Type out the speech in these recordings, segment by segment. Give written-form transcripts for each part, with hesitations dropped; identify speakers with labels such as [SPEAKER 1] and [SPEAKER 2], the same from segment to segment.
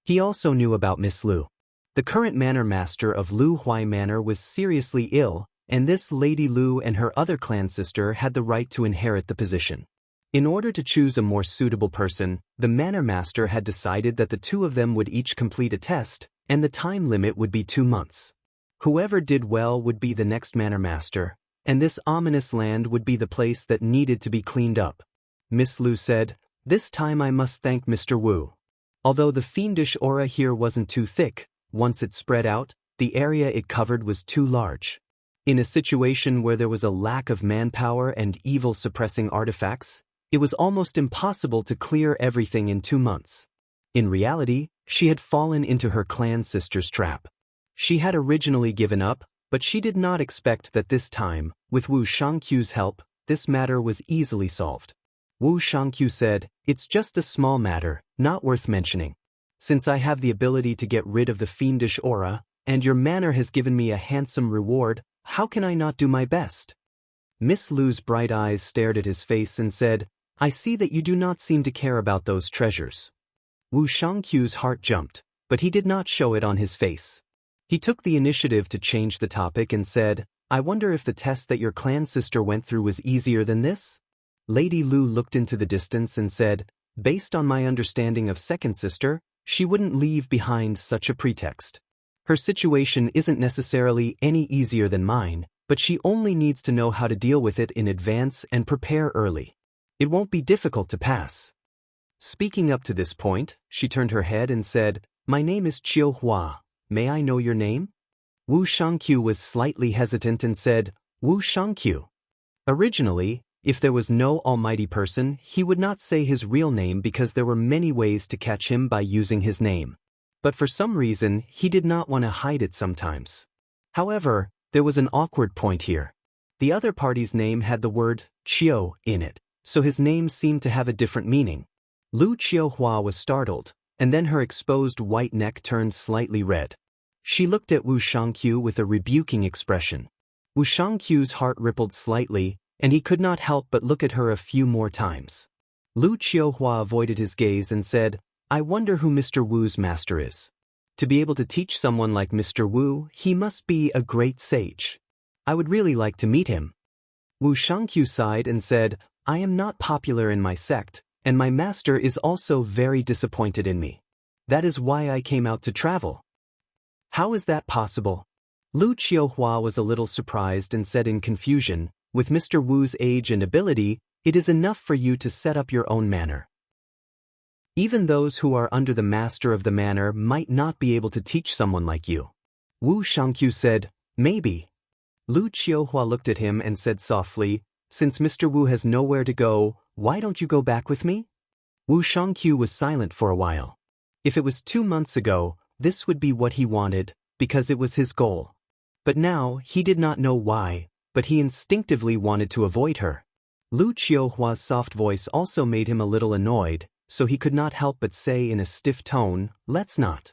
[SPEAKER 1] He also knew about Miss Lu. The current manor master of Lu Huai Manor was seriously ill, and this Lady Lu and her other clan sister had the right to inherit the position. In order to choose a more suitable person, the manor master had decided that the two of them would each complete a test, and the time limit would be 2 months. Whoever did well would be the next manor master, and this ominous land would be the place that needed to be cleaned up. Miss Lu said, "This time I must thank Mr. Wu. Although the fiendish aura here wasn't too thick, once it spread out, the area it covered was too large. In a situation where there was a lack of manpower and evil-suppressing artifacts, it was almost impossible to clear everything in 2 months. In reality, she had fallen into her clan sister's trap. She had originally given up, but she did not expect that this time, with Wu Shangqiu's help, this matter was easily solved. Wu Shangqiu said, "It's just a small matter, not worth mentioning. Since I have the ability to get rid of the fiendish aura, and your manor has given me a handsome reward, how can I not do my best?" Miss Lu's bright eyes stared at his face and said, "I see that you do not seem to care about those treasures." Wu Shangqiu's heart jumped, but he did not show it on his face. He took the initiative to change the topic and said, "I wonder if the test that your clan sister went through was easier than this?" Lady Lu looked into the distance and said, "Based on my understanding of second sister, she wouldn't leave behind such a pretext. Her situation isn't necessarily any easier than mine, but she only needs to know how to deal with it in advance and prepare early. It won't be difficult to pass." Speaking up to this point, she turned her head and said, "My name is Chiu Hua. May I know your name?" Wu Shangqiu was slightly hesitant and said, "Wu Shangqiu." Originally, if there was no almighty person, he would not say his real name because there were many ways to catch him by using his name. But for some reason, he did not want to hide it sometimes. However, there was an awkward point here. The other party's name had the word Chiu in it, so his name seemed to have a different meaning. Lu Qiuhua was startled, and then her exposed white neck turned slightly red. She looked at Wu Shangqiu with a rebuking expression. Wu Shangqiu's heart rippled slightly, and he could not help but look at her a few more times. Lu Qiuhua avoided his gaze and said, "I wonder who Mr. Wu's master is. To be able to teach someone like Mr. Wu, he must be a great sage. I would really like to meet him." Wu Shangqiu sighed and said, "I am not popular in my sect, and my master is also very disappointed in me. That is why I came out to travel." "How is that possible?" Lu Qiuhua was a little surprised and said in confusion, "With Mr. Wu's age and ability, it is enough for you to set up your own manor. Even those who are under the master of the manor might not be able to teach someone like you." Wu Shangqiu said, "Maybe." Lu Qiuhua looked at him and said softly, "Since Mr. Wu has nowhere to go, why don't you go back with me?" Wu Shangqiu was silent for a while. If it was 2 months ago, this would be what he wanted, because it was his goal. But now, he did not know why, but he instinctively wanted to avoid her. Lu Qiuhua's soft voice also made him a little annoyed, so he could not help but say in a stiff tone, "Let's not."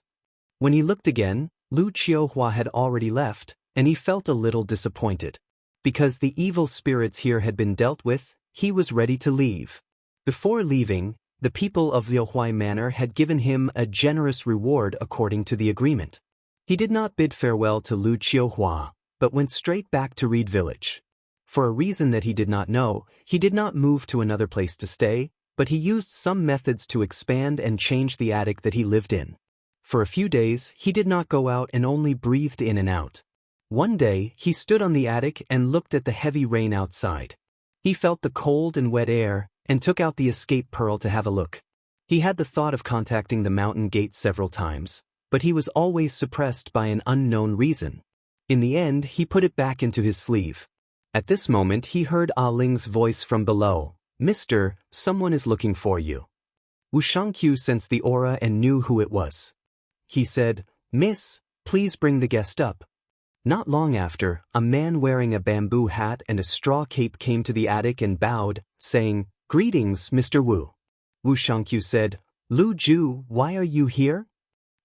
[SPEAKER 1] When he looked again, Lu Qiuhua had already left, and he felt a little disappointed. Because the evil spirits here had been dealt with, he was ready to leave. Before leaving, the people of Liu Huai Manor had given him a generous reward according to the agreement. He did not bid farewell to Lu Qiuhua, but went straight back to Reed Village. For a reason that he did not know, he did not move to another place to stay, but he used some methods to expand and change the attic that he lived in. For a few days, he did not go out and only breathed in and out. One day, he stood on the attic and looked at the heavy rain outside. He felt the cold and wet air, and took out the escape pearl to have a look. He had the thought of contacting the mountain gate several times, but he was always suppressed by an unknown reason. In the end, he put it back into his sleeve. At this moment, he heard Ah Ling's voice from below. "Mister, someone is looking for you." Wu Shangqiu sensed the aura and knew who it was. He said, "Miss, please bring the guest up." Not long after, a man wearing a bamboo hat and a straw cape came to the attic and bowed, saying, "Greetings, Mr. Wu." Wu Shangqiu said, "Lu Ju, why are you here?"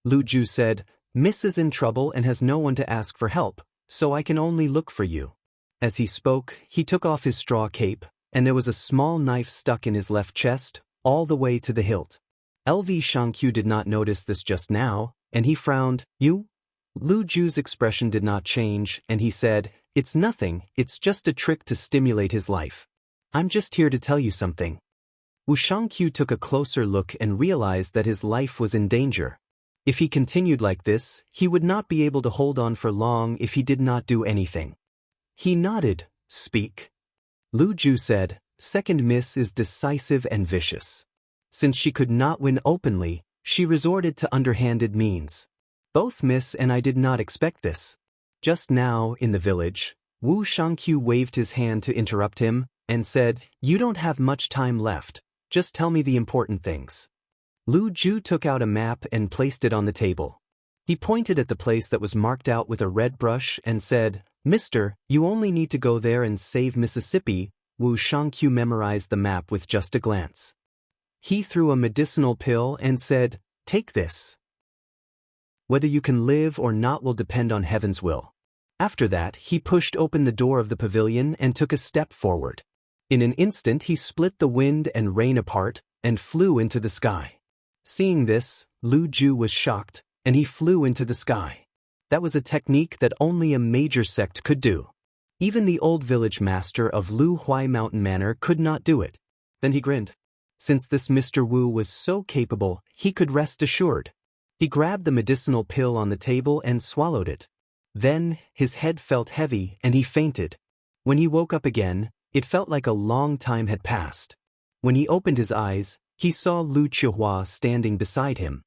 [SPEAKER 1] Lu Ju said, "Miss is in trouble and has no one to ask for help, so I can only look for you." As he spoke, he took off his straw cape, and there was a small knife stuck in his left chest, all the way to the hilt. LV Shangqiu did not notice this just now, and he frowned. You? Lu Ju's expression did not change, and he said, "It's nothing, it's just a trick to stimulate his life. I'm just here to tell you something." Wu Shangqiu took a closer look and realized that his life was in danger. If he continued like this, he would not be able to hold on for long if he did not do anything. He nodded. "Speak." Lu Ju said, "Second miss is decisive and vicious. Since she could not win openly, she resorted to underhanded means. Both miss, and I did not expect this." Just now, in the village, Wu Shangqiu waved his hand to interrupt him, and said, "You don't have much time left, just tell me the important things." Lu Ju took out a map and placed it on the table. He pointed at the place that was marked out with a red brush and said, "Mister, you only need to go there and save Mississippi." Wu Shangqiu memorized the map with just a glance. He threw a medicinal pill and said, "Take this. Whether you can live or not will depend on heaven's will." After that, he pushed open the door of the pavilion and took a step forward. In an instant he split the wind and rain apart, and flew into the sky. Seeing this, Lu Ju was shocked, and he flew into the sky. That was a technique that only a major sect could do. Even the old village master of Lu Huai Mountain Manor could not do it. Then he grinned. Since this Mr. Wu was so capable, he could rest assured. He grabbed the medicinal pill on the table and swallowed it. Then, his head felt heavy and he fainted. When he woke up again, it felt like a long time had passed. When he opened his eyes, he saw Lu Chihua standing beside him.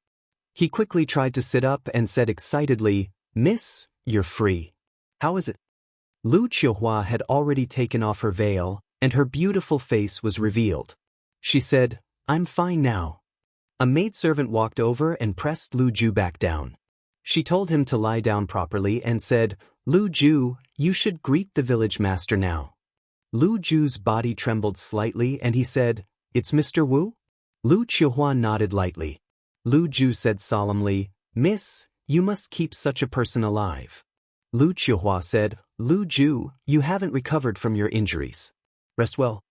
[SPEAKER 1] He quickly tried to sit up and said excitedly, "Miss, you're free. How is it?" Lu Chihua had already taken off her veil, and her beautiful face was revealed. She said, "I'm fine now." A maidservant walked over and pressed Lu Ju back down. She told him to lie down properly and said, "Lu Ju, you should greet the village master now." Lu Ju's body trembled slightly and he said, "It's Mr. Wu?" Lu Chihua nodded lightly. Lu Ju said solemnly, "Miss, you must keep such a person alive." Lu Chihua said, "Lu Ju, you haven't recovered from your injuries. Rest well."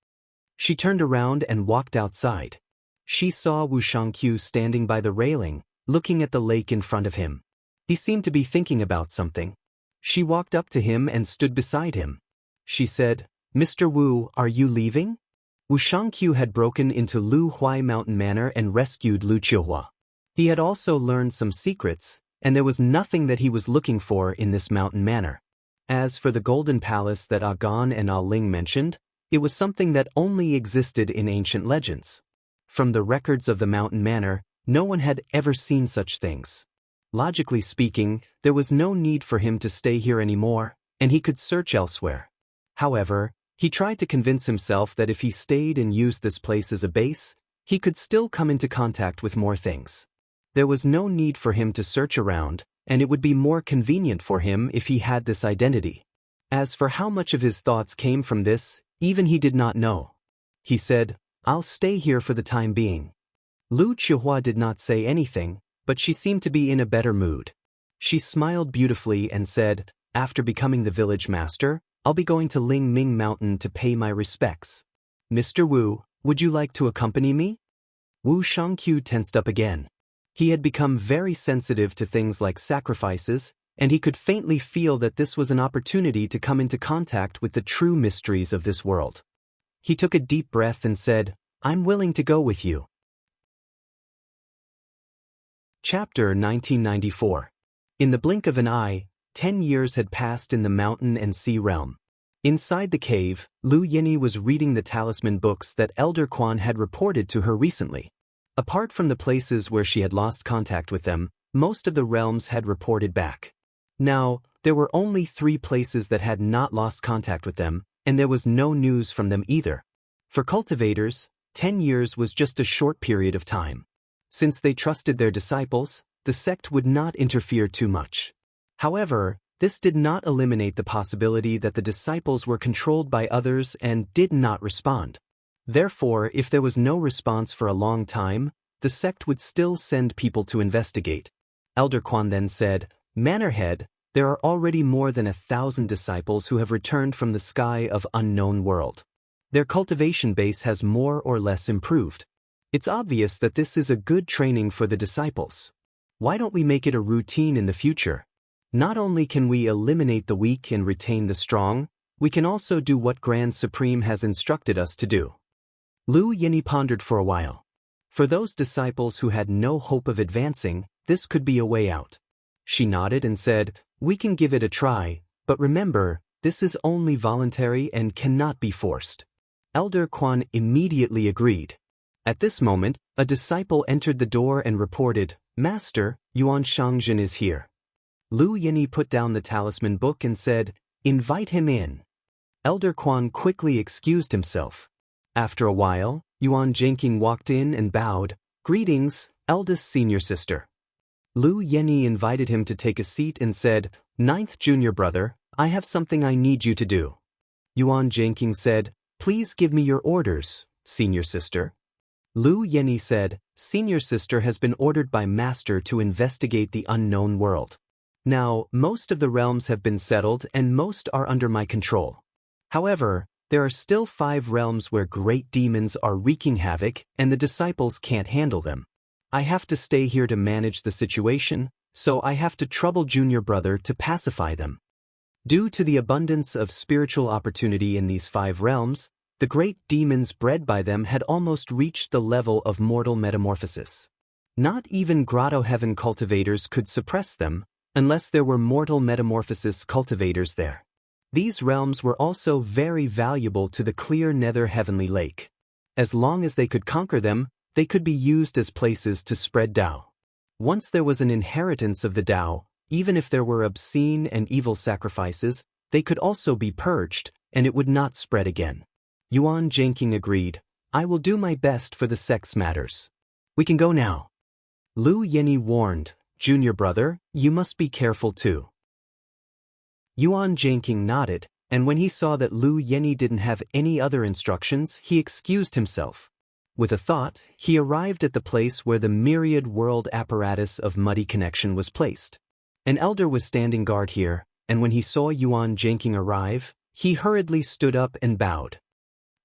[SPEAKER 1] She turned around and walked outside. She saw Wu Shangqiu standing by the railing, looking at the lake in front of him. He seemed to be thinking about something. She walked up to him and stood beside him. She said, "Mr. Wu, are you leaving?" Wu Shangqiu had broken into Lu Huai Mountain Manor and rescued Lu Chihua. He had also learned some secrets, and there was nothing that he was looking for in this mountain manor. As for the golden palace that Agan and Ah Ling mentioned, it was something that only existed in ancient legends. From the records of the mountain manor, no one had ever seen such things. Logically speaking, there was no need for him to stay here anymore, and he could search elsewhere. However, he tried to convince himself that if he stayed and used this place as a base, he could still come into contact with more things. There was no need for him to search around, and it would be more convenient for him if he had this identity. As for how much of his thoughts came from this, even he did not know. He said, "I'll stay here for the time being." Lu Chihua did not say anything, but she seemed to be in a better mood. She smiled beautifully and said, "After becoming the village master, I'll be going to Ling Ming Mountain to pay my respects. Mr. Wu, would you like to accompany me?" Wu Shangqiu tensed up again. He had become very sensitive to things like sacrifices, and he could faintly feel that this was an opportunity to come into contact with the true mysteries of this world. He took a deep breath and said, "I'm willing to go with you." Chapter 1994. In the blink of an eye, 10 years had passed in the mountain and sea realm. Inside the cave, Lu Yinyi was reading the talisman books that Elder Quan had reported to her recently. Apart from the places where she had lost contact with them, most of the realms had reported back. Now, there were only 3 places that had not lost contact with them, and there was no news from them either. For cultivators, 10 years was just a short period of time. Since they trusted their disciples, the sect would not interfere too much. However, this did not eliminate the possibility that the disciples were controlled by others and did not respond. Therefore, if there was no response for a long time, the sect would still send people to investigate. Elder Quan then said, "Manorhead, there are already more than 1,000 disciples who have returned from the sky of unknown world. Their cultivation base has more or less improved. It's obvious that this is a good training for the disciples. Why don't we make it a routine in the future? Not only can we eliminate the weak and retain the strong, we can also do what Grand Supreme has instructed us to do. Lu Yinyi pondered for a while. For those disciples who had no hope of advancing, this could be a way out. She nodded and said, "We can give it a try, but remember, this is only voluntary and cannot be forced." Elder Quan immediately agreed. At this moment, a disciple entered the door and reported, "Master, Yuan Shangjin is here." Lu Yinyi put down the talisman book and said, "Invite him in." Elder Quan quickly excused himself. After a while, Yuan Zhenqing walked in and bowed, "Greetings, eldest senior sister." Lu Yinyi invited him to take a seat and said, "Ninth junior brother, I have something I need you to do." Yuan Zhenqing said, "Please give me your orders, senior sister." Lu Yinyi said, "Senior sister has been ordered by master to investigate the unknown world. Now, most of the realms have been settled and most are under my control. However, there are still 5 realms where great demons are wreaking havoc and the disciples can't handle them. I have to stay here to manage the situation, so I have to trouble junior brother to pacify them." Due to the abundance of spiritual opportunity in these 5 realms, the great demons bred by them had almost reached the level of mortal metamorphosis. Not even grotto heaven cultivators could suppress them, unless there were mortal metamorphosis cultivators there. These realms were also very valuable to the clear nether heavenly lake. As long as they could conquer them, they could be used as places to spread Tao. Once there was an inheritance of the Tao, even if there were obscene and evil sacrifices, they could also be purged, and it would not spread again. Yuan Zhenqing agreed, "I will do my best for the sex matters. We can go now." Lu Yinyi warned, "Junior brother, you must be careful too." Yuan Zhenqing nodded, and when he saw that Lu Yinyi didn't have any other instructions, he excused himself. With a thought, he arrived at the place where the myriad world apparatus of muddy connection was placed. An elder was standing guard here, and when he saw Yuan Zhenqing arrive, he hurriedly stood up and bowed.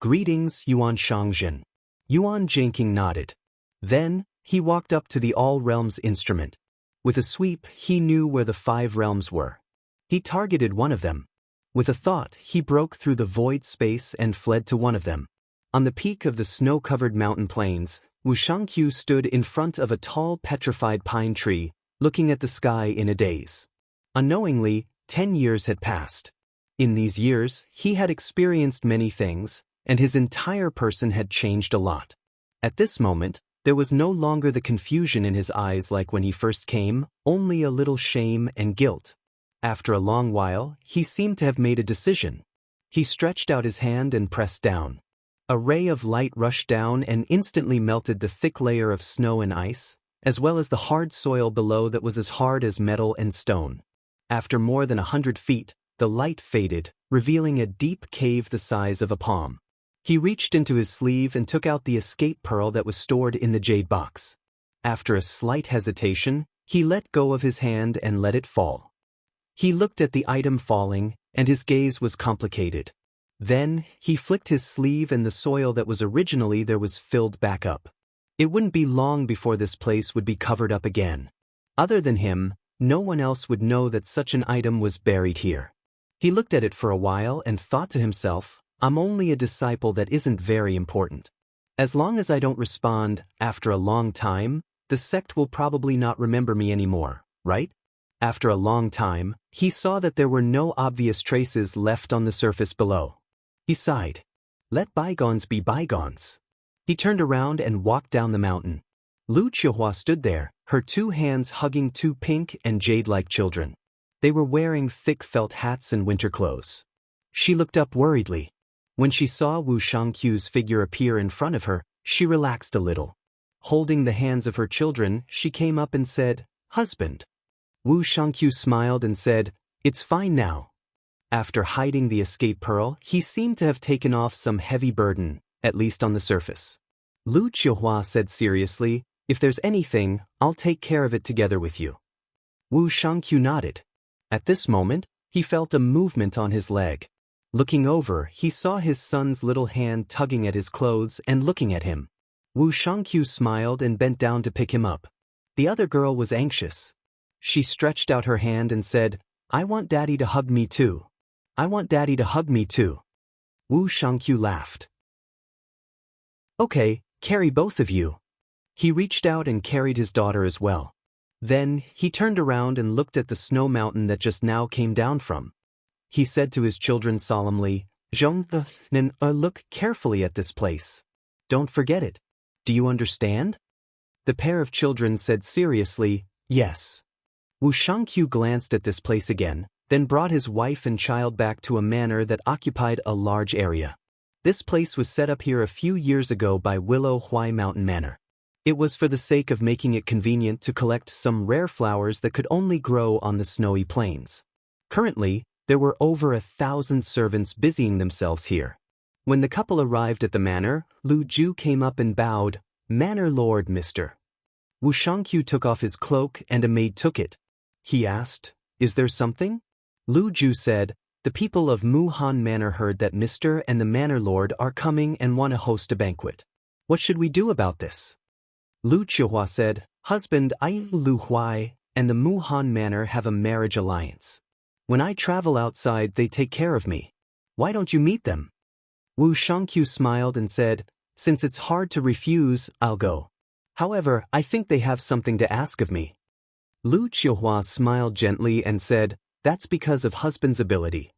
[SPEAKER 1] "Greetings, Yuan Shangjin." Yuan Zhenqing nodded. Then, he walked up to the All Realms instrument. With a sweep, he knew where the 5 realms were. He targeted one of them. With a thought, he broke through the void space and fled to one of them. On the peak of the snow-covered mountain plains, Wu Shangqiu stood in front of a tall petrified pine tree, looking at the sky in a daze. Unknowingly, 10 years had passed. In these years, he had experienced many things, and his entire person had changed a lot. At this moment, there was no longer the confusion in his eyes like when he first came, only a little shame and guilt. After a long while, he seemed to have made a decision. He stretched out his hand and pressed down. A ray of light rushed down and instantly melted the thick layer of snow and ice, as well as the hard soil below that was as hard as metal and stone. After more than 100 feet, the light faded, revealing a deep cave the size of a palm. He reached into his sleeve and took out the escape pearl that was stored in the jade box. After a slight hesitation, he let go of his hand and let it fall. He looked at the item falling, and his gaze was complicated. Then, he flicked his sleeve and the soil that was originally there was filled back up. It wouldn't be long before this place would be covered up again. Other than him, no one else would know that such an item was buried here. He looked at it for a while and thought to himself, "I'm only a disciple that isn't very important. As long as I don't respond, after a long time, the sect will probably not remember me anymore, right?" After a long time, he saw that there were no obvious traces left on the surface below. He sighed. Let bygones be bygones. He turned around and walked down the mountain. Lu Qiuhua stood there, her 2 hands hugging 2 pink and jade-like children. They were wearing thick felt hats and winter clothes. She looked up worriedly. When she saw Wu Shangqiu's figure appear in front of her, she relaxed a little. Holding the hands of her children, she came up and said, "Husband." Wu Shangqiu smiled and said, "It's fine now." After hiding the escape pearl, he seemed to have taken off some heavy burden, at least on the surface. Lu Qiuhua said seriously, "If there's anything, I'll take care of it together with you." Wu Shangqiu nodded. At this moment, he felt a movement on his leg. Looking over, he saw his son's little hand tugging at his clothes and looking at him. Wu Shangqiu smiled and bent down to pick him up. The other girl was anxious. She stretched out her hand and said, "I want Daddy to hug me too. I want Daddy to hug me too." Wu Shangqiu laughed. "Okay, carry both of you." He reached out and carried his daughter as well. Then, he turned around and looked at the snow mountain that just now came down from. He said to his children solemnly, "Look carefully at this place. Don't forget it. Do you understand?" The pair of children said seriously, "Yes." Wu Shangqiu glanced at this place again, then brought his wife and child back to a manor that occupied a large area. This place was set up here a few years ago by Willow Hwai Mountain Manor. It was for the sake of making it convenient to collect some rare flowers that could only grow on the snowy plains. Currently, there were over 1,000 servants busying themselves here. When the couple arrived at the manor, Lu Ju came up and bowed, "Manor Lord, Mr." Wu Shangqiu took off his cloak and a maid took it. He asked, "Is there something?" Lu Ju said, "The people of Mu Han Manor heard that Mr. and the Manor Lord are coming and want to host a banquet. What should we do about this?" Lu Chihua said, "Husband, I, Lu Huai, and the Mu Han Manor have a marriage alliance. When I travel outside, they take care of me. Why don't you meet them?" Wu Shangqiu smiled and said, "Since it's hard to refuse, I'll go. However, I think they have something to ask of me." Lu Chihua smiled gently and said, "That's because of husband's ability."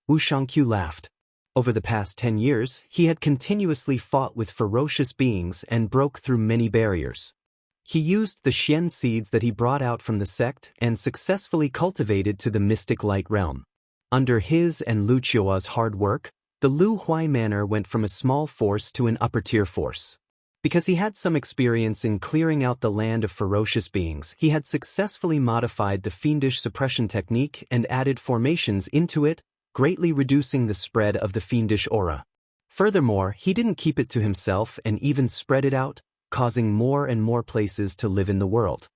[SPEAKER 1] Wu Shangqiu laughed. Over the past 10 years, he had continuously fought with ferocious beings and broke through many barriers. He used the Xian seeds that he brought out from the sect and successfully cultivated to the mystic light realm. Under his and Lu Qiuhua's hard work, the Lu Huai Manor went from a small force to an upper-tier force. Because he had some experience in clearing out the land of ferocious beings, he had successfully modified the fiendish suppression technique and added formations into it, greatly reducing the spread of the fiendish aura. Furthermore, he didn't keep it to himself and even spread it out, causing more and more places to live in the world.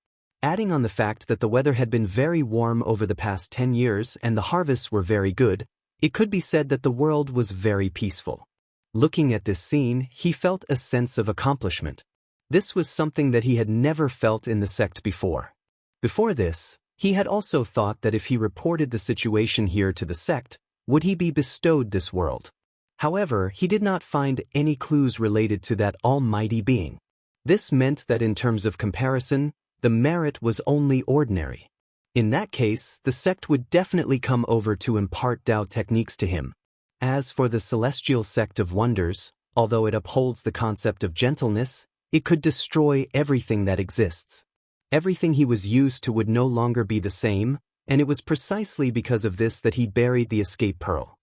[SPEAKER 1] Adding on the fact that the weather had been very warm over the past 10 years and the harvests were very good, it could be said that the world was very peaceful. Looking at this scene, he felt a sense of accomplishment. This was something that he had never felt in the sect before. Before this, he had also thought that if he reported the situation here to the sect, would he be bestowed this world? However, he did not find any clues related to that almighty being. This meant that in terms of comparison, the merit was only ordinary. In that case, the sect would definitely come over to impart Tao techniques to him. As for the celestial sect of wonders, although it upholds the concept of gentleness, it could destroy everything that exists. Everything he was used to would no longer be the same, and it was precisely because of this that he buried the escape pearl.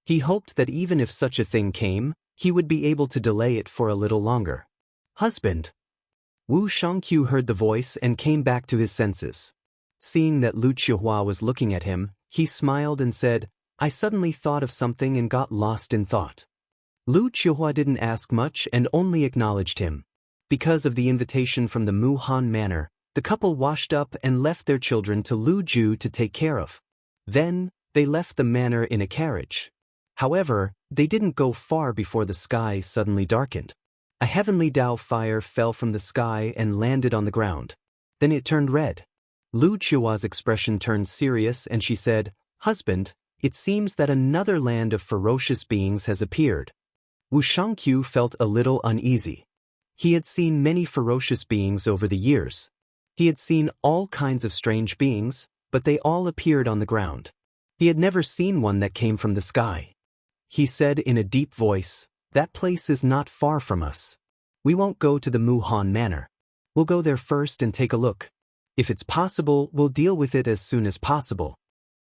[SPEAKER 1] He hoped that even if such a thing came, he would be able to delay it for a little longer. "Husband." Wu Shangqiu heard the voice and came back to his senses. Seeing that Lu Chihua was looking at him, he smiled and said, "I suddenly thought of something and got lost in thought." Lu Chihua didn't ask much and only acknowledged him. Because of the invitation from the Mu Han Manor, the couple washed up and left their children to Lu Ju to take care of. Then, they left the manor in a carriage. However, they didn't go far before the sky suddenly darkened. A heavenly Tao fire fell from the sky and landed on the ground. Then it turned red. Lu Chihua's expression turned serious and she said, "Husband, it seems that another land of ferocious beings has appeared." Wu Shangqiu felt a little uneasy. He had seen many ferocious beings over the years. He had seen all kinds of strange beings, but they all appeared on the ground. He had never seen one that came from the sky. He said in a deep voice, "That place is not far from us. We won't go to the Mu Han Manor. We'll go there first and take a look. If it's possible, we'll deal with it as soon as possible."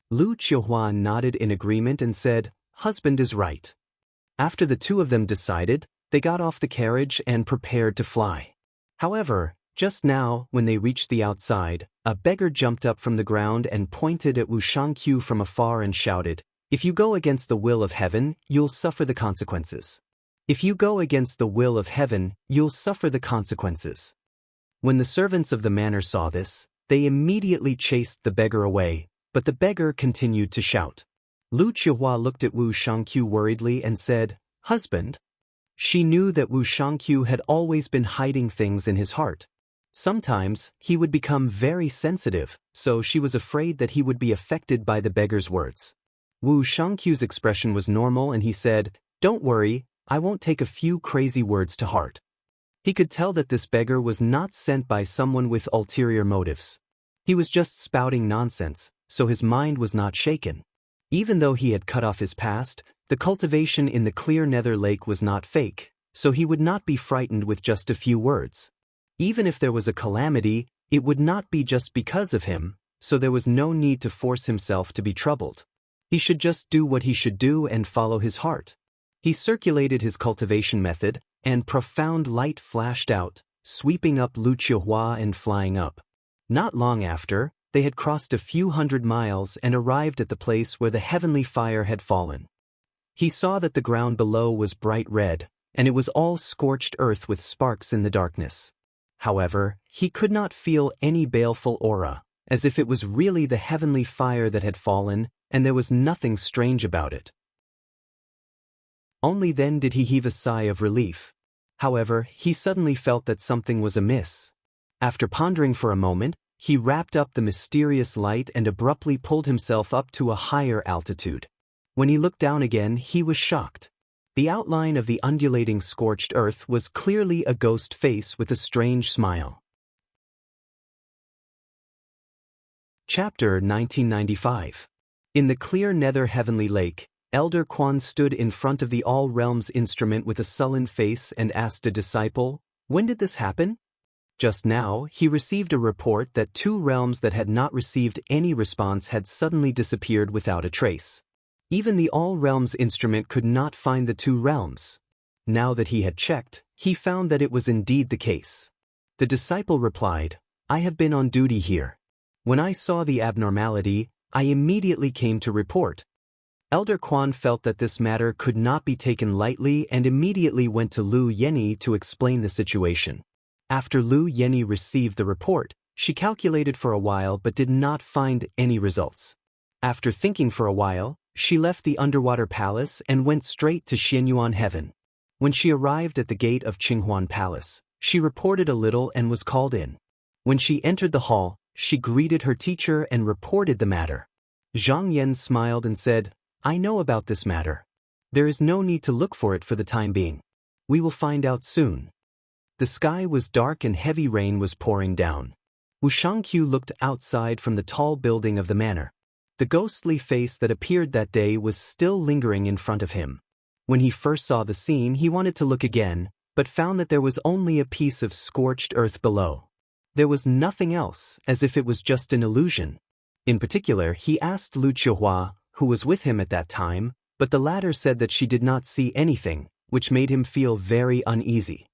[SPEAKER 1] Lu Chihua nodded in agreement and said, "Husband is right." After the two of them decided, they got off the carriage and prepared to fly. However, just now, when they reached the outside, a beggar jumped up from the ground and pointed at Wu Shangqiu from afar and shouted, "If you go against the will of heaven, you'll suffer the consequences. If you go against the will of heaven, you'll suffer the consequences." When the servants of the manor saw this, they immediately chased the beggar away, but the beggar continued to shout. Lu Chihua looked at Wu Shangqiu worriedly and said, "Husband?" She knew that Wu Shangqiu had always been hiding things in his heart. Sometimes, he would become very sensitive, so she was afraid that he would be affected by the beggar's words. Wu Shangqiu's expression was normal and he said, "Don't worry, I won't take a few crazy words to heart." He could tell that this beggar was not sent by someone with ulterior motives. He was just spouting nonsense, so his mind was not shaken. Even though he had cut off his past, the cultivation in the clear nether lake was not fake, so he would not be frightened with just a few words. Even if there was a calamity, it would not be just because of him, so there was no need to force himself to be troubled. He should just do what he should do and follow his heart. He circulated his cultivation method, and profound light flashed out, sweeping up Lu Qiuhua and flying up. Not long after, they had crossed a few hundred miles and arrived at the place where the heavenly fire had fallen. He saw that the ground below was bright red, and it was all scorched earth with sparks in the darkness. However, he could not feel any baleful aura, as if it was really the heavenly fire that had fallen, and there was nothing strange about it. Only then did he heave a sigh of relief. However, he suddenly felt that something was amiss. After pondering for a moment, he wrapped up the mysterious light and abruptly pulled himself up to a higher altitude. When he looked down again, he was shocked. The outline of the undulating scorched earth was clearly a ghost face with a strange smile. Chapter 1995. In the clear nether heavenly lake, Elder Quan stood in front of the All Realms instrument with a sullen face and asked a disciple, "When did this happen?" Just now, he received a report that 2 realms that had not received any response had suddenly disappeared without a trace. Even the All Realms instrument could not find the 2 realms. Now that he had checked, he found that it was indeed the case. The disciple replied, "I have been on duty here. When I saw the abnormality, I immediately came to report." Elder Quan felt that this matter could not be taken lightly and immediately went to Lu Yenny to explain the situation. After Lu Yenny received the report, she calculated for a while but did not find any results. After thinking for a while, she left the underwater palace and went straight to Xianyuan Heaven. When she arrived at the gate of Qinghuan Palace, she reported a little and was called in. When she entered the hall, she greeted her teacher and reported the matter. Zhang Yan smiled and said, "I know about this matter. There is no need to look for it for the time being. We will find out soon." The sky was dark and heavy rain was pouring down. Wu Shangqiu looked outside from the tall building of the manor. The ghostly face that appeared that day was still lingering in front of him. When he first saw the scene, he wanted to look again, but found that there was only a piece of scorched earth below. There was nothing else, as if it was just an illusion. In particular, he asked Lu Qiuhua, who was with him at that time, but the latter said that she did not see anything, which made him feel very uneasy.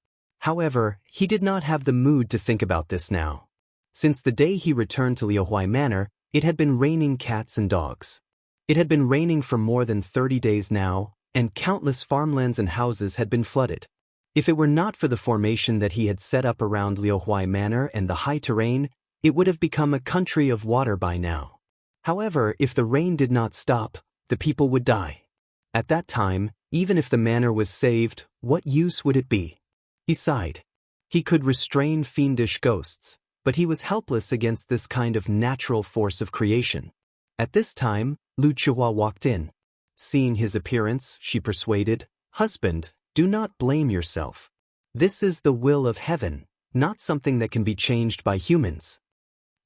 [SPEAKER 1] However, he did not have the mood to think about this now. Since the day he returned to Liuhuai Manor, it had been raining cats and dogs. It had been raining for more than 30 days now, and countless farmlands and houses had been flooded. If it were not for the formation that he had set up around Liuhuai Manor and the high terrain, it would have become a country of water by now. However, if the rain did not stop, the people would die. At that time, even if the manor was saved, what use would it be? He sighed. He could restrain fiendish ghosts, but he was helpless against this kind of natural force of creation. At this time, Lu Qiuhua walked in. Seeing his appearance, she persuaded, "Husband, do not blame yourself. This is the will of heaven, not something that can be changed by humans."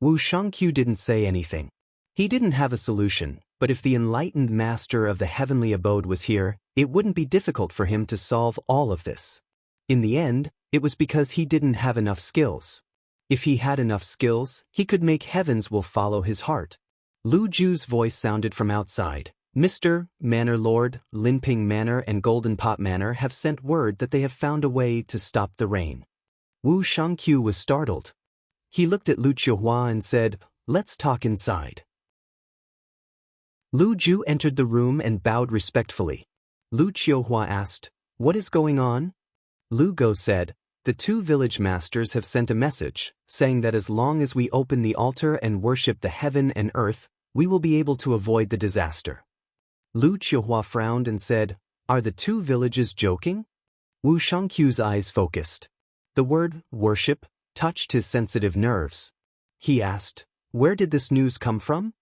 [SPEAKER 1] Wu Shangqiu didn't say anything. He didn't have a solution, but if the enlightened master of the heavenly abode was here, it wouldn't be difficult for him to solve all of this. In the end, it was because he didn't have enough skills. If he had enough skills, he could make heavens will follow his heart. Lu Ju's voice sounded from outside. "Mr. Manor Lord, Linping Manor and Golden Pot Manor have sent word that they have found a way to stop the rain." Wu Shangqiu was startled. He looked at Lu Qiuhua and said, "Let's talk inside." Lu Ju entered the room and bowed respectfully. Lu Qiuhua asked, "What is going on?" Lu Go said, "The 2 village masters have sent a message, saying that as long as we open the altar and worship the heaven and earth, we will be able to avoid the disaster." Lu Qiuhua frowned and said, "Are the 2 villages joking?" Wu Shangqiu's eyes focused. The word worship touched his sensitive nerves. He asked, "Where did this news come from?"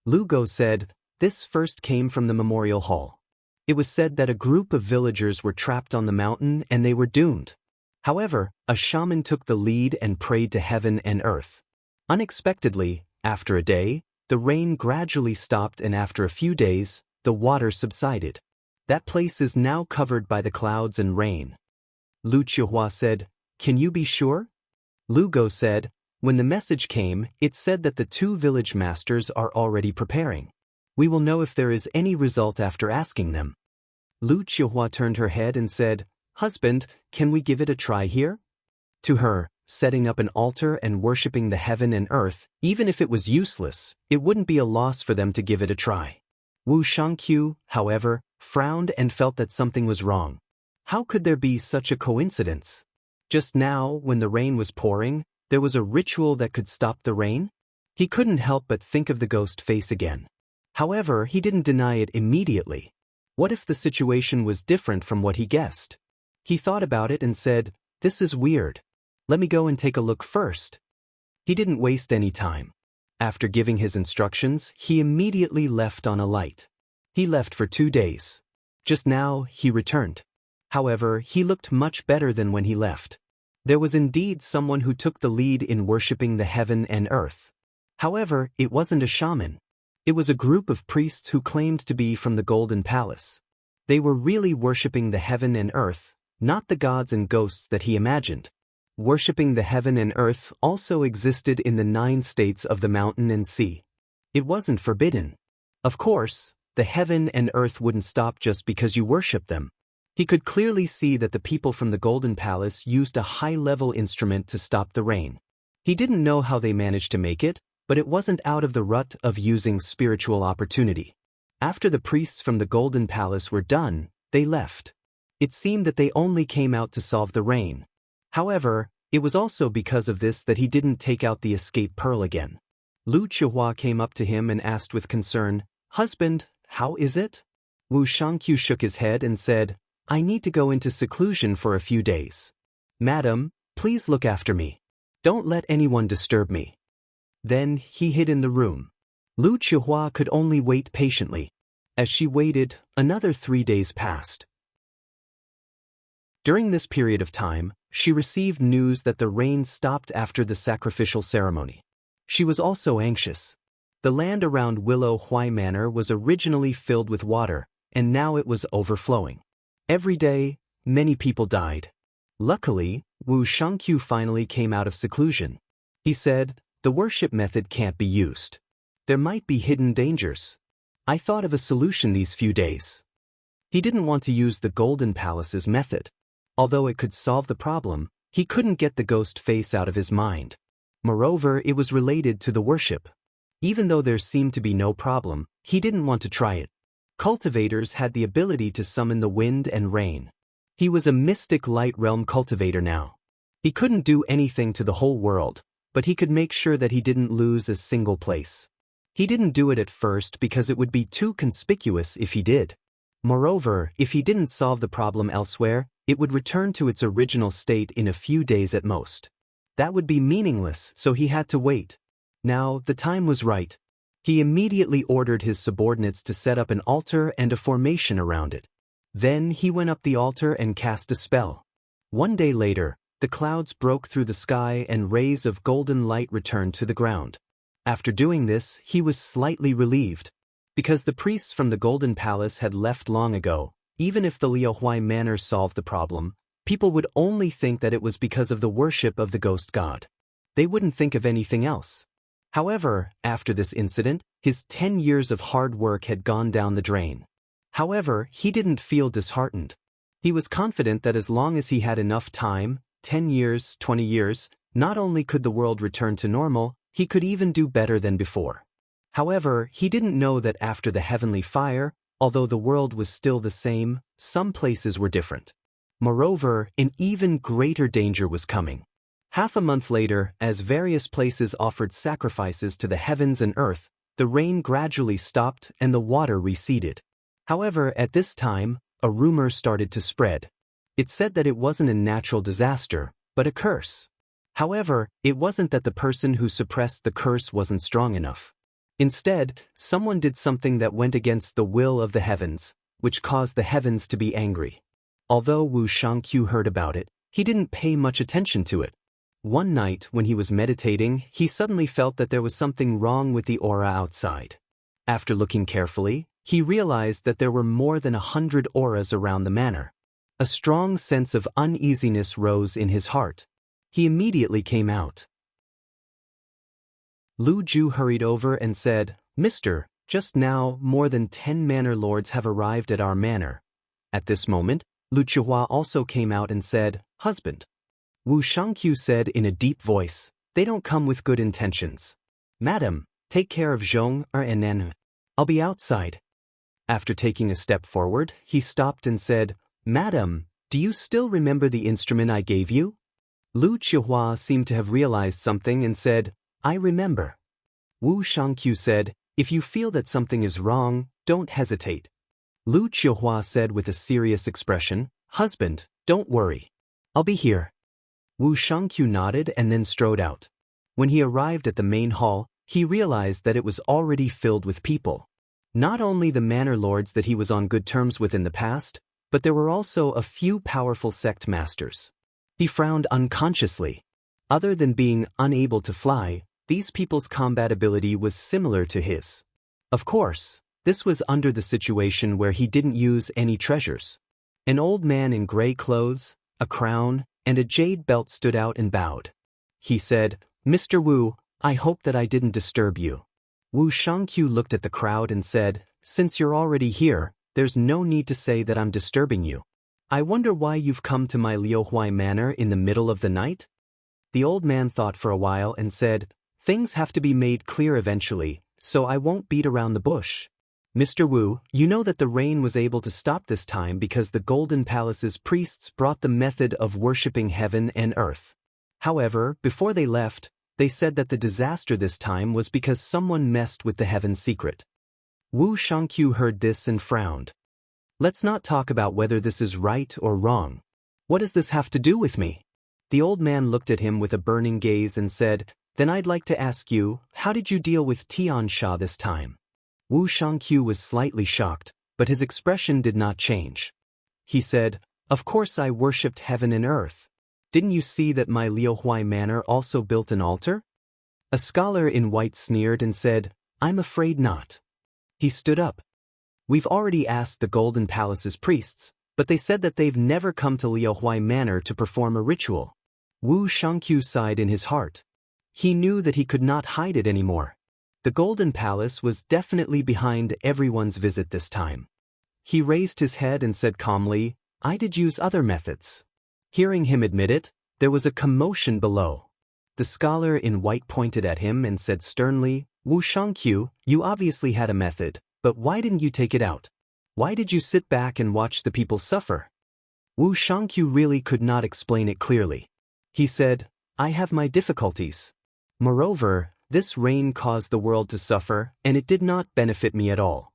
[SPEAKER 1] Lu Go said, "This first came from the memorial hall. It was said that a group of villagers were trapped on the mountain and they were doomed. However, a shaman took the lead and prayed to heaven and earth. Unexpectedly, after a day, the rain gradually stopped, and after a few days, the water subsided. That place is now covered by the clouds and rain." Lu Chihua said, "Can you be sure?" Lu Go said, "When the message came, it said that the 2 village masters are already preparing. We will know if there is any result after asking them." Lu Chihua turned her head and said, "Husband, can we give it a try here?" To her, setting up an altar and worshipping the heaven and earth, even if it was useless, it wouldn't be a loss for them to give it a try. Wu Shangqiu, however, frowned and felt that something was wrong. How could there be such a coincidence? Just now, when the rain was pouring, there was a ritual that could stop the rain? He couldn't help but think of the ghost face again. However, he didn't deny it immediately. What if the situation was different from what he guessed? He thought about it and said, "This is weird. Let me go and take a look first." He didn't waste any time. After giving his instructions, he immediately left on a light. He left for 2 days. Just now, he returned. However, he looked much better than when he left. There was indeed someone who took the lead in worshipping the heaven and earth. However, it wasn't a shaman. It was a group of priests who claimed to be from the Golden Palace. They were really worshipping the heaven and earth, not the gods and ghosts that he imagined. Worshipping the heaven and earth also existed in the 9 states of the mountain and sea. It wasn't forbidden. Of course, the heaven and earth wouldn't stop just because you worship them. He could clearly see that the people from the Golden Palace used a high-level instrument to stop the rain. He didn't know how they managed to make it, but it wasn't out of the rut of using spiritual opportunity. After the priests from the Golden Palace were done, they left. It seemed that they only came out to solve the rain. However, it was also because of this that he didn't take out the escape pearl again. Lu Chihua came up to him and asked with concern, "Husband, how is it?" Wu Shangqiu shook his head and said, "I need to go into seclusion for a few days. Madam, please look after me. Don't let anyone disturb me." Then he hid in the room. Lu Chihua could only wait patiently. As she waited, another 3 days passed. During this period of time, she received news that the rain stopped after the sacrificial ceremony. She was also anxious. The land around Willow Huai Manor was originally filled with water, and now it was overflowing. Every day, many people died. Luckily, Wu Shangqiu finally came out of seclusion. He said, "The worship method can't be used. There might be hidden dangers. I thought of a solution these few days." He didn't want to use the Golden Palace's method. Although it could solve the problem, he couldn't get the ghost face out of his mind. Moreover, it was related to the worship. Even though there seemed to be no problem, he didn't want to try it. Cultivators had the ability to summon the wind and rain. He was a mystic light realm cultivator now. He couldn't do anything to the whole world, but he could make sure that he didn't lose a single place. He didn't do it at first because it would be too conspicuous if he did. Moreover, if he didn't solve the problem elsewhere, it would return to its original state in a few days at most. That would be meaningless, so he had to wait. Now, the time was right. He immediately ordered his subordinates to set up an altar and a formation around it. Then he went up the altar and cast a spell. 1 day later, the clouds broke through the sky and rays of golden light returned to the ground. After doing this, he was slightly relieved. Because the priests from the Golden Palace had left long ago, even if the Liaohui Manor solved the problem, people would only think that it was because of the worship of the ghost god. They wouldn't think of anything else. However, after this incident, his 10 years of hard work had gone down the drain. However, he didn't feel disheartened. He was confident that as long as he had enough time, 10 years, 20 years, not only could the world return to normal, he could even do better than before. However, he didn't know that after the heavenly fire, although the world was still the same, some places were different. Moreover, an even greater danger was coming. Half a month later, as various places offered sacrifices to the heavens and earth, the rain gradually stopped and the water receded. However, at this time, a rumor started to spread. It said that it wasn't a natural disaster, but a curse. However, it wasn't that the person who suppressed the curse wasn't strong enough. Instead, someone did something that went against the will of the heavens, which caused the heavens to be angry. Although Wu Shangqiu heard about it, he didn't pay much attention to it. One night, when he was meditating, he suddenly felt that there was something wrong with the aura outside. After looking carefully, he realized that there were more than 100 auras around the manor. A strong sense of uneasiness rose in his heart. He immediately came out. Lu Ju hurried over and said, "Mister, just now more than 10 manor lords have arrived at our manor." At this moment, Lu Chihua also came out and said, "Husband." Wu Shangqiu said in a deep voice, "They don't come with good intentions. Madam, take care of Zhong and Nen. I'll be outside." After taking a step forward, he stopped and said, "Madam, do you still remember the instrument I gave you?" Lu Chihua seemed to have realized something and said, "I remember." Wu Shangqiu said, "If you feel that something is wrong, don't hesitate." Lu Chihua said with a serious expression, "Husband, don't worry. I'll be here." Wu Shangqiu nodded and then strode out. When he arrived at the main hall, he realized that it was already filled with people. Not only the manor lords that he was on good terms with in the past, but there were also a few powerful sect masters. He frowned unconsciously. Other than being unable to fly, these people's combat ability was similar to his. Of course, this was under the situation where he didn't use any treasures. An old man in gray clothes, a crown, and a jade belt stood out and bowed. He said, "Mr. Wu, I hope that I didn't disturb you." Wu Shangqiu looked at the crowd and said, "Since you're already here, there's no need to say that I'm disturbing you. I wonder why you've come to my Liuhuai manor in the middle of the night?" The old man thought for a while and said, "Things have to be made clear eventually, so I won't beat around the bush. Mr. Wu, you know that the rain was able to stop this time because the Golden Palace's priests brought the method of worshipping heaven and earth. However, before they left, they said that the disaster this time was because someone messed with the heaven's secret." Wu Shangqiu heard this and frowned. "Let's not talk about whether this is right or wrong. What does this have to do with me?" The old man looked at him with a burning gaze and said, "Then I'd like to ask you, how did you deal with Tian Sha this time?" Wu Shangqiu was slightly shocked, but his expression did not change. He said, "Of course I worshipped heaven and earth. Didn't you see that my Liuhuai manor also built an altar?" A scholar in white sneered and said, "I'm afraid not." He stood up. "We've already asked the Golden Palace's priests, but they said that they've never come to Liuhuai manor to perform a ritual." Wu Shangqiu sighed in his heart. He knew that he could not hide it anymore. The Golden Palace was definitely behind everyone's visit this time. He raised his head and said calmly, "I did use other methods." Hearing him admit it, there was a commotion below. The scholar in white pointed at him and said sternly, "Wu Shangqiu, you obviously had a method, but why didn't you take it out? Why did you sit back and watch the people suffer?" Wu Shangqiu really could not explain it clearly. He said, "I have my difficulties. Moreover, this rain caused the world to suffer, and it did not benefit me at all.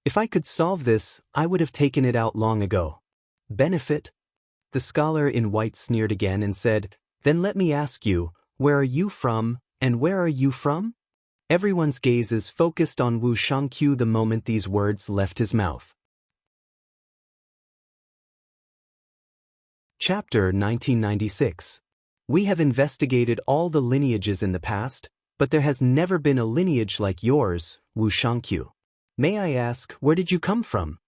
[SPEAKER 1] If I could solve this, I would have taken it out long ago." "Benefit?" The scholar in white sneered again and said, "Then let me ask you, where are you from, and where are you from?" Everyone's gazes focused on Wu Shangqiu the moment these words left his mouth. Chapter 1996. We have investigated all the lineages in the past, but there has never been a lineage like yours, Wu Shangqiu. May I ask, where did you come from?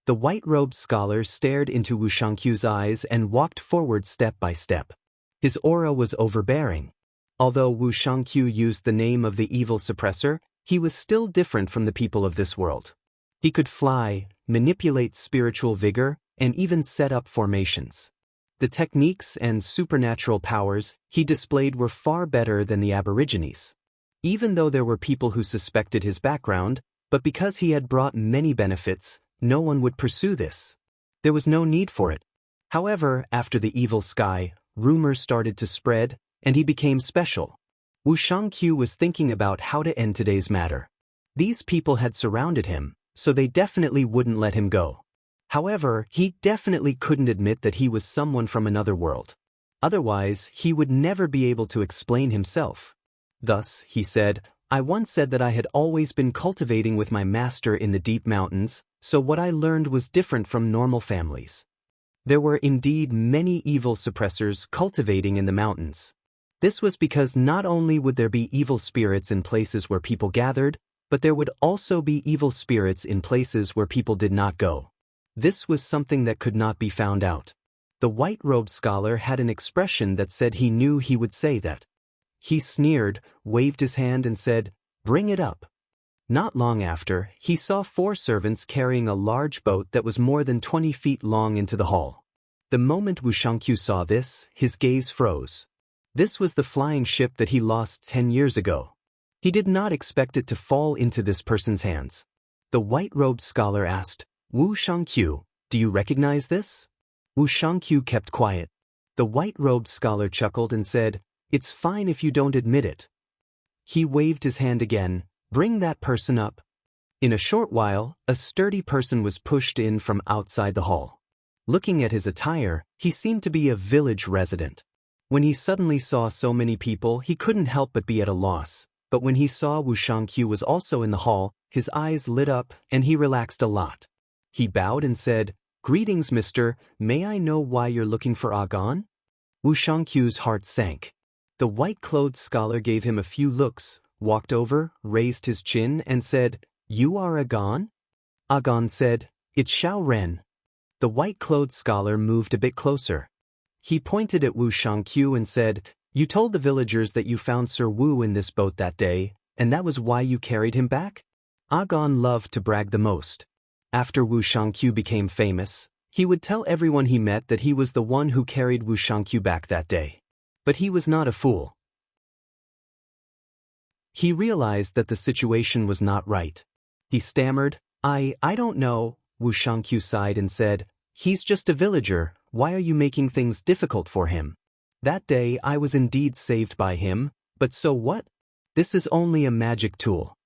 [SPEAKER 1] The white-robed scholar stared into Wu Shangqiu's eyes and walked forward step by step. His aura was overbearing. Although Wu Shangqiu used the name of the evil suppressor, he was still different from the people of this world. He could fly, manipulate spiritual vigor, and even set up formations. The techniques and supernatural powers he displayed were far better than the Aborigines. Even though there were people who suspected his background, but because he had brought many benefits, no one would pursue this. There was no need for it. However, after the evil sky, rumors started to spread, and he became special. Wu Shangqiu was thinking about how to end today's matter. These people had surrounded him, so they definitely wouldn't let him go. However, he definitely couldn't admit that he was someone from another world. Otherwise, he would never be able to explain himself. Thus, he said, I once said that I had always been cultivating with my master in the deep mountains, so what I learned was different from normal families. There were indeed many evil suppressors cultivating in the mountains. This was because not only would there be evil spirits in places where people gathered, but there would also be evil spirits in places where people did not go. This was something that could not be found out. The white-robed scholar had an expression that said he knew he would say that. He sneered, waved his hand and said, "Bring it up." Not long after, he saw 4 servants carrying a large boat that was more than 20 feet long into the hall. The moment Wu Shangqiu saw this, his gaze froze. This was the flying ship that he lost 10 years ago. He did not expect it to fall into this person's hands. The white-robed scholar asked, "Wu Shangqiu, do you recognize this?" Wu Shangqiu kept quiet. The white-robed scholar chuckled and said, "It's fine if you don't admit it." He waved his hand again, "Bring that person up." In a short while, a sturdy person was pushed in from outside the hall. Looking at his attire, he seemed to be a village resident. When he suddenly saw so many people, he couldn't help but be at a loss. But when he saw Wu Shangqiu was also in the hall, his eyes lit up and he relaxed a lot. He bowed and said, "Greetings, mister, may I know why you're looking for Agon?" Wu Shangqiu's heart sank. The white-clothed scholar gave him a few looks, walked over, raised his chin and said, "You are Agon?" Agon said, "It's Xiao Ren." The white-clothed scholar moved a bit closer. He pointed at Wu Shangqiu and said, "You told the villagers that you found Sir Wu in this boat that day, and that was why you carried him back?" Agon loved to brag the most. After Wu Shangqiu became famous, he would tell everyone he met that he was the one who carried Wu Shangqiu back that day. But he was not a fool. He realized that the situation was not right. He stammered, I don't know." Wu Shangqiu sighed and said, "He's just a villager, why are you making things difficult for him? That day I was indeed saved by him, but so what? This is only a magic tool."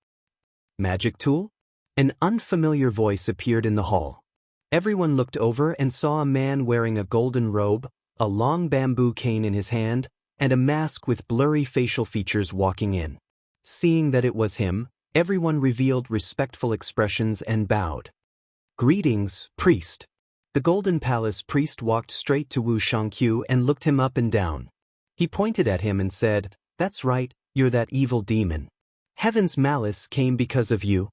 [SPEAKER 1] Magic tool? An unfamiliar voice appeared in the hall. Everyone looked over and saw a man wearing a golden robe, a long bamboo cane in his hand, and a mask with blurry facial features walking in. Seeing that it was him, everyone revealed respectful expressions and bowed. "Greetings, priest." The Golden Palace priest walked straight to Wu Shangqiu and looked him up and down. He pointed at him and said, "That's right, you're that evil demon. Heaven's malice came because of you."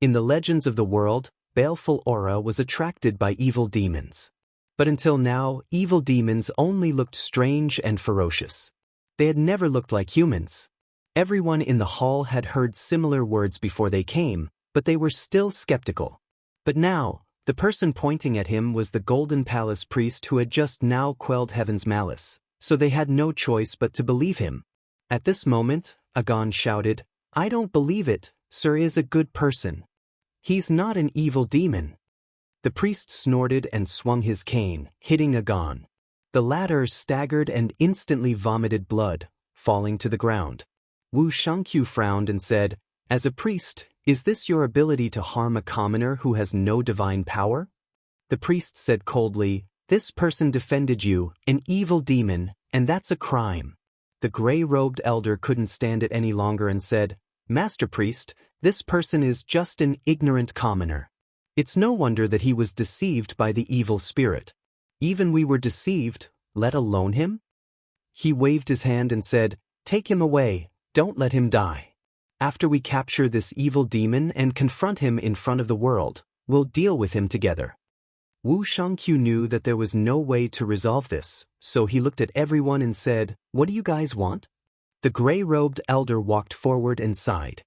[SPEAKER 1] In the legends of the world, baleful aura was attracted by evil demons. But until now, evil demons only looked strange and ferocious. They had never looked like humans. Everyone in the hall had heard similar words before they came, but they were still skeptical. But now, the person pointing at him was the Golden Palace priest who had just now quelled heaven's malice, so they had no choice but to believe him. At this moment, Agon shouted, "I don't believe it, Sir is a good person. He's not an evil demon." The priest snorted and swung his cane, hitting Agon. The latter staggered and instantly vomited blood, falling to the ground. Wu Shangqiu frowned and said, "As a priest, is this your ability to harm a commoner who has no divine power?" The priest said coldly, "This person defended you, an evil demon, and that's a crime." The gray-robed elder couldn't stand it any longer and said, "Master priest, this person is just an ignorant commoner. It's no wonder that he was deceived by the evil spirit. Even we were deceived, let alone him?" He waved his hand and said, "Take him away, don't let him die. After we capture this evil demon and confront him in front of the world, we'll deal with him together." Wu Shangqiu knew that there was no way to resolve this, so he looked at everyone and said, "What do you guys want?" The gray-robed elder walked forward and sighed.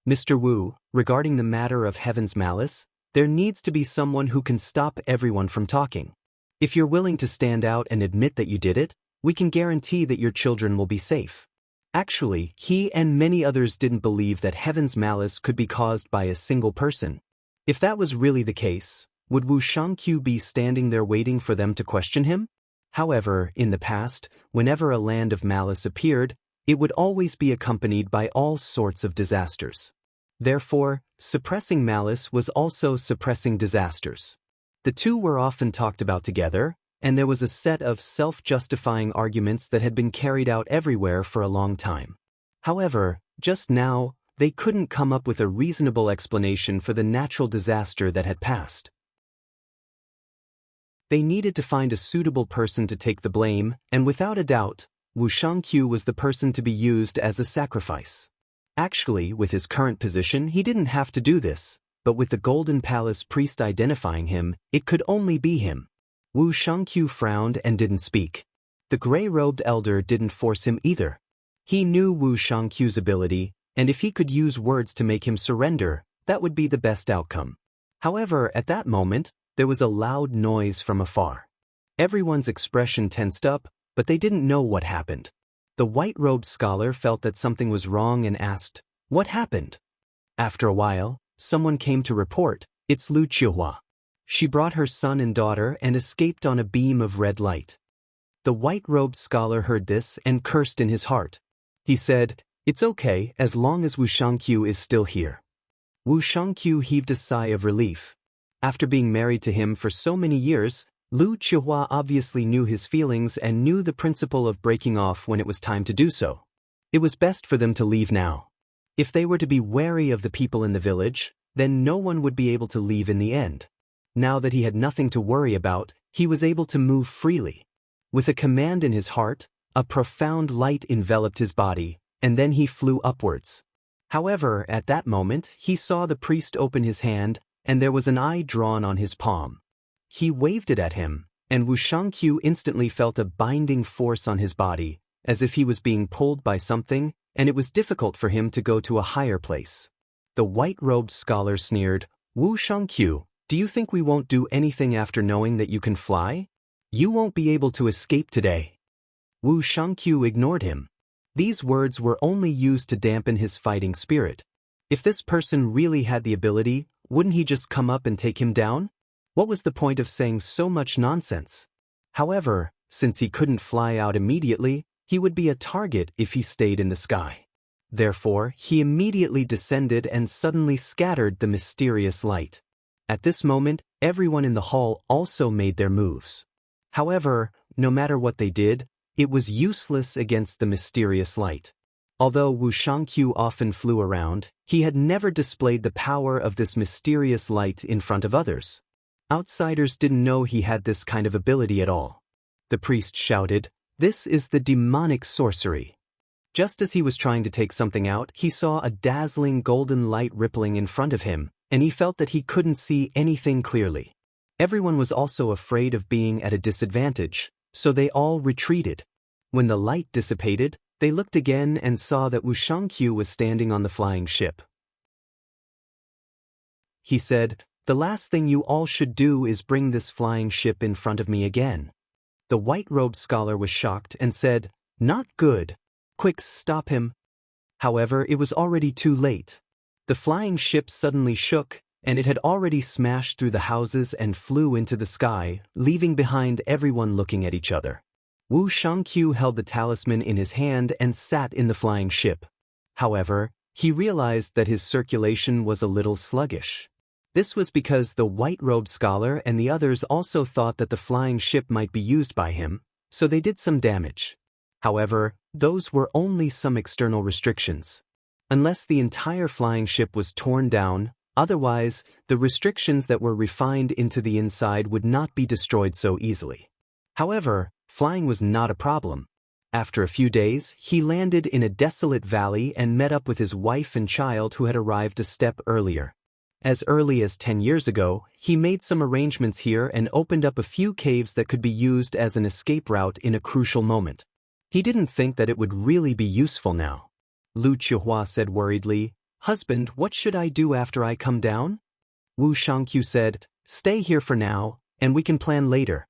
[SPEAKER 1] "Mr. Wu, regarding the matter of heaven's malice, there needs to be someone who can stop everyone from talking. If you're willing to stand out and admit that you did it, we can guarantee that your children will be safe." Actually, he and many others didn't believe that heaven's malice could be caused by a single person. If that was really the case, would Wu Shangqiu be standing there waiting for them to question him? However, in the past, whenever a land of malice appeared, it would always be accompanied by all sorts of disasters. Therefore, suppressing malice was also suppressing disasters. The two were often talked about together, and there was a set of self-justifying arguments that had been carried out everywhere for a long time. However, just now, they couldn't come up with a reasonable explanation for the natural disaster that had passed. They needed to find a suitable person to take the blame, and without a doubt, Wu Shangqiu was the person to be used as a sacrifice. Actually, with his current position, he didn't have to do this, but with the Golden Palace priest identifying him, it could only be him. Wu Shangqiu frowned and didn't speak. The gray-robed elder didn't force him either. He knew Wu Shangqiu's ability, and if he could use words to make him surrender, that would be the best outcome. However, at that moment, there was a loud noise from afar. Everyone's expression tensed up, but they didn't know what happened. The white-robed scholar felt that something was wrong and asked, "What happened?" After a while, someone came to report, "It's Lu Qihua." She brought her son and daughter and escaped on a beam of red light. The white-robed scholar heard this and cursed in his heart. He said, "It's okay as long as Wu Shangqiu is still here." Wu Shangqiu heaved a sigh of relief. After being married to him for so many years, Lu Qihua obviously knew his feelings and knew the principle of breaking off when it was time to do so. It was best for them to leave now. If they were to be wary of the people in the village, then no one would be able to leave in the end. Now that he had nothing to worry about, he was able to move freely. With a command in his heart, a profound light enveloped his body, and then he flew upwards. However, at that moment, he saw the priest open his hand, and there was an eye drawn on his palm. He waved it at him, and Wu Shangqiu instantly felt a binding force on his body, as if he was being pulled by something, and it was difficult for him to go to a higher place. The white-robed scholar sneered, "Wu Shangqiu, do you think we won't do anything after knowing that you can fly? You won't be able to escape today." Wu Shangqiu ignored him. These words were only used to dampen his fighting spirit. If this person really had the ability, wouldn't he just come up and take him down? What was the point of saying so much nonsense? However, since he couldn't fly out immediately, he would be a target if he stayed in the sky. Therefore, he immediately descended and suddenly scattered the mysterious light. At this moment, everyone in the hall also made their moves. However, no matter what they did, it was useless against the mysterious light. Although Wu Shangqiu often flew around, he had never displayed the power of this mysterious light in front of others. Outsiders didn't know he had this kind of ability at all. The priest shouted, "This is the demonic sorcery." Just as he was trying to take something out, he saw a dazzling golden light rippling in front of him, and he felt that he couldn't see anything clearly. Everyone was also afraid of being at a disadvantage, so they all retreated. When the light dissipated, they looked again and saw that Wu Shangqiu was standing on the flying ship. He said, "The last thing you all should do is bring this flying ship in front of me again." The white-robed scholar was shocked and said, "Not good. Quick, stop him." However, it was already too late. The flying ship suddenly shook, and it had already smashed through the houses and flew into the sky, leaving behind everyone looking at each other. Wu Shangqiu held the talisman in his hand and sat in the flying ship. However, he realized that his circulation was a little sluggish. This was because the white-robed scholar and the others also thought that the flying ship might be used by him, so they did some damage. However, those were only some external restrictions. Unless the entire flying ship was torn down, otherwise, the restrictions that were refined into the inside would not be destroyed so easily. However, flying was not a problem. After a few days, he landed in a desolate valley and met up with his wife and child who had arrived a step earlier. As early as 10 years ago, he made some arrangements here and opened up a few caves that could be used as an escape route in a crucial moment. He didn't think that it would really be useful now. Lu Qihua said worriedly, "Husband, what should I do after I come down?" Wu Shangqiu said, "Stay here for now, and we can plan later."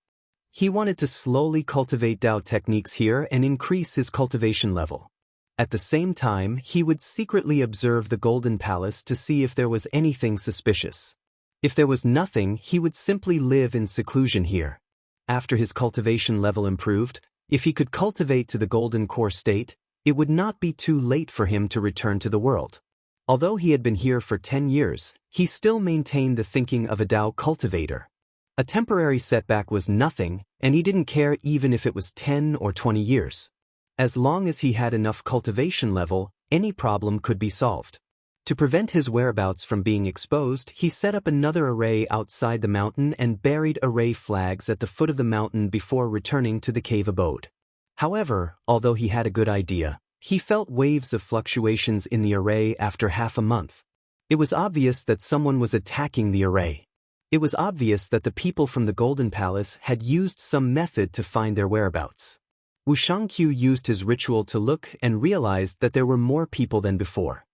[SPEAKER 1] He wanted to slowly cultivate Dao techniques here and increase his cultivation level. At the same time, he would secretly observe the Golden Palace to see if there was anything suspicious. If there was nothing, he would simply live in seclusion here. After his cultivation level improved, if he could cultivate to the Golden Core state, it would not be too late for him to return to the world. Although he had been here for 10 years, he still maintained the thinking of a Dao cultivator. A temporary setback was nothing, and he didn't care even if it was 10 or 20 years. As long as he had enough cultivation level, any problem could be solved. To prevent his whereabouts from being exposed, he set up another array outside the mountain and buried array flags at the foot of the mountain before returning to the cave abode. However, although he had a good idea, he felt waves of fluctuations in the array after half a month. It was obvious that someone was attacking the array. It was obvious that the people from the Golden Palace had used some method to find their whereabouts. Wu Shangqiu used his ritual to look and realized that there were more people than before.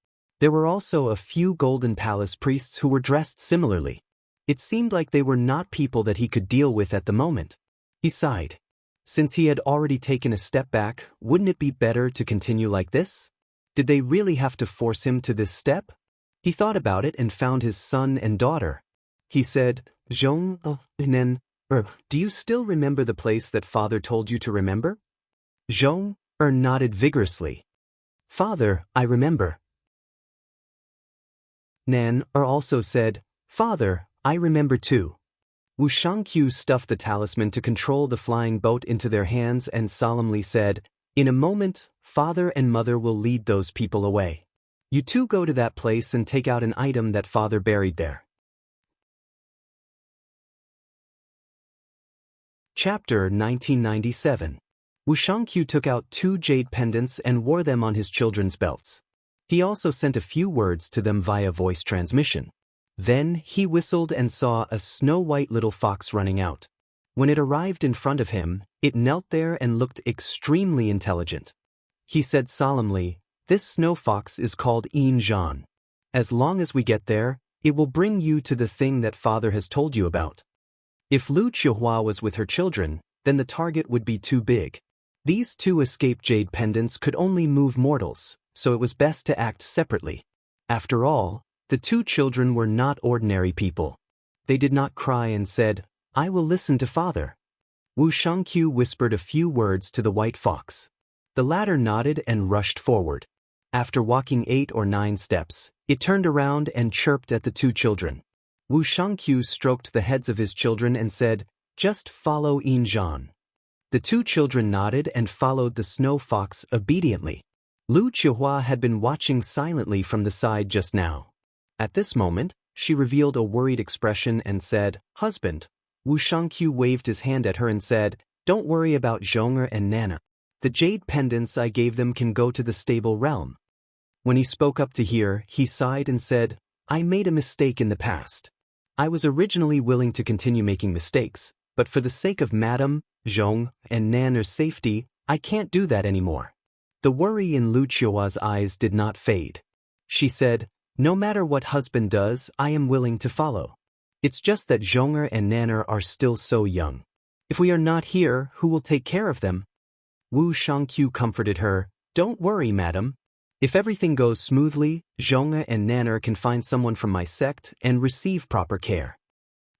[SPEAKER 1] There were also a few Golden Palace priests who were dressed similarly. It seemed like they were not people that he could deal with at the moment. He sighed. Since he had already taken a step back, wouldn't it be better to continue like this? Did they really have to force him to this step? He thought about it and found his son and daughter. He said, Zhong, Nen, do you still remember the place that father told you to remember? Zhong nodded vigorously. Father, I remember. Nan also said, Father, I remember too. Wu Shangqiu stuffed the talisman to control the flying boat into their hands and solemnly said, In a moment, father and mother will lead those people away. You two go to that place and take out an item that father buried there. Chapter 1997. Wu Shangqiu took out 2 jade pendants and wore them on his children's belts. He also sent a few words to them via voice transmission. Then he whistled and saw a snow-white little fox running out. When it arrived in front of him, it knelt there and looked extremely intelligent. He said solemnly, This snow fox is called Yin Zhan. As long as we get there, it will bring you to the thing that father has told you about. If Lu Qiuhua was with her children, then the target would be too big. These 2 escaped jade pendants could only move mortals, so it was best to act separately. After all, the 2 children were not ordinary people. They did not cry and said, I will listen to father. Wu Shangqiu whispered a few words to the white fox. The latter nodded and rushed forward. After walking 8 or 9 steps, it turned around and chirped at the 2 children. Wu Shangqiu stroked the heads of his children and said, Just follow Yin Zhan. The 2 children nodded and followed the snow fox obediently. Lu Qiuhua had been watching silently from the side just now. At this moment, she revealed a worried expression and said, Husband. Wu Shangqiu waved his hand at her and said, Don't worry about Zhong'er and Nana. The jade pendants I gave them can go to the stable realm. When he spoke up to hear, he sighed and said, I made a mistake in the past. I was originally willing to continue making mistakes, but for the sake of Madame, Zhong, and Nanner's safety, I can't do that anymore. The worry in Lu Qiuhua's eyes did not fade. She said, No matter what husband does, I am willing to follow. It's just that Zhong'er and Nanner are still so young. If we are not here, who will take care of them? Wu Shangqiu comforted her, Don't worry, madam. If everything goes smoothly, Zhong'er and Nanner can find someone from my sect and receive proper care.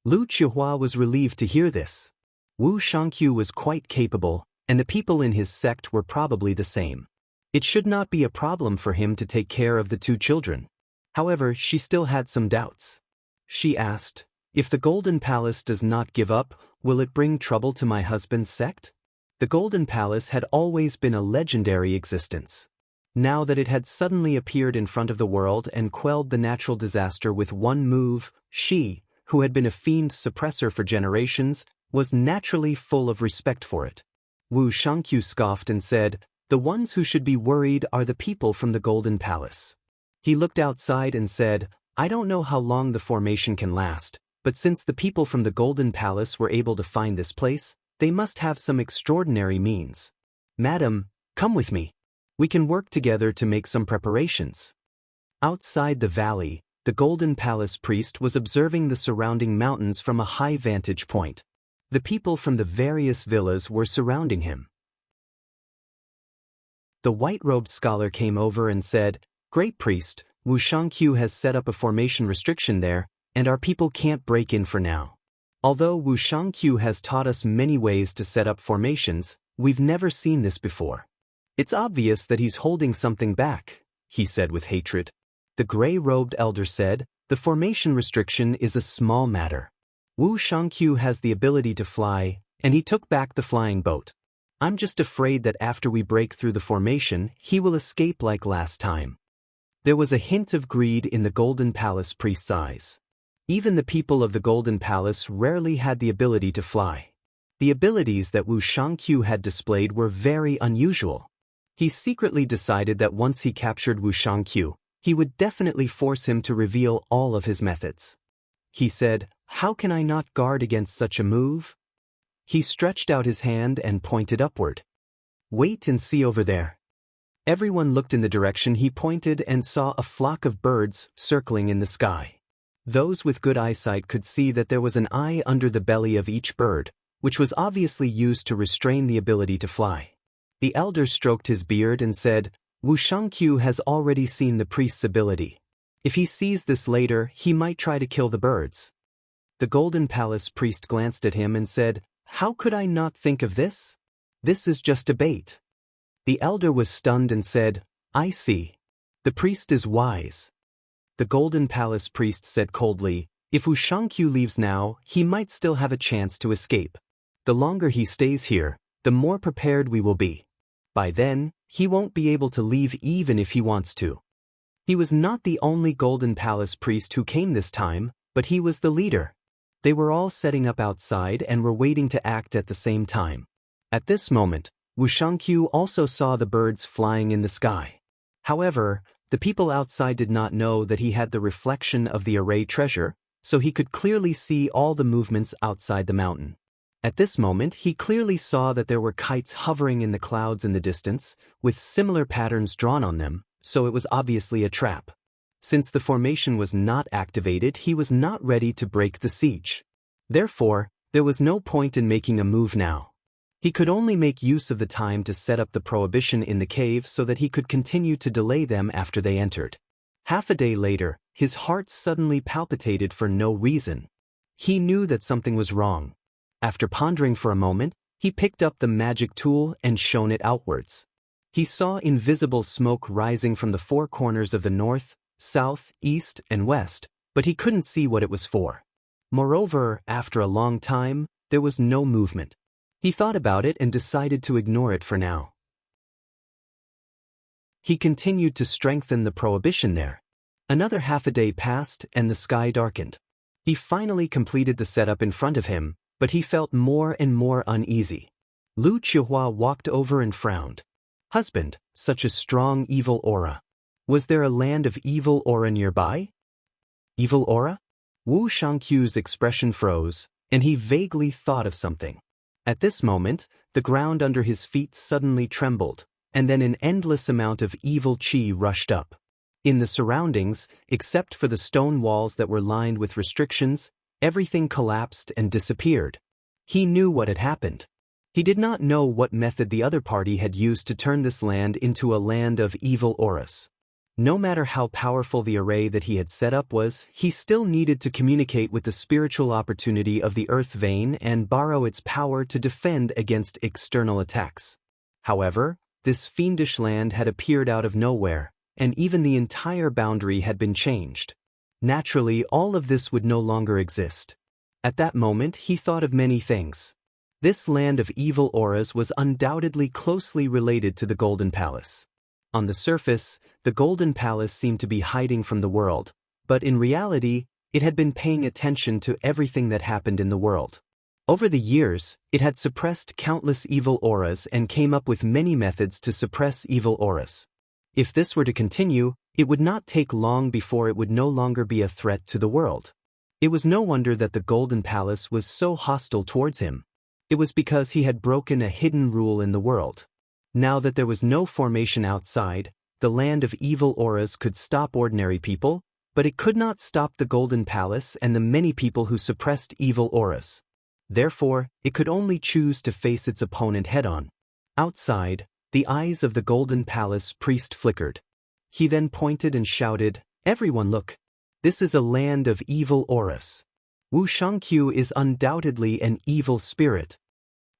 [SPEAKER 1] Lu Qiuhua was relieved to hear this. Wu Shangqiu was quite capable, and the people in his sect were probably the same. It should not be a problem for him to take care of the 2 children. However, she still had some doubts. She asked, If the Golden Palace does not give up, will it bring trouble to my husband's sect? The Golden Palace had always been a legendary existence. Now that it had suddenly appeared in front of the world and quelled the natural disaster with one move, she, who had been a fiend suppressor for generations, was naturally full of respect for it. Wu Shangqiu scoffed and said, The ones who should be worried are the people from the Golden Palace. He looked outside and said, I don't know how long the formation can last, but since the people from the Golden Palace were able to find this place, they must have some extraordinary means. Madam, come with me. We can work together to make some preparations. Outside the valley, the Golden Palace priest was observing the surrounding mountains from a high vantage point. The people from the various villas were surrounding him. The white-robed scholar came over and said, Great priest, Wu Shangqiu has set up a formation restriction there, and our people can't break in for now. Although Wu Shangqiu has taught us many ways to set up formations, we've never seen this before. It's obvious that he's holding something back, he said with hatred. The gray-robed elder said, The formation restriction is a small matter. Wu Shangqiu has the ability to fly, and he took back the flying boat. I'm just afraid that after we break through the formation, he will escape like last time. There was a hint of greed in the Golden Palace priest's eyes. Even the people of the Golden Palace rarely had the ability to fly. The abilities that Wu Shangqiu had displayed were very unusual. He secretly decided that once he captured Wu Shangqiu, he would definitely force him to reveal all of his methods. He said, "How can I not guard against such a move?" He stretched out his hand and pointed upward. "Wait and see over there." Everyone looked in the direction he pointed and saw a flock of birds circling in the sky. Those with good eyesight could see that there was an eye under the belly of each bird, which was obviously used to restrain the ability to fly. The elder stroked his beard and said, "Wu Shangqiu has already seen the priest's ability. If he sees this later, he might try to kill the birds." The Golden Palace priest glanced at him and said, "How could I not think of this? This is just a bait." The elder was stunned and said, "I see. The priest is wise." The Golden Palace priest said coldly, "If Wu Shangqiu leaves now, he might still have a chance to escape. The longer he stays here, the more prepared we will be. By then, he won't be able to leave even if he wants to." He was not the only Golden Palace priest who came this time, but he was the leader. They were all setting up outside and were waiting to act at the same time. At this moment, Wu Shangqiu also saw the birds flying in the sky. However, the people outside did not know that he had the reflection of the array treasure, so he could clearly see all the movements outside the mountain. At this moment, he clearly saw that there were kites hovering in the clouds in the distance, with similar patterns drawn on them, so it was obviously a trap. Since the formation was not activated, he was not ready to break the siege. Therefore, there was no point in making a move now. He could only make use of the time to set up the prohibition in the cave so that he could continue to delay them after they entered. Half a day later, his heart suddenly palpitated for no reason. He knew that something was wrong. After pondering for a moment, he picked up the magic tool and shone it outwards. He saw invisible smoke rising from the four corners of the north, south, east, and west, but he couldn't see what it was for. Moreover, after a long time, there was no movement. He thought about it and decided to ignore it for now. He continued to strengthen the prohibition there. Another half a day passed and the sky darkened. He finally completed the setup in front of him, but he felt more and more uneasy. Lu Chihua walked over and frowned. "Husband, such a strong evil aura. Was there a land of evil aura nearby?" "Evil aura?" Wu Shangqiu's expression froze, and he vaguely thought of something. At this moment, the ground under his feet suddenly trembled, and then an endless amount of evil qi rushed up. In the surroundings, except for the stone walls that were lined with restrictions, everything collapsed and disappeared. He knew what had happened. He did not know what method the other party had used to turn this land into a land of evil auras. No matter how powerful the array that he had set up was, he still needed to communicate with the spiritual opportunity of the earth vein and borrow its power to defend against external attacks. However, this fiendish land had appeared out of nowhere, and even the entire boundary had been changed. Naturally, all of this would no longer exist. At that moment, he thought of many things. This land of evil auras was undoubtedly closely related to the Golden Palace. On the surface, the Golden Palace seemed to be hiding from the world, but in reality, it had been paying attention to everything that happened in the world. Over the years, it had suppressed countless evil auras and came up with many methods to suppress evil auras. If this were to continue, it would not take long before it would no longer be a threat to the world. It was no wonder that the Golden Palace was so hostile towards him. It was because he had broken a hidden rule in the world. Now that there was no formation outside, the land of evil auras could stop ordinary people, but it could not stop the Golden Palace and the many people who suppressed evil auras. Therefore, it could only choose to face its opponent head-on. Outside, the eyes of the Golden Palace priest flickered. He then pointed and shouted, "Everyone look! This is a land of evil auras. Wu Shangqiu is undoubtedly an evil spirit."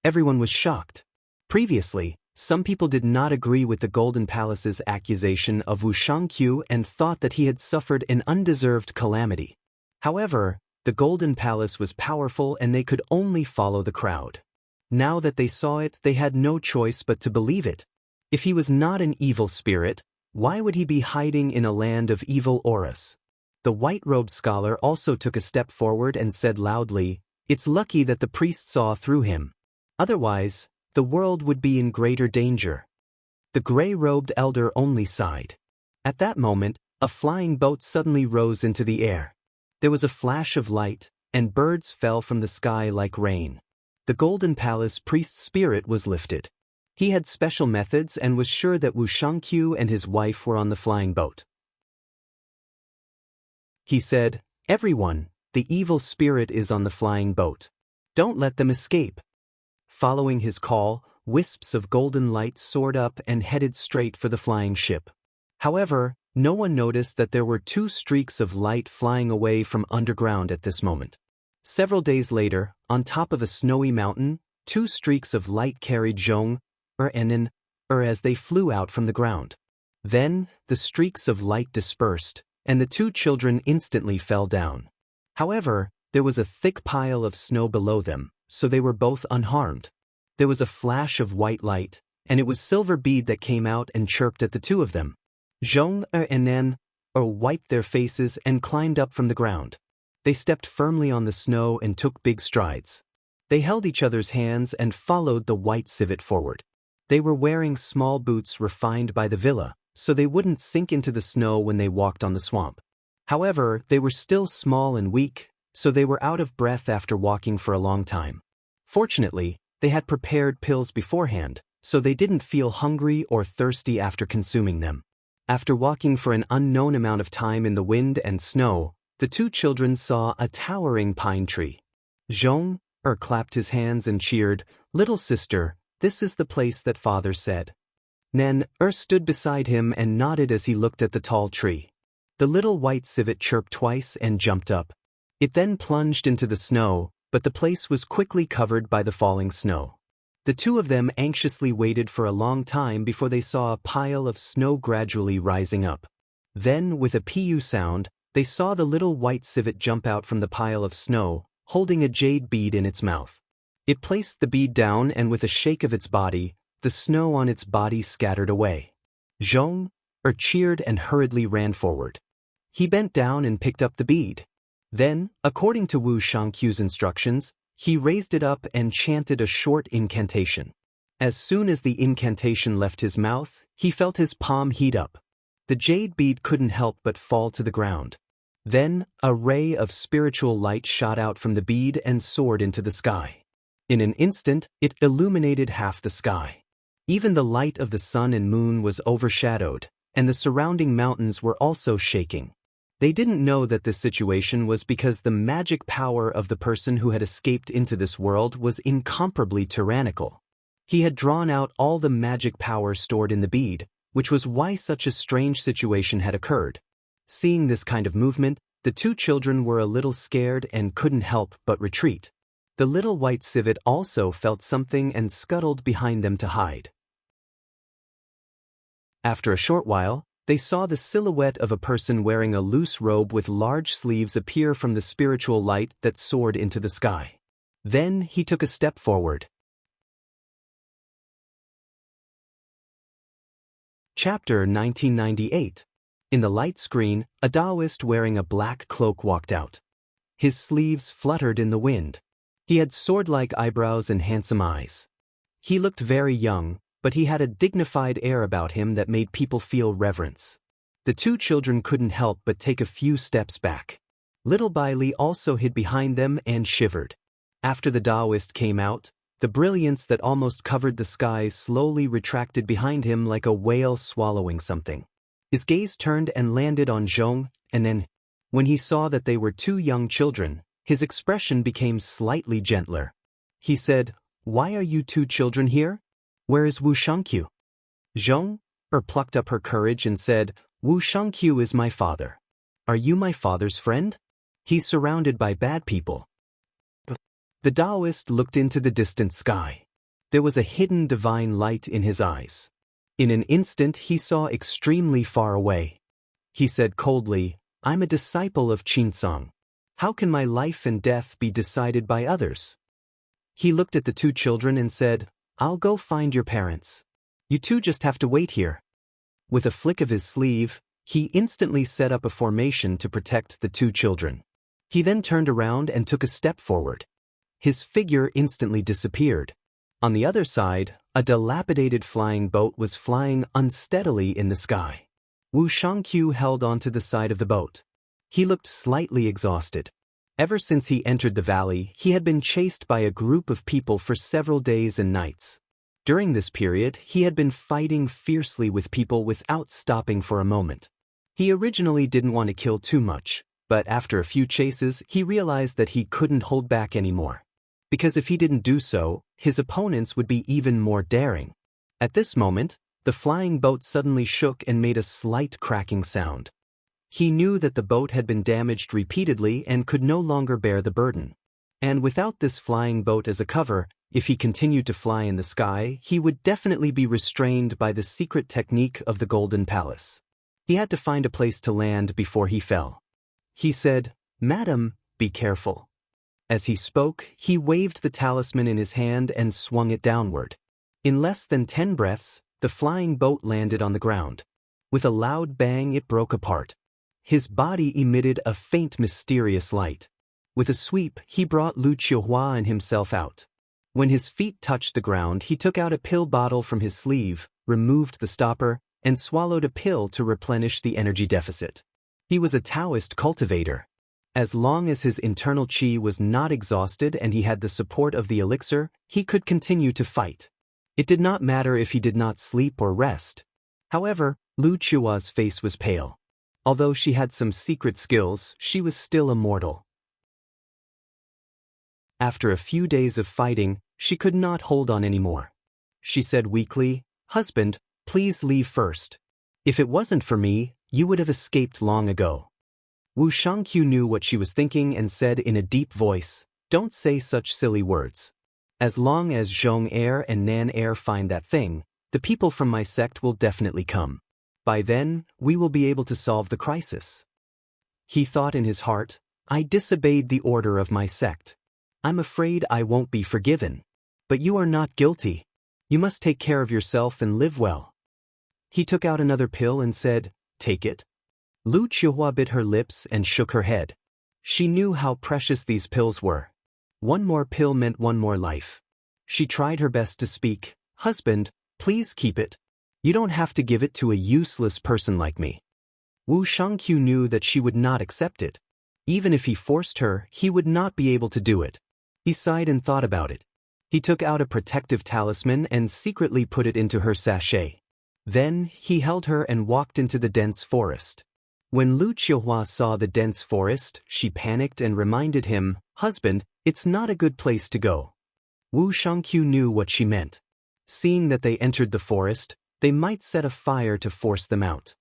[SPEAKER 1] Everyone was shocked. Previously, some people did not agree with the Golden Palace's accusation of Wu Shangqiu and thought that he had suffered an undeserved calamity. However, The Golden Palace was powerful and they could only follow the crowd. Now that they saw it, they had no choice but to believe it. If he was not an evil spirit, why would he be hiding in a land of evil auras? The white-robed scholar also took a step forward and said loudly, "It's lucky that the priest saw through him. Otherwise, the world would be in greater danger." The gray-robed elder only sighed. At that moment, a flying boat suddenly rose into the air. There was a flash of light, and birds fell from the sky like rain. The Golden Palace priest's spirit was lifted. He had special methods and was sure that Wu Shangqiu and his wife were on the flying boat. He said, "Everyone, the evil spirit is on the flying boat. Don't let them escape." Following his call, wisps of golden light soared up and headed straight for the flying ship. However, no one noticed that there were two streaks of light flying away from underground at this moment. Several days later, on top of a snowy mountain, two streaks of light carried Zhong, and as they flew out from the ground. Then, the streaks of light dispersed, and the two children instantly fell down. However, there was a thick pile of snow below them, so they were both unharmed. There was a flash of white light, and it was Silver Bead that came out and chirped at the two of them. Zhong and Nen wiped their faces and climbed up from the ground. They stepped firmly on the snow and took big strides. They held each other's hands and followed the white civet forward. They were wearing small boots refined by the villa, so they wouldn't sink into the snow when they walked on the swamp. However, they were still small and weak, so they were out of breath after walking for a long time. Fortunately, they had prepared pills beforehand, so they didn't feel hungry or thirsty after consuming them. After walking for an unknown amount of time in the wind and snow, the two children saw a towering pine tree. Zhong clapped his hands and cheered, "Little sister, this is the place that father said." Nen stood beside him and nodded as he looked at the tall tree. The little white civet chirped twice and jumped up. It then plunged into the snow, but the place was quickly covered by the falling snow. The two of them anxiously waited for a long time before they saw a pile of snow gradually rising up. Then, with a pu sound, they saw the little white civet jump out from the pile of snow, holding a jade bead in its mouth. It placed the bead down and with a shake of its body, the snow on its body scattered away. Zhong cheered and hurriedly ran forward. He bent down and picked up the bead. Then, according to Wu Shangqiu's instructions, he raised it up and chanted a short incantation. As soon as the incantation left his mouth, he felt his palm heat up. The jade bead couldn't help but fall to the ground. Then, a ray of spiritual light shot out from the bead and soared into the sky. In an instant, it illuminated half the sky. Even the light of the sun and moon was overshadowed, and the surrounding mountains were also shaking. They didn't know that this situation was because the magic power of the person who had escaped into this world was incomparably tyrannical. He had drawn out all the magic power stored in the bead, which was why such a strange situation had occurred. Seeing this kind of movement, the two children were a little scared and couldn't help but retreat. The little white civet also felt something and scuttled behind them to hide. After a short while, they saw the silhouette of a person wearing a loose robe with large sleeves appear from the spiritual light that soared into the sky. Then he took a step forward. Chapter 1998. In the light screen, a Taoist wearing a black cloak walked out. His sleeves fluttered in the wind. He had sword-like eyebrows and handsome eyes. He looked very young, but he had a dignified air about him that made people feel reverence. The two children couldn't help but take a few steps back. Little Bai Li also hid behind them and shivered. After the Taoist came out, the brilliance that almost covered the sky slowly retracted behind him like a whale swallowing something. His gaze turned and landed on Zhong, and then, when he saw that they were two young children, his expression became slightly gentler. He said, "Why are you two children here? Where is Wu Shangqiu?" Zhong plucked up her courage and said, "Wu Shangqiu is my father. Are you my father's friend? He's surrounded by bad people." The Taoist looked into the distant sky. There was a hidden divine light in his eyes. In an instant he saw extremely far away. He said coldly, "I'm a disciple of Qinsong. How can my life and death be decided by others? He looked at the two children and said, I'll go find your parents. You two just have to wait here. With a flick of his sleeve, he instantly set up a formation to protect the two children. He then turned around and took a step forward. His figure instantly disappeared. On the other side, a dilapidated flying boat was flying unsteadily in the sky. Wu Shangqiu held onto the side of the boat. He looked slightly exhausted. Ever since he entered the valley, he had been chased by a group of people for several days and nights. During this period, he had been fighting fiercely with people without stopping for a moment. He originally didn't want to kill too much, but after a few chases, he realized that he couldn't hold back anymore. Because if he didn't do so, his opponents would be even more daring. At this moment, the flying boat suddenly shook and made a slight cracking sound. He knew that the boat had been damaged repeatedly and could no longer bear the burden. And without this flying boat as a cover, if he continued to fly in the sky, he would definitely be restrained by the secret technique of the Golden Palace. He had to find a place to land before he fell. He said, Madam, be careful. As he spoke, he waved the talisman in his hand and swung it downward. In less than 10 breaths, the flying boat landed on the ground. With a loud bang, it broke apart. His body emitted a faint mysterious light. With a sweep, he brought Lu Qiuhua and himself out. When his feet touched the ground, he took out a pill bottle from his sleeve, removed the stopper, and swallowed a pill to replenish the energy deficit. He was a Taoist cultivator. As long as his internal qi was not exhausted and he had the support of the elixir, he could continue to fight. It did not matter if he did not sleep or rest. However, Lu Qiuhua's face was pale. Although she had some secret skills, she was still a mortal. After a few days of fighting, she could not hold on anymore. She said weakly, Husband, please leave first. If it wasn't for me, you would have escaped long ago. Wu Shangqiu knew what she was thinking and said in a deep voice, Don't say such silly words. As long as Zhong Heir and Nan Heir find that thing, the people from my sect will definitely come. By then, we will be able to solve the crisis. He thought in his heart, I disobeyed the order of my sect. I'm afraid I won't be forgiven. But you are not guilty. You must take care of yourself and live well. He took out another pill and said, Take it. Lu Qiuhua bit her lips and shook her head. She knew how precious these pills were. One more pill meant one more life. She tried her best to speak, Husband, please keep it. You don't have to give it to a useless person like me. Wu Shangqiu knew that she would not accept it. Even if he forced her, he would not be able to do it. He sighed and thought about it. He took out a protective talisman and secretly put it into her sachet. Then, he held her and walked into the dense forest. When Lu Qiuhua saw the dense forest, she panicked and reminded him, Husband, it's not a good place to go. Wu Shangqiu knew what she meant. Seeing that they entered the forest, they might set a fire to force them out.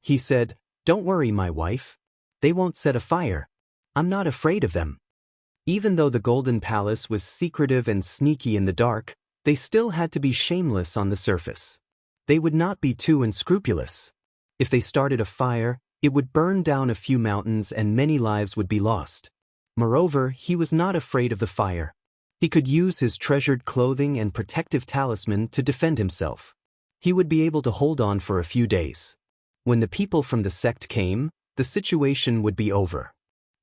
[SPEAKER 1] He said, Don't worry, my wife. They won't set a fire. I'm not afraid of them. Even though the Golden Palace was secretive and sneaky in the dark, they still had to be shameless on the surface. They would not be too unscrupulous. If they started a fire, it would burn down a few mountains and many lives would be lost. Moreover, he was not afraid of the fire. He could use his treasured clothing and protective talisman to defend himself. He would be able to hold on for a few days. When the people from the sect came, the situation would be over.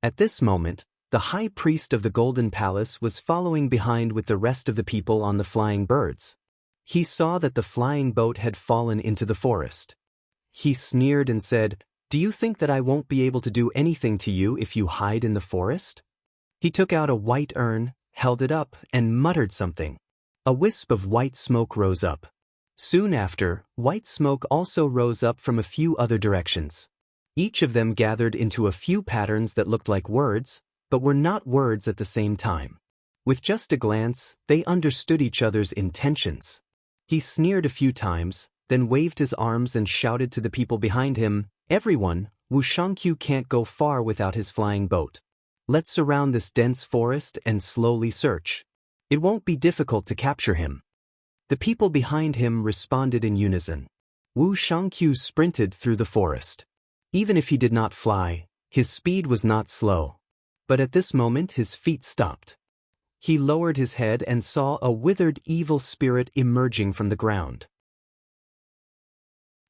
[SPEAKER 1] At this moment, the high priest of the Golden Palace was following behind with the rest of the people on the flying birds. He saw that the flying boat had fallen into the forest. He sneered and said, Do you think that I won't be able to do anything to you if you hide in the forest? He took out a white urn, held it up, and muttered something. A wisp of white smoke rose up. Soon after, white smoke also rose up from a few other directions. Each of them gathered into a few patterns that looked like words, but were not words at the same time. With just a glance, they understood each other's intentions. He sneered a few times, then waved his arms and shouted to the people behind him, Everyone, Wu Shangqiu can't go far without his flying boat. Let's surround this dense forest and slowly search. It won't be difficult to capture him. The people behind him responded in unison. Wu Shangqiu sprinted through the forest. Even if he did not fly, his speed was not slow. But at this moment his feet stopped. He lowered his head and saw a withered evil spirit emerging from the ground.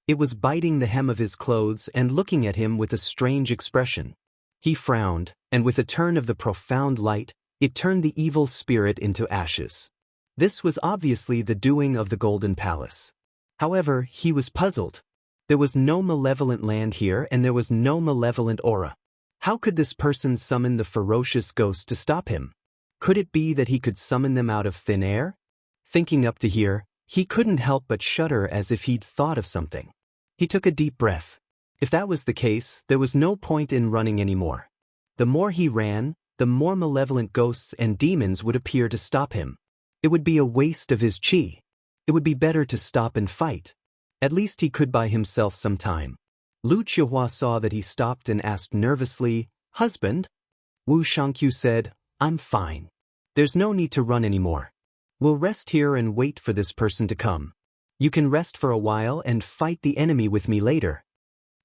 [SPEAKER 1] It was biting the hem of his clothes and looking at him with a strange expression. He frowned, and with a turn of the profound light, it turned the evil spirit into ashes. This was obviously the doing of the Golden Palace. However, he was puzzled. There was no malevolent land here and there was no malevolent aura. How could this person summon the ferocious ghost to stop him? Could it be that he could summon them out of thin air? Thinking up to here, he couldn't help but shudder as if he'd thought of something. He took a deep breath. If that was the case, there was no point in running anymore. The more he ran, the more malevolent ghosts and demons would appear to stop him. It would be a waste of his chi. It would be better to stop and fight. At least he could buy himself some time. Lu Qiuhua saw that he stopped and asked nervously, "Husband?" Wu Shangqiu said, "I'm fine. There's no need to run anymore. We'll rest here and wait for this person to come. You can rest for a while and fight the enemy with me later."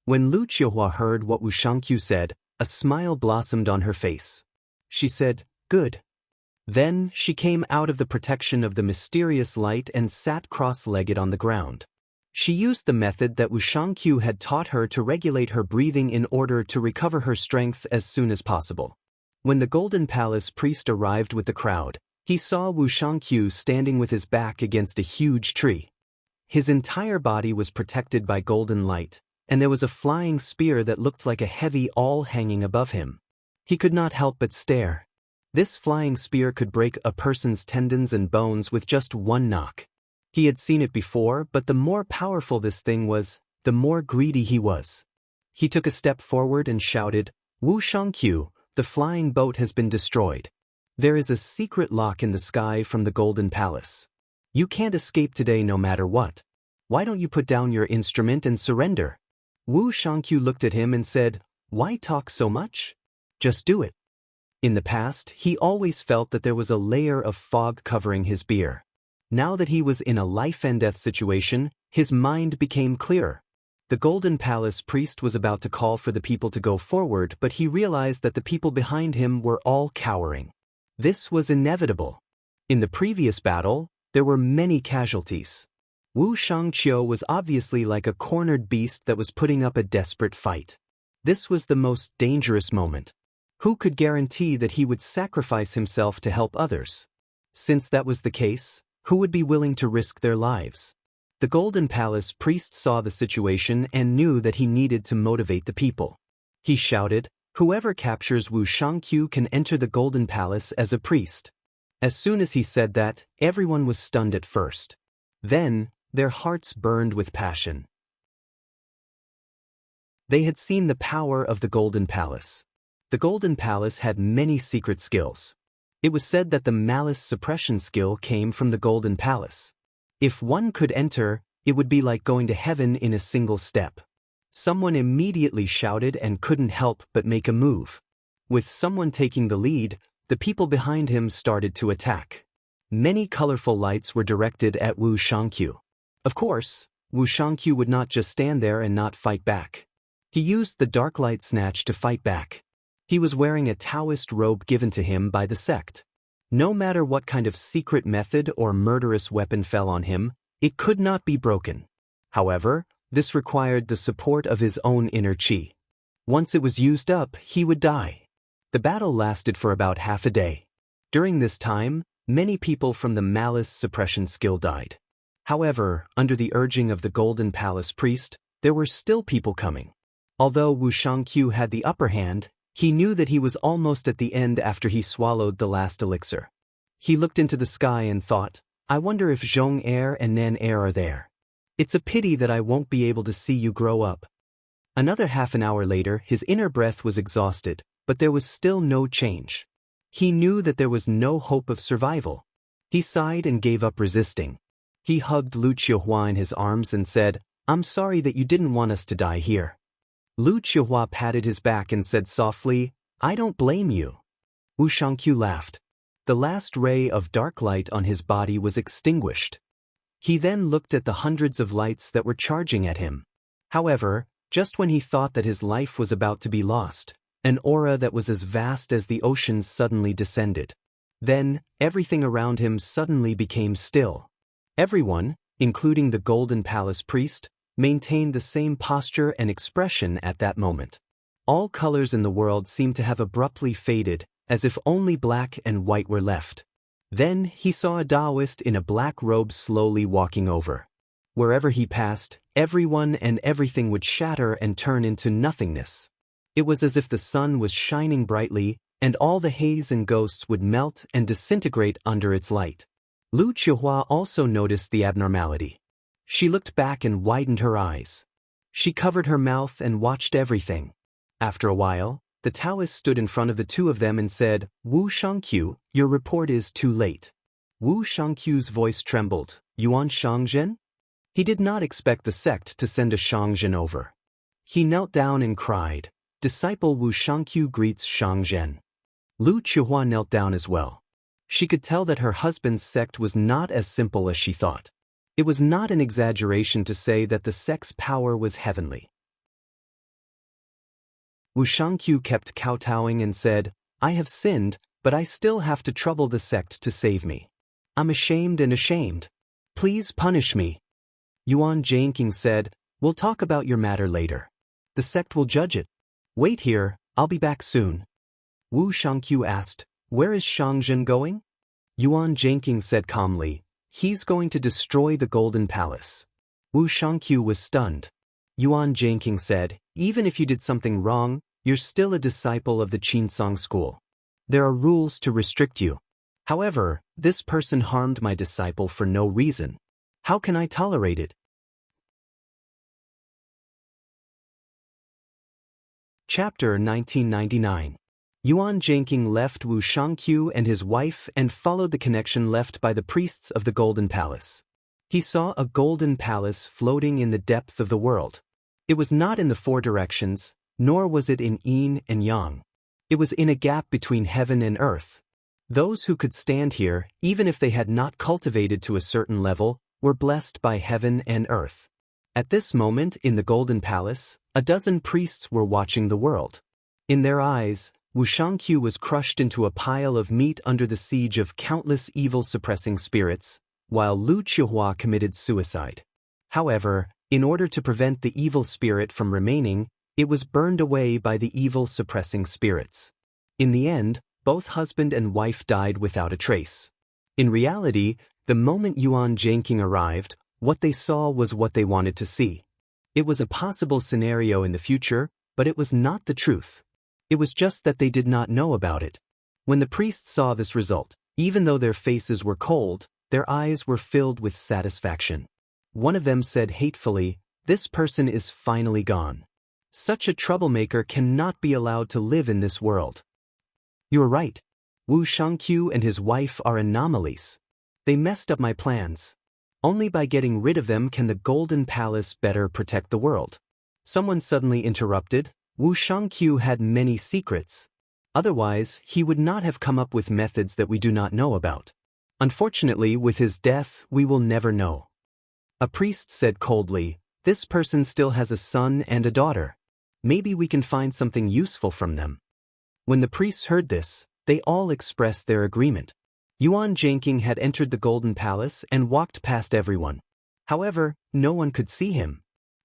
[SPEAKER 1] When Lu Qiuhua heard what Wu Shangqiu said, a smile blossomed on her face. She said, "Good." Then she came out of the protection of the mysterious light and sat cross-legged on the ground. She used the method that Wu Shangqiu had taught her to regulate her breathing in order to recover her strength as soon as possible. When the Golden Palace priest arrived with the crowd, he saw Wu Shangqiu standing with his back against a huge tree. His entire body was protected by golden light, and there was a flying spear that looked like a heavy awl hanging above him. He could not help but stare. This flying spear could break a person's tendons and bones with just one knock. He had seen it before, but the more powerful this thing was, the more greedy he was. He took a step forward and shouted, "Wu Shangqiu, the flying boat has been destroyed. There is a secret lock in the sky from the Golden Palace. You can't escape today no matter what. Why don't you put down your instrument and surrender?" Wu Shangqiu looked at him and said, "Why talk so much? Just do it." In the past, he always felt that there was a layer of fog covering his beer. Now that he was in a life-and-death situation, his mind became clearer. The Golden Palace priest was about to call for the people to go forward, but he realized that the people behind him were all cowering. This was inevitable. In the previous battle, there were many casualties. Wu Shangqiu was obviously like a cornered beast that was putting up a desperate fight. This was the most dangerous moment. Who could guarantee that he would sacrifice himself to help others? Since that was the case, who would be willing to risk their lives? The Golden Palace priest saw the situation and knew that he needed to motivate the people. He shouted, "Whoever captures Wu Shangqiu can enter the Golden Palace as a priest." As soon as he said that, everyone was stunned at first. Then, their hearts burned with passion. They had seen the power of the Golden Palace. The Golden Palace had many secret skills. It was said that the malice suppression skill came from the Golden Palace. If one could enter, it would be like going to heaven in a single step. Someone immediately shouted and couldn't help but make a move. With someone taking the lead, the people behind him started to attack. Many colorful lights were directed at Wu Shangqiu. Of course, Wu Shangqiu would not just stand there and not fight back. He used the dark light snatch to fight back. He was wearing a Taoist robe given to him by the sect. No matter what kind of secret method or murderous weapon fell on him, it could not be broken. However, this required the support of his own inner chi. Once it was used up, he would die. The battle lasted for about half a day. During this time, many people from the malice suppression skill died. However, under the urging of the Golden Palace priest, there were still people coming. Although Wu Shangqiu had the upper hand, he knew that he was almost at the end after he swallowed the last elixir. He looked into the sky and thought, "I wonder if Zhong Air and Nan Air are there. It's a pity that I won't be able to see you grow up." Another half an hour later, his inner breath was exhausted, but there was still no change. He knew that there was no hope of survival. He sighed and gave up resisting. He hugged Lu Qiuhua in his arms and said, "I'm sorry that you didn't want us to die here." Lu Qiuhua patted his back and said softly, "I don't blame you." Wu Shangqiu laughed. The last ray of dark light on his body was extinguished. He then looked at the hundreds of lights that were charging at him. However, just when he thought that his life was about to be lost, An aura that was as vast as the ocean suddenly descended. Then, everything around him suddenly became still. Everyone, including the Golden Palace priest, maintained the same posture and expression at that moment. All colors in the world seemed to have abruptly faded, as if only black and white were left. Then he saw a Taoist in a black robe slowly walking over. Wherever he passed, everyone and everything would shatter and turn into nothingness. It was as if the sun was shining brightly, and all the haze and ghosts would melt and disintegrate under its light. Lu Chihua also noticed the abnormality. She looked back and widened her eyes. She covered her mouth and watched everything. After a while, the Taoist stood in front of the two of them and said, "Wu Shangqiu, your report is too late." Wu Shangqiu's voice trembled. "Yuan Shangzhen?" He did not expect the sect to send a Shangzhen over. He knelt down and cried, "Disciple Wu Shangqiu greets Shangzhen." Lu Chihua knelt down as well. She could tell that her husband's sect was not as simple as she thought. It was not an exaggeration to say that the sect's power was heavenly. Wu Shangqiu kept kowtowing and said, "I have sinned, but I still have to trouble the sect to save me. I'm ashamed and ashamed. Please punish me." Yuan Zhangqing said, "We'll talk about your matter later. The sect will judge it. Wait here, I'll be back soon." Wu Shangqiu asked, "Where is Shangzhen going?" Yuan Zhangqing said calmly, "He's going to destroy the Golden Palace." Wu Shangqiu was stunned. Yuan Zhangqing said, "Even if you did something wrong, you're still a disciple of the Qinsong school. There are rules to restrict you. However, this person harmed my disciple for no reason. How can I tolerate it?" Chapter 1999. Yuan Zhangqing left Wu Shangqiu and his wife and followed the connection left by the priests of the Golden Palace. He saw a golden palace floating in the depth of the world. It was not in the four directions, nor was it in yin and yang. It was in a gap between heaven and earth. Those who could stand here, even if they had not cultivated to a certain level, were blessed by heaven and earth. At this moment in the Golden Palace, a dozen priests were watching the world. In their eyes, Wu Shangqiu was crushed into a pile of meat under the siege of countless evil-suppressing spirits, while Lu Chihua committed suicide. However, in order to prevent the evil spirit from remaining, it was burned away by the evil-suppressing spirits. In the end, both husband and wife died without a trace. In reality, the moment Yuan Zhangqing arrived, what they saw was what they wanted to see. It was a possible scenario in the future, but it was not the truth. It was just that they did not know about it. When the priests saw this result, even though their faces were cold, their eyes were filled with satisfaction. One of them said hatefully, "This person is finally gone. Such a troublemaker cannot be allowed to live in this world." "You're right. Wu Shangqiu and his wife are anomalies. They messed up my plans. Only by getting rid of them can the Golden Palace better protect the world." Someone suddenly interrupted, "Wu Shangqiu had many secrets. Otherwise, he would not have come up with methods that we do not know about. Unfortunately, with his death, we will never know." A priest said coldly, "This person still has a son and a daughter. Maybe we can find something useful from them." When the priests heard this, they all expressed their agreement. Yuan Zhangqing had entered the Golden Palace and walked past everyone. However, no one could see him.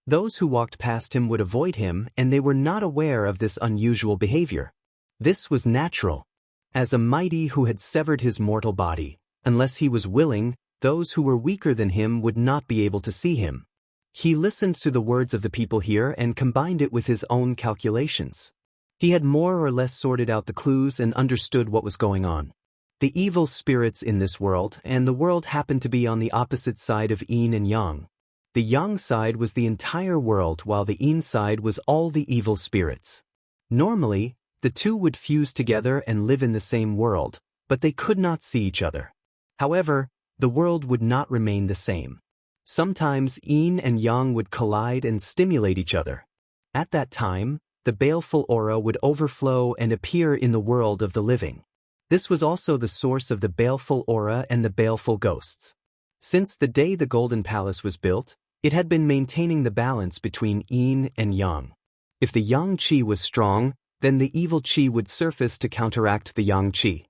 [SPEAKER 1] Those who walked past him would avoid him, and they were not aware of this unusual behavior. This was natural. As a mighty who had severed his mortal body, unless he was willing, those who were weaker than him would not be able to see him. He listened to the words of the people here and combined it with his own calculations. He had more or less sorted out the clues and understood what was going on. The evil spirits in this world and the world happened to be on the opposite side of yin and yang. The yang side was the entire world while the yin side was all the evil spirits. Normally, the two would fuse together and live in the same world, but they could not see each other. However, the world would not remain the same. Sometimes yin and yang would collide and stimulate each other. At that time, the baleful aura would overflow and appear in the world of the living. This was also the source of the baleful aura and the baleful ghosts. Since the day the Golden Palace was built, it had been maintaining the balance between yin and yang. If the yang qi was strong, then the evil qi would surface to counteract the yang qi.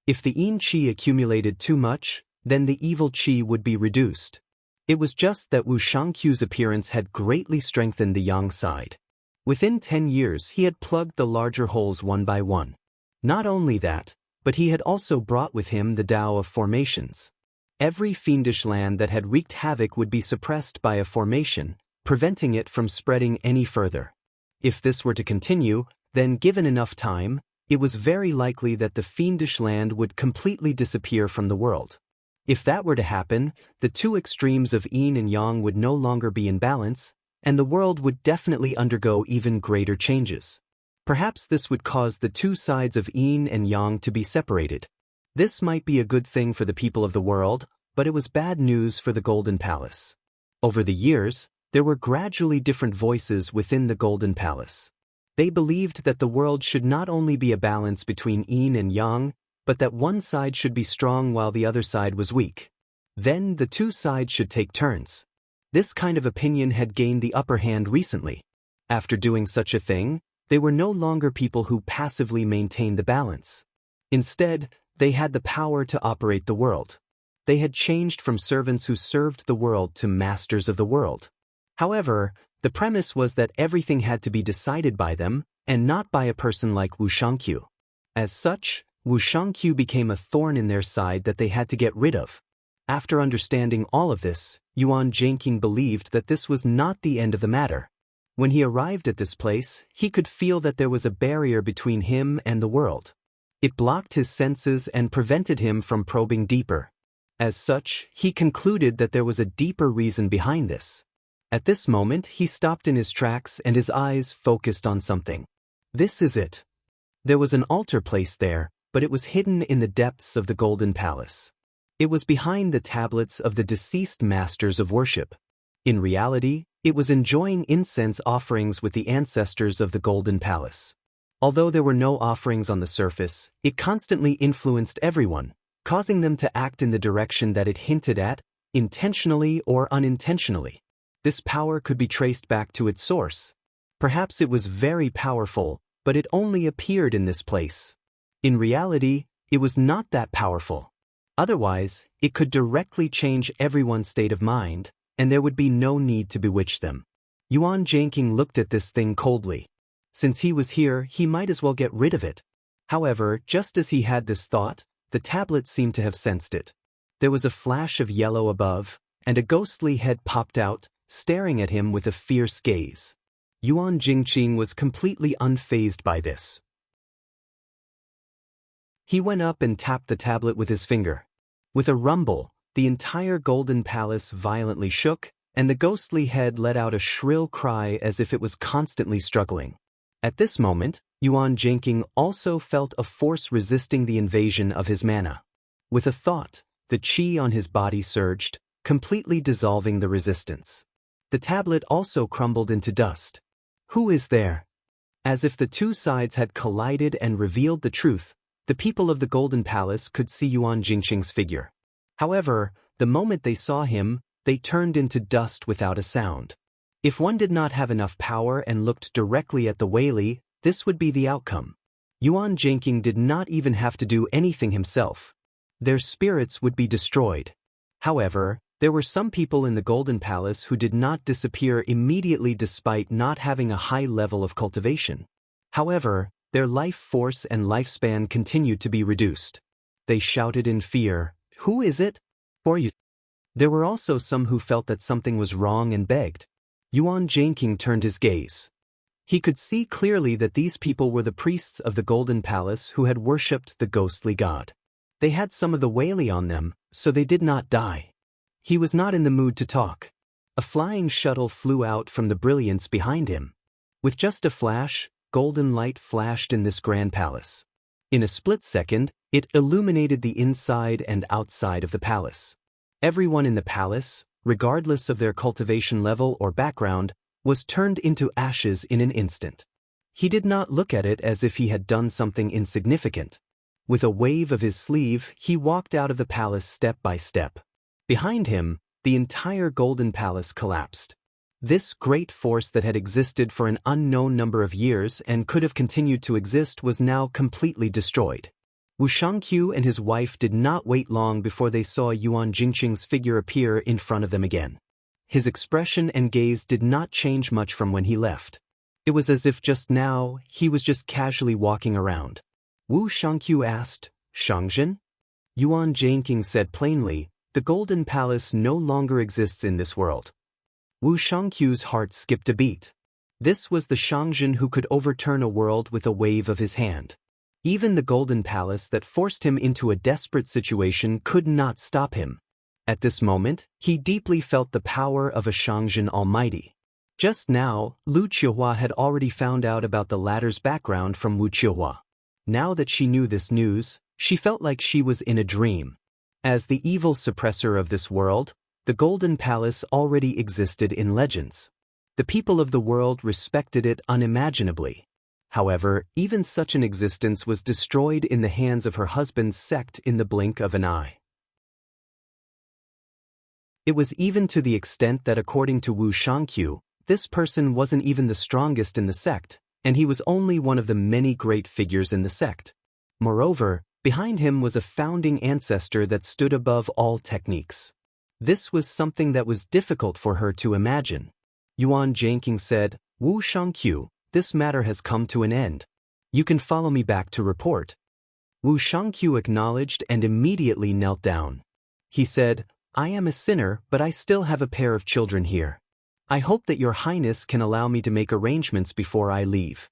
[SPEAKER 1] If the yin qi accumulated too much, then the evil qi would be reduced. It was just that Wu Shangqiu's appearance had greatly strengthened the yang side. Within 10 years he had plugged the larger holes one by one. Not only that, but he had also brought with him the Tao of formations. Every fiendish land that had wreaked havoc would be suppressed by a formation, preventing it from spreading any further. If this were to continue, then given enough time, it was very likely that the fiendish land would completely disappear from the world. If that were to happen, the two extremes of yin and yang would no longer be in balance, and the world would definitely undergo even greater changes. Perhaps this would cause the two sides of yin and yang to be separated. This might be a good thing for the people of the world, but it was bad news for the Golden Palace. Over the years, there were gradually different voices within the Golden Palace. They believed that the world should not only be a balance between yin and yang, but that one side should be strong while the other side was weak. Then the two sides should take turns. This kind of opinion had gained the upper hand recently. After doing such a thing, they were no longer people who passively maintained the balance. Instead, they had the power to operate the world. They had changed from servants who served the world to masters of the world. However, the premise was that everything had to be decided by them, and not by a person like Wu Shangqiu. As such, Wu Shangqiu became a thorn in their side that they had to get rid of. After understanding all of this, Yuan Zhenqing believed that this was not the end of the matter. When he arrived at this place, he could feel that there was a barrier between him and the world. It blocked his senses and prevented him from probing deeper. As such, he concluded that there was a deeper reason behind this. At this moment, he stopped in his tracks and his eyes focused on something. This is it. There was an altar placed there, but it was hidden in the depths of the Golden Palace. It was behind the tablets of the deceased masters of worship. In reality, it was enjoying incense offerings with the ancestors of the Golden Palace. Although there were no offerings on the surface, it constantly influenced everyone, causing them to act in the direction that it hinted at, intentionally or unintentionally. This power could be traced back to its source. Perhaps it was very powerful, but it only appeared in this place. In reality, it was not that powerful. Otherwise, it could directly change everyone's state of mind, and there would be no need to bewitch them. Yuan Zhenqing looked at this thing coldly. Since he was here, he might as well get rid of it. However, just as he had this thought, the tablet seemed to have sensed it. There was a flash of yellow above, and a ghostly head popped out, staring at him with a fierce gaze. Yuan Zhenqing was completely unfazed by this. He went up and tapped the tablet with his finger. With a rumble, the entire Golden Palace violently shook, and the ghostly head let out a shrill cry as if it was constantly struggling. At this moment, Yuan Zhenqing also felt a force resisting the invasion of his mana. With a thought, the qi on his body surged, completely dissolving the resistance. The tablet also crumbled into dust. Who is there? As if the two sides had collided and revealed the truth, the people of the Golden Palace could see Yuan Zhenqing's figure. However, the moment they saw him, they turned into dust without a sound. If one did not have enough power and looked directly at the Weili, this would be the outcome. Yuan Zhenqing did not even have to do anything himself. Their spirits would be destroyed. However, there were some people in the Golden Palace who did not disappear immediately despite not having a high level of cultivation. However, their life force and lifespan continued to be reduced. They shouted in fear, "Who is it? For you?" There were also some who felt that something was wrong and begged. Yuan Zhenqing turned his gaze. He could see clearly that these people were the priests of the Golden Palace who had worshipped the ghostly god. They had some of the Weili on them, so they did not die. He was not in the mood to talk. A flying shuttle flew out from the brilliance behind him. With just a flash, golden light flashed in this grand palace. In a split second, it illuminated the inside and outside of the palace. Everyone in the palace, regardless of their cultivation level or background, was turned into ashes in an instant. He did not look at it as if he had done something insignificant. With a wave of his sleeve, he walked out of the palace step by step. Behind him, the entire Golden Palace collapsed. This great force that had existed for an unknown number of years and could have continued to exist was now completely destroyed. Wu Shangqiu and his wife did not wait long before they saw Yuan Jingqing's figure appear in front of them again. His expression and gaze did not change much from when he left. It was as if just now he was just casually walking around. Wu Shangqiu asked, "Shangzhen?" Yuan Jingqing said plainly, "The Golden Palace no longer exists in this world." Wu Shangqiu's heart skipped a beat. This was the Shangzhen who could overturn a world with a wave of his hand. Even the Golden Palace that forced him into a desperate situation could not stop him. At this moment, he deeply felt the power of a Shangzhen almighty. Just now, Lu Qihua had already found out about the latter's background from Wu Qihua. Now that she knew this news, she felt like she was in a dream. As the evil suppressor of this world, the Golden Palace already existed in legends. The people of the world respected it unimaginably. However, even such an existence was destroyed in the hands of her husband's sect in the blink of an eye. It was even to the extent that according to Wu Shangqiu, this person wasn't even the strongest in the sect, and he was only one of the many great figures in the sect. Moreover, behind him was a founding ancestor that stood above all techniques. This was something that was difficult for her to imagine. Yuan Jingqing said, "Wu Shangqiu, this matter has come to an end. You can follow me back to report." Wu Shangqiu acknowledged and immediately knelt down. He said, "I am a sinner, but I still have a pair of children here. I hope that your highness can allow me to make arrangements before I leave."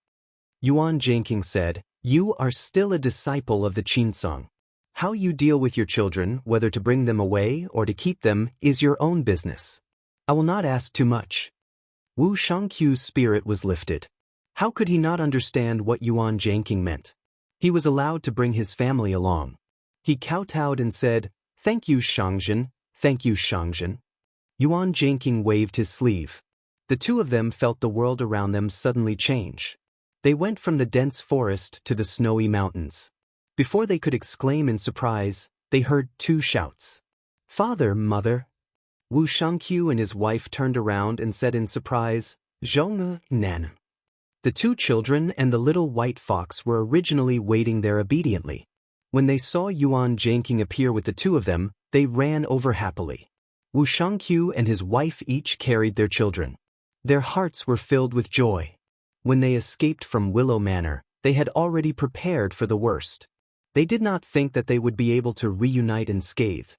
[SPEAKER 1] Yuan Jingqing said, "You are still a disciple of the Qinsong. How you deal with your children, whether to bring them away or to keep them, is your own business. I will not ask too much." Wu Shangqiu's spirit was lifted. How could he not understand what Yuan Jingqing meant? He was allowed to bring his family along. He kowtowed and said, "Thank you, Shangzhen, thank you, Shangzhen." Yuan Jingqing waved his sleeve. The two of them felt the world around them suddenly change. They went from the dense forest to the snowy mountains. Before they could exclaim in surprise, they heard two shouts. "Father, mother!" Wu Shangqiu and his wife turned around and said in surprise, "Zhong Nan." The two children and the little white fox were originally waiting there obediently. When they saw Yuan Jingqing appear with the two of them, they ran over happily. Wu Shangqiu and his wife each carried their children. Their hearts were filled with joy. When they escaped from Willow Manor, they had already prepared for the worst. They did not think that they would be able to reunite unscathed.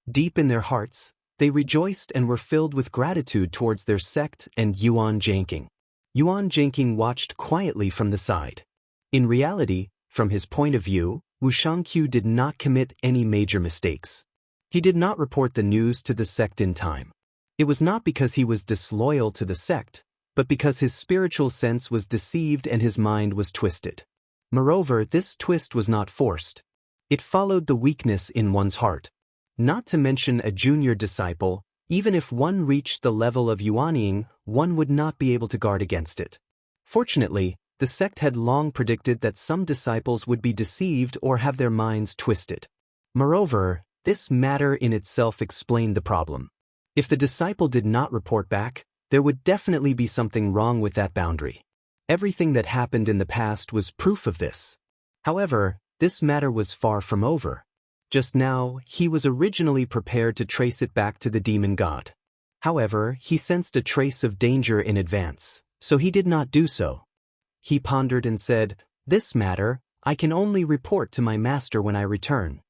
[SPEAKER 1] Deep in their hearts, they rejoiced and were filled with gratitude towards their sect and Yuan Jingqing. Yuan Jingqing watched quietly from the side. In reality, from his point of view, Wu Shangqiu did not commit any major mistakes. He did not report the news to the sect in time. It was not because he was disloyal to the sect, but because his spiritual sense was deceived and his mind was twisted. Moreover, this twist was not forced. It followed the weakness in one's heart. Not to mention a junior disciple, even if one reached the level of Yuanying, one would not be able to guard against it. Fortunately, the sect had long predicted that some disciples would be deceived or have their minds twisted. Moreover, this matter in itself explained the problem. If the disciple did not report back, there would definitely be something wrong with that boundary. Everything that happened in the past was proof of this. However, this matter was far from over. Just now, he was originally prepared to trace it back to the demon god. However, he sensed a trace of danger in advance, so he did not do so. He pondered and said, "This matter, I can only report to my master when I return."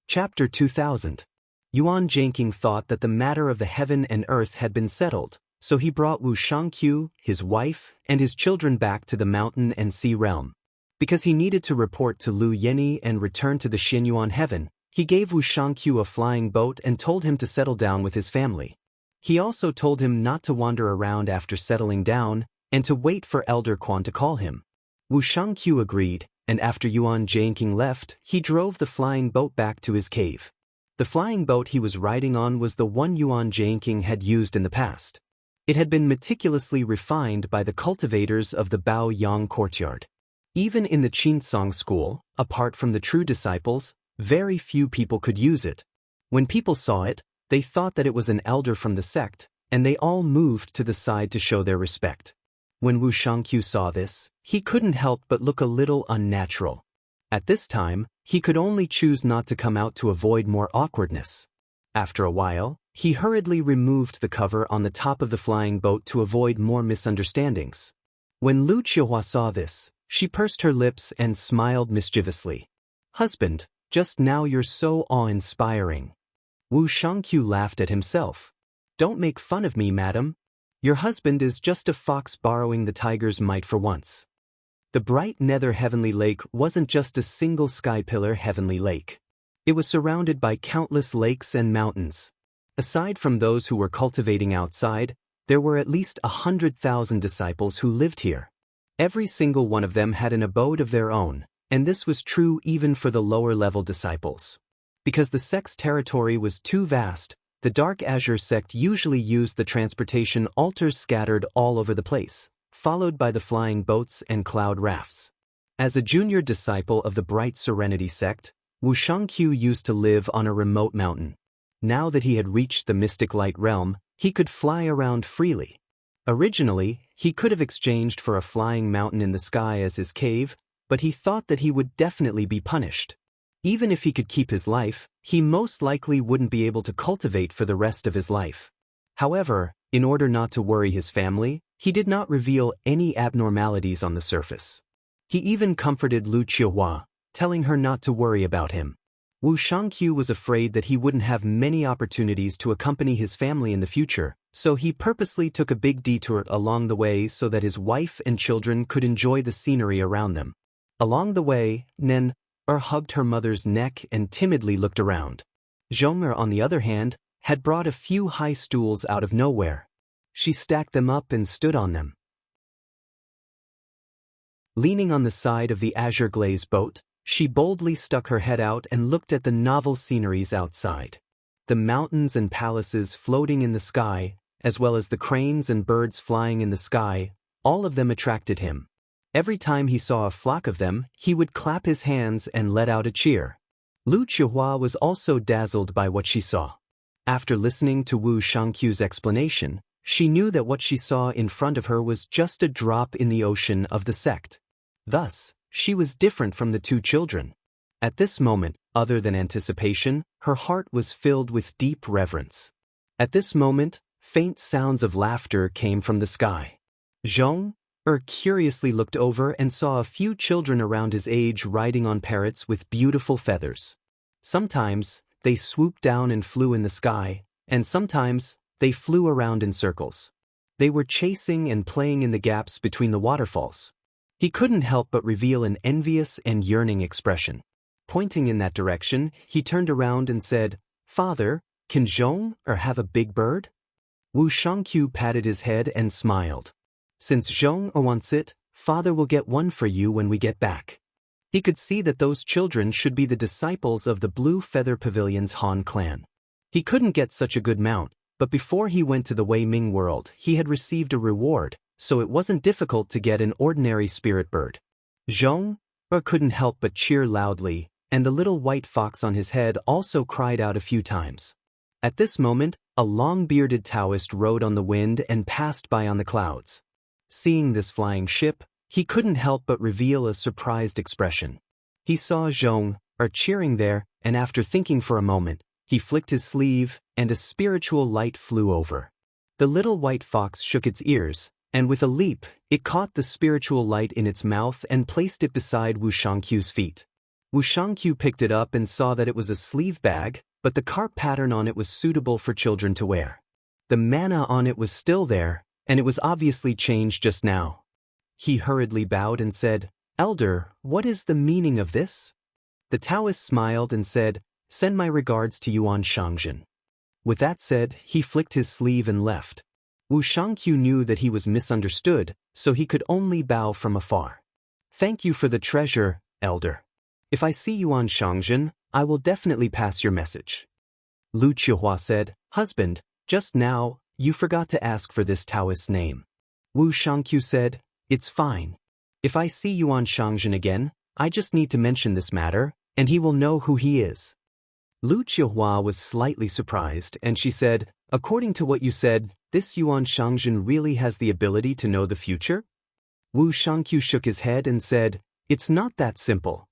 [SPEAKER 1] Chapter 2000. Yuan Jingqing thought that the matter of the heaven and earth had been settled, so he brought Wu Shangqiu, his wife, and his children back to the mountain and sea realm. Because he needed to report to Lu Yenyi and return to the Xinyuan heaven, he gave Wu Shangqiu a flying boat and told him to settle down with his family. He also told him not to wander around after settling down, and to wait for Elder Quan to call him. Wu Shangqiu agreed, and after Yuan Jingqing left, he drove the flying boat back to his cave. The flying boat he was riding on was the one Yuan Jingqing had used in the past. It had been meticulously refined by the cultivators of the Bao Yang courtyard. Even in the Qinsong school, apart from the true disciples, very few people could use it. When people saw it, they thought that it was an elder from the sect, and they all moved to the side to show their respect. When Wu Shangqiu saw this, he couldn't help but look a little unnatural. At this time, he could only choose not to come out to avoid more awkwardness. After a while, he hurriedly removed the cover on the top of the flying boat to avoid more misunderstandings. When Lu Qiuhua saw this, she pursed her lips and smiled mischievously. "Husband, just now you're so awe-inspiring." Wu Shangqiu laughed at himself. "Don't make fun of me, madam. Your husband is just a fox borrowing the tiger's might for once." The bright nether heavenly lake wasn't just a single sky pillar heavenly lake. It was surrounded by countless lakes and mountains. Aside from those who were cultivating outside, there were at least 100,000 disciples who lived here. Every single one of them had an abode of their own, and this was true even for the lower-level disciples. Because the sect's territory was too vast, the Dark Azure sect usually used the transportation altars scattered all over the place, followed by the flying boats and cloud rafts. As a junior disciple of the Bright Serenity sect, Wu Shangqiu used to live on a remote mountain. Now that he had reached the mystic light realm, he could fly around freely. Originally, he could have exchanged for a flying mountain in the sky as his cave, but he thought that he would definitely be punished. Even if he could keep his life, he most likely wouldn't be able to cultivate for the rest of his life. However, in order not to worry his family, he did not reveal any abnormalities on the surface. He even comforted Lu Qiuhua, telling her not to worry about him. Wu Shangqiu was afraid that he wouldn't have many opportunities to accompany his family in the future, so he purposely took a big detour along the way so that his wife and children could enjoy the scenery around them. Along the way, Nen hugged her mother's neck and timidly looked around. Zhong'er, on the other hand, had brought a few high stools out of nowhere. She stacked them up and stood on them. Leaning on the side of the azure glaze boat, she boldly stuck her head out and looked at the novel sceneries outside. The mountains and palaces floating in the sky, as well as the cranes and birds flying in the sky, all of them attracted him. Every time he saw a flock of them, he would clap his hands and let out a cheer. Lu Qiuhua was also dazzled by what she saw. After listening to Wu Shangqiu's explanation, she knew that what she saw in front of her was just a drop in the ocean of the sect. Thus, she was different from the two children. At this moment, other than anticipation, her heart was filled with deep reverence. At this moment, faint sounds of laughter came from the sky. Zhong'er curiously looked over and saw a few children around his age riding on parrots with beautiful feathers. Sometimes, they swooped down and flew in the sky, and sometimes, they flew around in circles. They were chasing and playing in the gaps between the waterfalls. He couldn't help but reveal an envious and yearning expression. Pointing in that direction, he turned around and said, "Father, can Zhong'er have a big bird?" Wu Shangqiu patted his head and smiled. "Since Zhong'er wants it, Father will get one for you when we get back." He could see that those children should be the disciples of the Blue Feather Pavilion's Han clan. He couldn't get such a good mount, but before he went to the Wei Ming world, he had received a reward, so it wasn't difficult to get an ordinary spirit bird. Zhong'er couldn't help but cheer loudly, and the little white fox on his head also cried out a few times. At this moment, a long-bearded Taoist rode on the wind and passed by on the clouds. Seeing this flying ship, he couldn't help but reveal a surprised expression. He saw Zhong'er cheering there, and after thinking for a moment, he flicked his sleeve, and a spiritual light flew over. The little white fox shook its ears, and with a leap, it caught the spiritual light in its mouth and placed it beside Wu Shangqiu's feet. Wu Shangqiu picked it up and saw that it was a sleeve bag, but the carp pattern on it was suitable for children to wear. The mana on it was still there, and it was obviously changed just now. He hurriedly bowed and said, "Elder, what is the meaning of this?" The Taoist smiled and said, "Send my regards to Yuan Shangzhen." With that said, he flicked his sleeve and left. Wu Shangqiu knew that he was misunderstood, so he could only bow from afar. "Thank you for the treasure, Elder. If I see Yuan Shangzhen, I will definitely pass your message." Lu Qiuhua said, "Husband, just now, you forgot to ask for this Taoist's name." Wu Shangqiu said, "It's fine. If I see Yuan Shangzhen again, I just need to mention this matter, and he will know who he is." Lu Qiuhua was slightly surprised, and she said, "According to what you said, this Yuan Shangjin really has the ability to know the future?" Wu Shangqiu shook his head and said, "It's not that simple.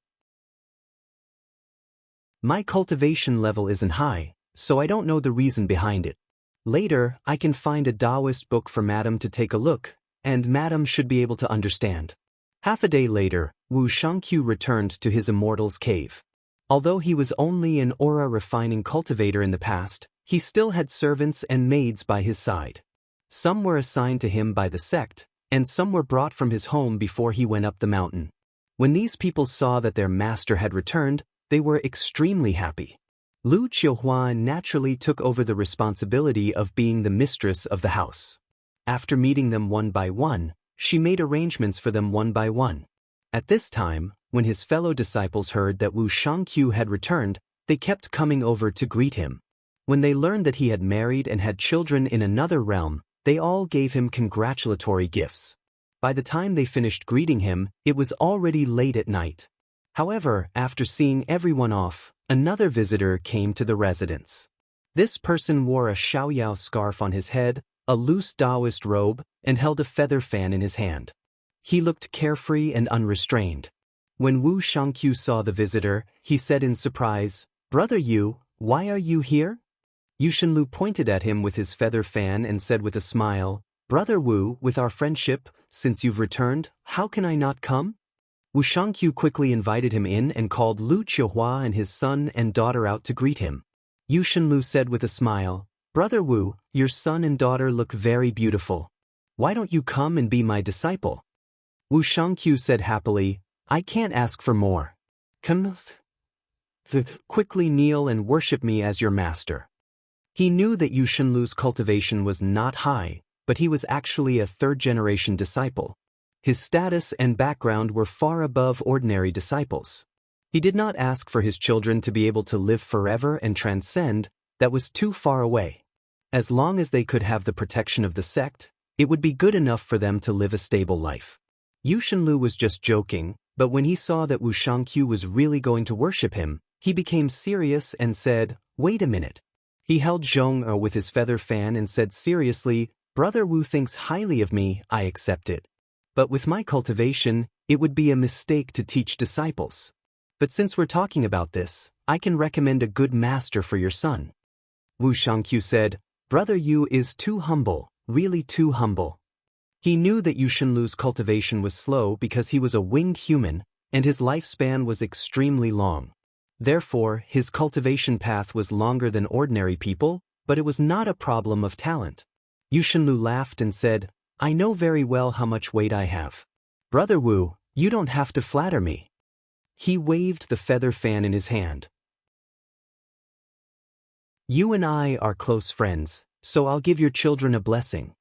[SPEAKER 1] My cultivation level isn't high, so I don't know the reason behind it. Later, I can find a Taoist book for Madam to take a look, and Madam should be able to understand." Half a day later, Wu Shangqiu returned to his immortal's cave. Although he was only an aura-refining cultivator in the past, he still had servants and maids by his side. Some were assigned to him by the sect, and some were brought from his home before he went up the mountain. When these people saw that their master had returned, they were extremely happy. Lu Qiuhua naturally took over the responsibility of being the mistress of the house. After meeting them one by one, she made arrangements for them one by one. At this time, when his fellow disciples heard that Wu Shangqiu had returned, they kept coming over to greet him. When they learned that he had married and had children in another realm, they all gave him congratulatory gifts. By the time they finished greeting him, it was already late at night. However, after seeing everyone off, another visitor came to the residence. This person wore a Xiaoyao scarf on his head, a loose Taoist robe, and held a feather fan in his hand. He looked carefree and unrestrained. When Wu Shangqiu saw the visitor, he said in surprise, "Brother Yu, why are you here?" Yu Shenlu pointed at him with his feather fan and said with a smile, "Brother Wu, with our friendship, since you've returned, how can I not come?" Wu Shangqiu quickly invited him in and called Lu Qiuhua and his son and daughter out to greet him. Yu Shenlu said with a smile, "Brother Wu, your son and daughter look very beautiful. Why don't you come and be my disciple?" Wu Shangqiu said happily, "I can't ask for more. Come, quickly kneel and worship me as your master." He knew that Yu Shenlu's cultivation was not high, but he was actually a third-generation disciple. His status and background were far above ordinary disciples. He did not ask for his children to be able to live forever and transcend, that was too far away. As long as they could have the protection of the sect, it would be good enough for them to live a stable life. Yu Shenlu was just joking, but when he saw that Wu Shangqiu was really going to worship him, he became serious and said, "Wait a minute." He held Zhong with his feather fan and said seriously, "Brother Wu thinks highly of me, I accept it. But with my cultivation, it would be a mistake to teach disciples. But since we're talking about this, I can recommend a good master for your son." Wu Shangqiu said, "Brother Yu is too humble, really too humble." He knew that Yu Shenlu's cultivation was slow because he was a winged human, and his lifespan was extremely long. Therefore, his cultivation path was longer than ordinary people, but it was not a problem of talent. Yu Shenlu laughed and said, "I know very well how much weight I have. Brother Wu, you don't have to flatter me." He waved the feather fan in his hand. "You and I are close friends, so I'll give your children a blessing."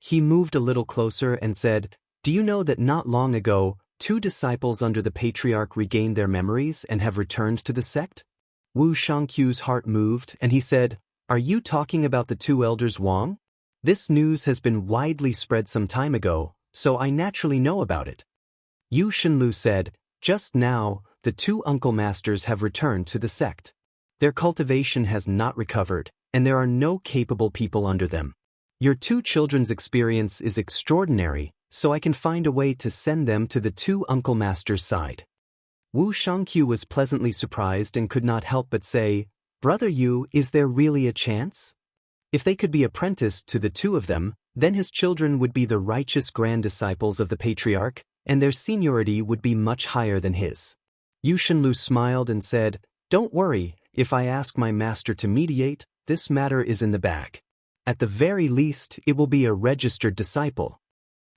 [SPEAKER 1] He moved a little closer and said, "Do you know that not long ago, 2 disciples under the patriarch regained their memories and have returned to the sect?" Wu Shangqiu's heart moved, and he said, "Are you talking about the 2 elders Wang? This news has been widely spread some time ago, so I naturally know about it." Yu Shenlu said, "Just now, the 2 uncle masters have returned to the sect. Their cultivation has not recovered, and there are no capable people under them. Your 2 children's experience is extraordinary, so I can find a way to send them to the 2 uncle masters' side." Wu Shangqiu was pleasantly surprised and could not help but say, "Brother Yu, is there really a chance? If they could be apprenticed to the 2 of them, then his children would be the righteous grand disciples of the patriarch, and their seniority would be much higher than his." Yu Shenlu smiled and said, "Don't worry, if I ask my master to mediate, this matter is in the bag. At the very least, it will be a registered disciple."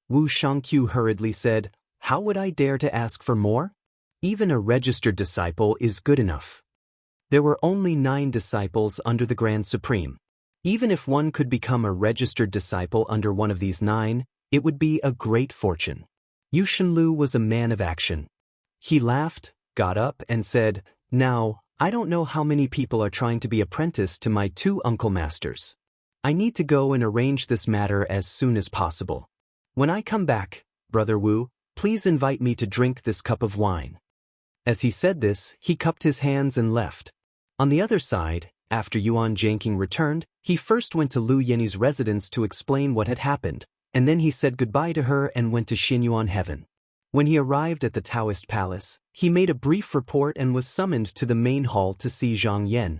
[SPEAKER 1] Wu Shangqiu hurriedly said, "How would I dare to ask for more? Even a registered disciple is good enough." There were only 9 disciples under the Grand Supreme. Even if one could become a registered disciple under one of these 9, it would be a great fortune. Yu Shenlu was a man of action. He laughed, got up, and said, "Now, I don't know how many people are trying to be apprenticed to my 2 uncle masters. I need to go and arrange this matter as soon as possible. When I come back, Brother Wu, please invite me to drink this cup of wine." As he said this, he cupped his hands and left. On the other side, after Yuan Zhangqing returned, he first went to Lu Yenyi's residence to explain what had happened, and then he said goodbye to her and went to Xinyuan Heaven. When he arrived at the Taoist palace, he made a brief report and was summoned to the main hall to see Zhang Yan.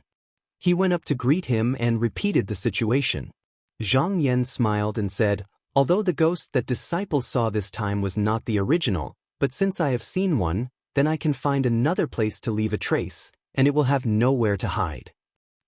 [SPEAKER 1] He went up to greet him and repeated the situation. Zhang Yan smiled and said, "Although the ghost that disciples saw this time was not the original, but since I have seen one, then I can find another place to leave a trace, and it will have nowhere to hide."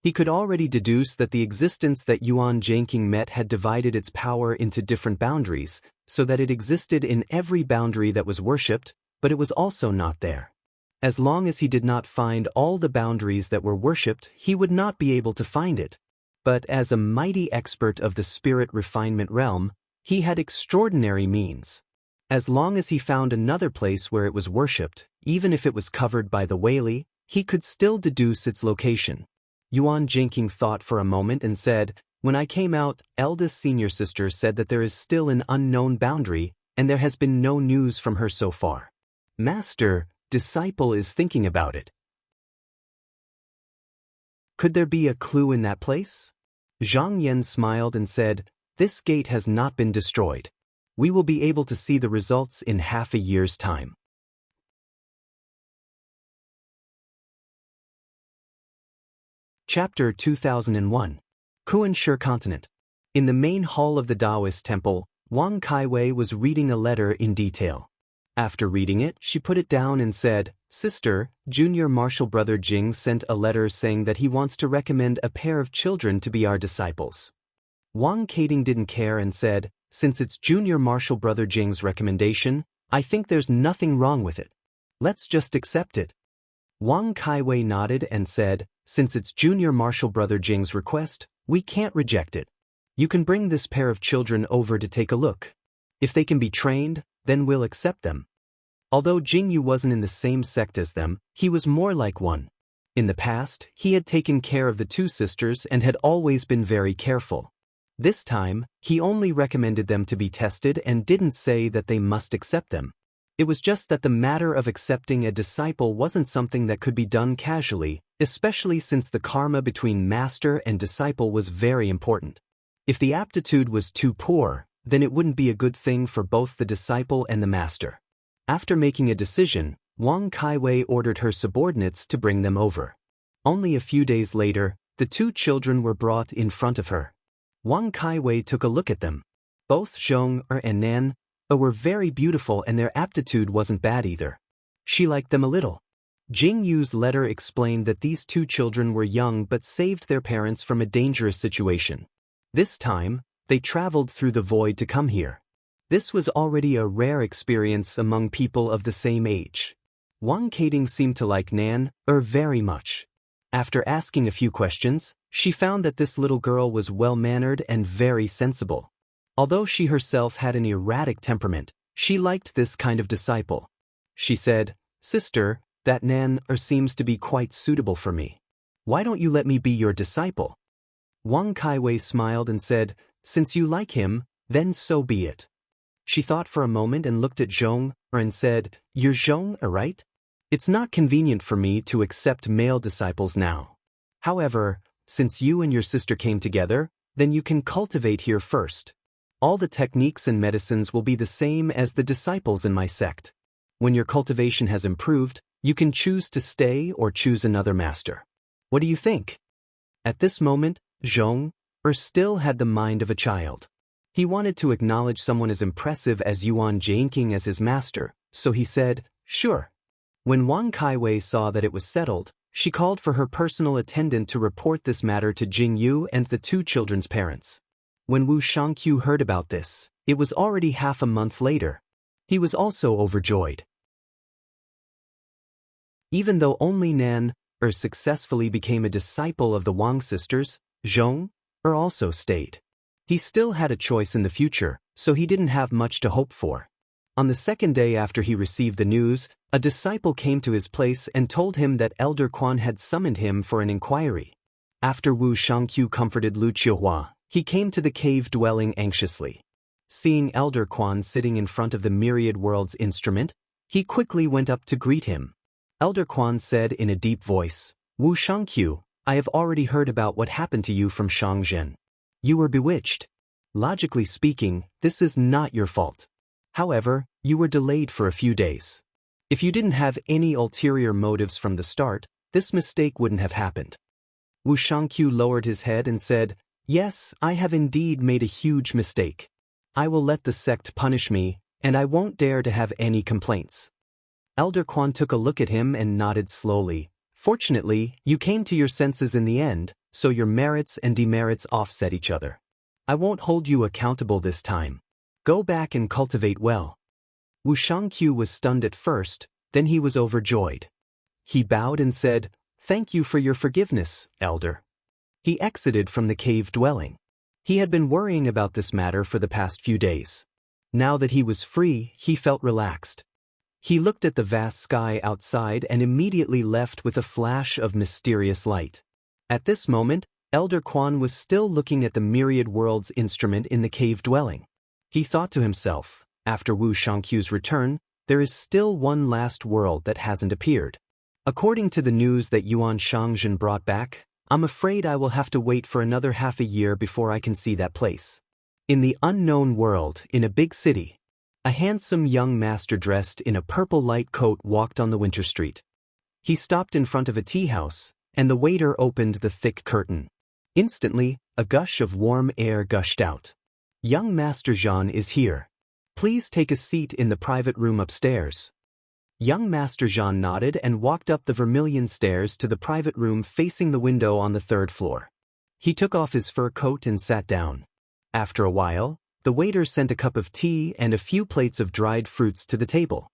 [SPEAKER 1] He could already deduce that the existence that Yuan Zhangqing met had divided its power into different boundaries, so that it existed in every boundary that was worshipped, but it was also not there. As long as he did not find all the boundaries that were worshipped, he would not be able to find it. But as a mighty expert of the spirit refinement realm, he had extraordinary means. As long as he found another place where it was worshipped, even if it was covered by the Weili, he could still deduce its location. Yuan Zhangqing thought for a moment and said, "When I came out, eldest senior sister said that there is still an unknown boundary, and there has been no news from her so far. Master, disciple is thinking about it. Could there be a clue in that place?" Zhang Yan smiled and said, "This gate has not been destroyed. We will be able to see the results in half a year's time." Chapter 2001. Kuan-Shi Continent. In the main hall of the Taoist temple, Wang Kaiwei was reading a letter in detail. After reading it, she put it down and said, "Sister, junior martial brother Jing sent a letter saying that he wants to recommend a pair of children to be our disciples." Wang Kading didn't care and said, "Since it's junior martial brother Jing's recommendation, I think there's nothing wrong with it. Let's just accept it." Wang Kaiwei nodded and said, "Since it's junior martial brother Jing's request, we can't reject it. You can bring this pair of children over to take a look. If they can be trained, then we'll accept them." Although Jingyu wasn't in the same sect as them, he was more like one. In the past, he had taken care of the two sisters and had always been very careful. This time, he only recommended them to be tested and didn't say that they must accept them. It was just that the matter of accepting a disciple wasn't something that could be done casually, especially since the karma between master and disciple was very important. If the aptitude was too poor, then it wouldn't be a good thing for both the disciple and the master. After making a decision, Wang Kaiwei ordered her subordinates to bring them over. Only a few days later, the two children were brought in front of her. Wang Kaiwei took a look at them. Both Zhong and Nan were very beautiful and their aptitude wasn't bad either. She liked them a little. Jing Yu's letter explained that these two children were young but saved their parents from a dangerous situation. This time, they traveled through the void to come here. This was already a rare experience among people of the same age. Wang Kading seemed to like Nan very much. After asking a few questions, she found that this little girl was well-mannered and very sensible. Although she herself had an erratic temperament, she liked this kind of disciple. She said, "Sister, that Nan seems to be quite suitable for me. Why don't you let me be your disciple?" Wang Kaiwei smiled and said, "Since you like him, then so be it." She thought for a moment and looked at Zhong and said, "You're Zhong, right? It's not convenient for me to accept male disciples now. However, since you and your sister came together, then you can cultivate here first. All the techniques and medicines will be the same as the disciples in my sect. When your cultivation has improved, you can choose to stay or choose another master. What do you think?" At this moment, Zhong still had the mind of a child. He wanted to acknowledge someone as impressive as Yuan Zhangqing as his master, so he said, "Sure." When Wang Kaiwei saw that it was settled, she called for her personal attendant to report this matter to Jing Yu and the two children's parents. When Wu Shangqiu heard about this, it was already half a month later. He was also overjoyed. Even though only Nan successfully became a disciple of the Wang sisters, Zhong also stayed. He still had a choice in the future, so he didn't have much to hope for. On the second day after he received the news, a disciple came to his place and told him that Elder Quan had summoned him for an inquiry. After Wu Shangqiu comforted Lu Qiuhua, he came to the cave dwelling anxiously. Seeing Elder Quan sitting in front of the myriad world's instrument, he quickly went up to greet him. Elder Quan said in a deep voice, Wu Shangqiu, I have already heard about what happened to you from Shangzhen. You were bewitched. Logically speaking, this is not your fault. However, you were delayed for a few days. If you didn't have any ulterior motives from the start, this mistake wouldn't have happened. Wu Shangqiu lowered his head and said, Yes, I have indeed made a huge mistake. I will let the sect punish me, and I won't dare to have any complaints. Elder Quan took a look at him and nodded slowly. Fortunately, you came to your senses in the end, so your merits and demerits offset each other. I won't hold you accountable this time. Go back and cultivate well. Wu Shangqiu was stunned at first, then he was overjoyed. He bowed and said, Thank you for your forgiveness, Elder. He exited from the cave dwelling. He had been worrying about this matter for the past few days. Now that he was free, he felt relaxed. He looked at the vast sky outside and immediately left with a flash of mysterious light. At this moment, Elder Quan was still looking at the myriad worlds instrument in the cave dwelling. He thought to himself, after Wu Shangqiu's return, there is still one last world that hasn't appeared. According to the news that Yuan Shangzhen brought back, I'm afraid I will have to wait for another half a year before I can see that place. In the unknown world, in a big city, a handsome young master dressed in a purple light coat walked on the winter street. He stopped in front of a tea house, and the waiter opened the thick curtain. Instantly, a gush of warm air gushed out. Young Master Jean is here. Please take a seat in the private room upstairs. Young Master Jean nodded and walked up the vermilion stairs to the private room facing the window on the 3rd floor. He took off his fur coat and sat down. After a while, the waiter sent a cup of tea and a few plates of dried fruits to the table.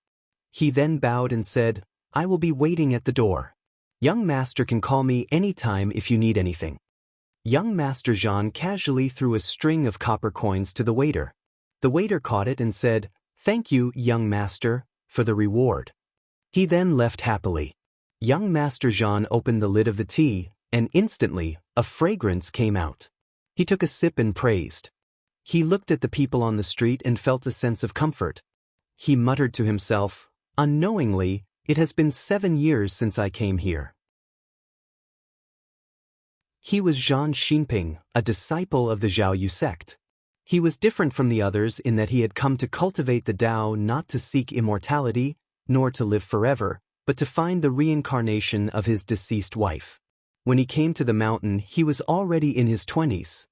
[SPEAKER 1] He then bowed and said, I will be waiting at the door. Young Master can call me any time if you need anything. Young Master Jean casually threw a string of copper coins to the waiter. The waiter caught it and said, Thank you, young master, for the reward. He then left happily. Young Master Jean opened the lid of the tea, and instantly, a fragrance came out. He took a sip and praised. He looked at the people on the street and felt a sense of comfort. He muttered to himself, Unknowingly, it has been 7 years since I came here. He was Zhang Xinping, a disciple of the Zhaoyu sect. He was different from the others in that he had come to cultivate the Tao not to seek immortality, nor to live forever, but to find the reincarnation of his deceased wife. When he came to the mountain, he was already in his 20s.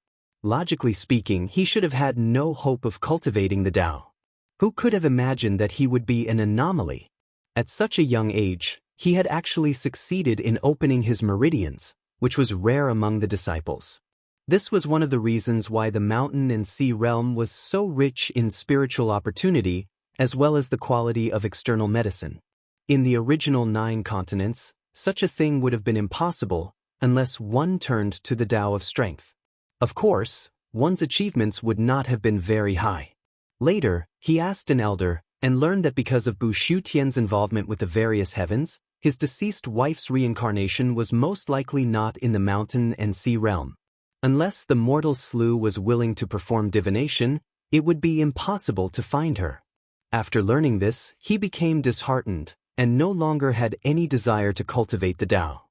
[SPEAKER 1] Logically speaking, he should have had no hope of cultivating the Tao. Who could have imagined that he would be an anomaly? At such a young age, he had actually succeeded in opening his meridians, which was rare among the disciples. This was one of the reasons why the mountain and sea realm was so rich in spiritual opportunity, as well as the quality of external medicine. In the original 9 continents, such a thing would have been impossible unless one turned to the Tao of strength. Of course, one's achievements would not have been very high. Later, he asked an elder, and learned that because of Bu Shutian's involvement with the various heavens, his deceased wife's reincarnation was most likely not in the mountain and sea realm. Unless the mortal slew was willing to perform divination, it would be impossible to find her. After learning this, he became disheartened, and no longer had any desire to cultivate the Tao.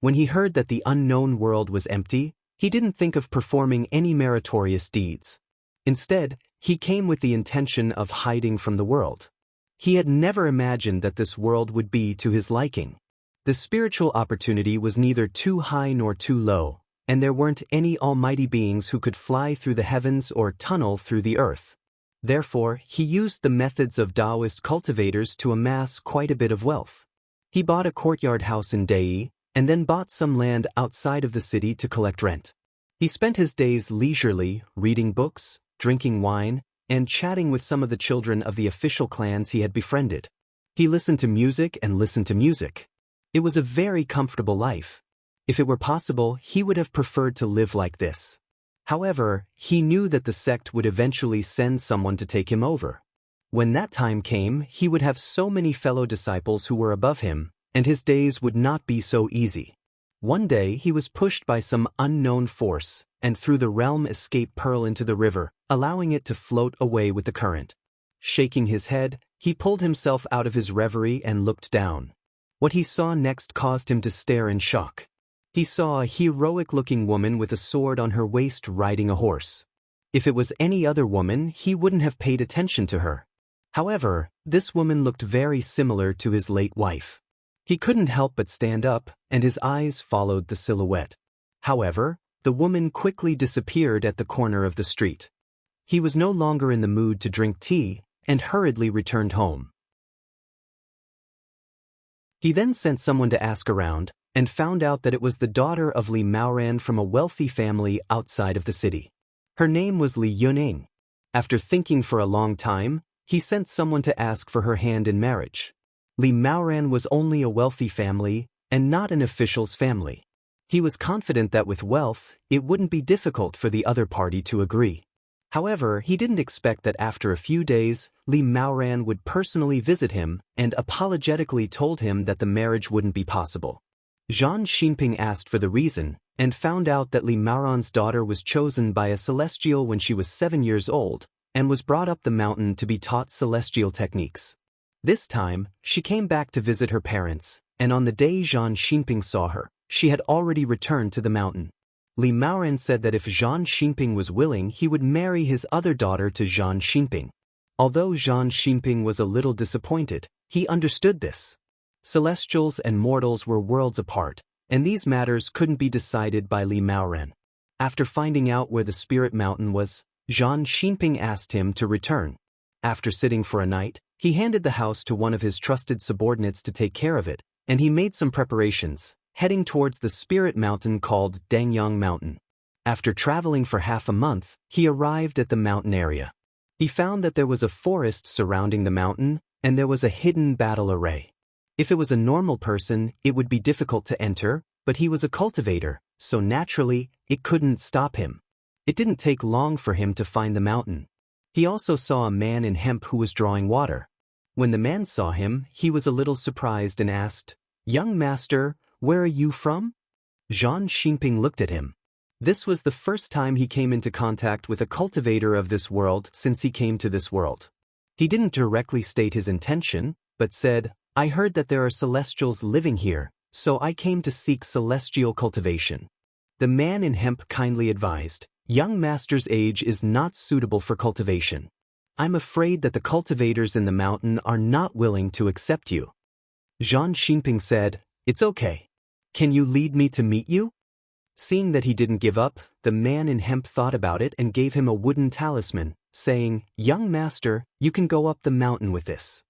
[SPEAKER 1] When he heard that the unknown world was empty, he didn't think of performing any meritorious deeds. Instead, he came with the intention of hiding from the world. He had never imagined that this world would be to his liking. The spiritual opportunity was neither too high nor too low, and there weren't any almighty beings who could fly through the heavens or tunnel through the earth. Therefore, he used the methods of Taoist cultivators to amass quite a bit of wealth. He bought a courtyard house in Dei, and then bought some land outside of the city to collect rent. He spent his days leisurely, reading books, drinking wine, and chatting with some of the children of the official clans he had befriended. He listened to music and listened to music. It was a very comfortable life. If it were possible, he would have preferred to live like this. However, he knew that the sect would eventually send someone to take him over. When that time came, he would have so many fellow disciples who were above him, and his days would not be so easy. One day he was pushed by some unknown force, and through the realm escaped Pearl into the river, allowing it to float away with the current. Shaking his head, he pulled himself out of his reverie and looked down. What he saw next caused him to stare in shock. He saw a heroic-looking woman with a sword on her waist riding a horse. If it was any other woman, he wouldn't have paid attention to her. However, this woman looked very similar to his late wife. He couldn't help but stand up, and his eyes followed the silhouette. However, the woman quickly disappeared at the corner of the street. He was no longer in the mood to drink tea, and hurriedly returned home. He then sent someone to ask around, and found out that it was the daughter of Li Maoran from a wealthy family outside of the city. Her name was Li Yuning. After thinking for a long time, he sent someone to ask for her hand in marriage. Li Maoran was only a wealthy family, and not an official's family. He was confident that with wealth, it wouldn't be difficult for the other party to agree. However, he didn't expect that after a few days, Li Maoran would personally visit him and apologetically told him that the marriage wouldn't be possible. Zhang Xinping asked for the reason, and found out that Li Maoran's daughter was chosen by a celestial when she was 7 years old, and was brought up the mountain to be taught celestial techniques. This time, she came back to visit her parents, and on the day Zhang Xinping saw her, she had already returned to the mountain. Li Maoran said that if Zhang Xinping was willing, he would marry his other daughter to Zhang Xinping. Although Zhang Xinping was a little disappointed, he understood this. Celestials and mortals were worlds apart, and these matters couldn't be decided by Li Maoran. After finding out where the spirit mountain was, Zhang Xinping asked him to return. After sitting for a night, he handed the house to one of his trusted subordinates to take care of it, and he made some preparations, heading towards the spirit mountain called Dangyang Mountain. After traveling for half a month, he arrived at the mountain area. He found that there was a forest surrounding the mountain, and there was a hidden battle array. If it was a normal person, it would be difficult to enter, but he was a cultivator, so naturally, it couldn't stop him. It didn't take long for him to find the mountain. He also saw a man in hemp who was drawing water. When the man saw him, he was a little surprised and asked, "Young master, where are you from?" Zhang Xinping looked at him. This was the first time he came into contact with a cultivator of this world since he came to this world. He didn't directly state his intention, but said, "I heard that there are celestials living here, so I came to seek celestial cultivation." The man in hemp kindly advised, "Young master's age is not suitable for cultivation. I'm afraid that the cultivators in the mountain are not willing to accept you." Zhang Xinping said, "It's okay. Can you lead me to meet you?" Seeing that he didn't give up, the man in hemp thought about it and gave him a wooden talisman, saying, "Young master, you can go up the mountain with this."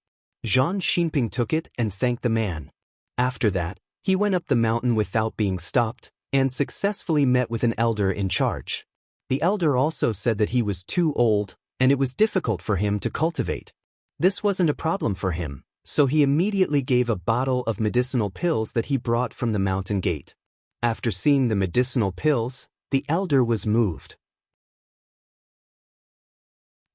[SPEAKER 1] Zhang Xinping took it and thanked the man. After that, he went up the mountain without being stopped, and successfully met with an elder in charge. The elder also said that he was too old, and it was difficult for him to cultivate. This wasn't a problem for him, so he immediately gave a bottle of medicinal pills that he brought from the mountain gate. After seeing the medicinal pills, the elder was moved.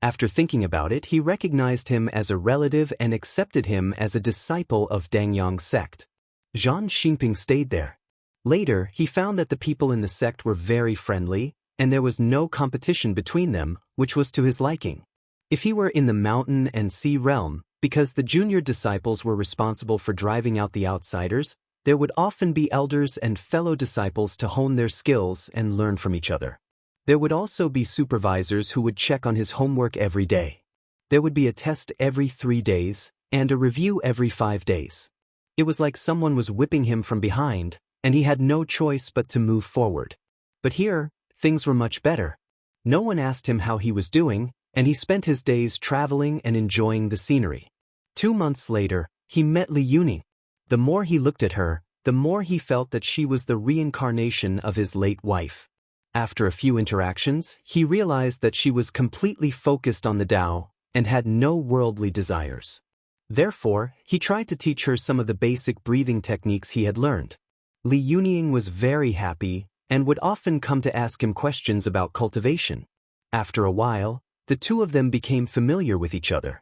[SPEAKER 1] After thinking about it, he recognized him as a relative and accepted him as a disciple of Dangyang sect. Zhang Xinping stayed there. Later, he found that the people in the sect were very friendly, and there was no competition between them, which was to his liking. If he were in the mountain and sea realm, because the junior disciples were responsible for driving out the outsiders, there would often be elders and fellow disciples to hone their skills and learn from each other. There would also be supervisors who would check on his homework every day. There would be a test every 3 days, and a review every 5 days. It was like someone was whipping him from behind, and he had no choice but to move forward. But here, things were much better. No one asked him how he was doing, and he spent his days traveling and enjoying the scenery. 2 months later, he met Li Yuning. The more he looked at her, the more he felt that she was the reincarnation of his late wife. After a few interactions, he realized that she was completely focused on the Tao and had no worldly desires. Therefore, he tried to teach her some of the basic breathing techniques he had learned. Li Yuning was very happy and would often come to ask him questions about cultivation. After a while, the two of them became familiar with each other.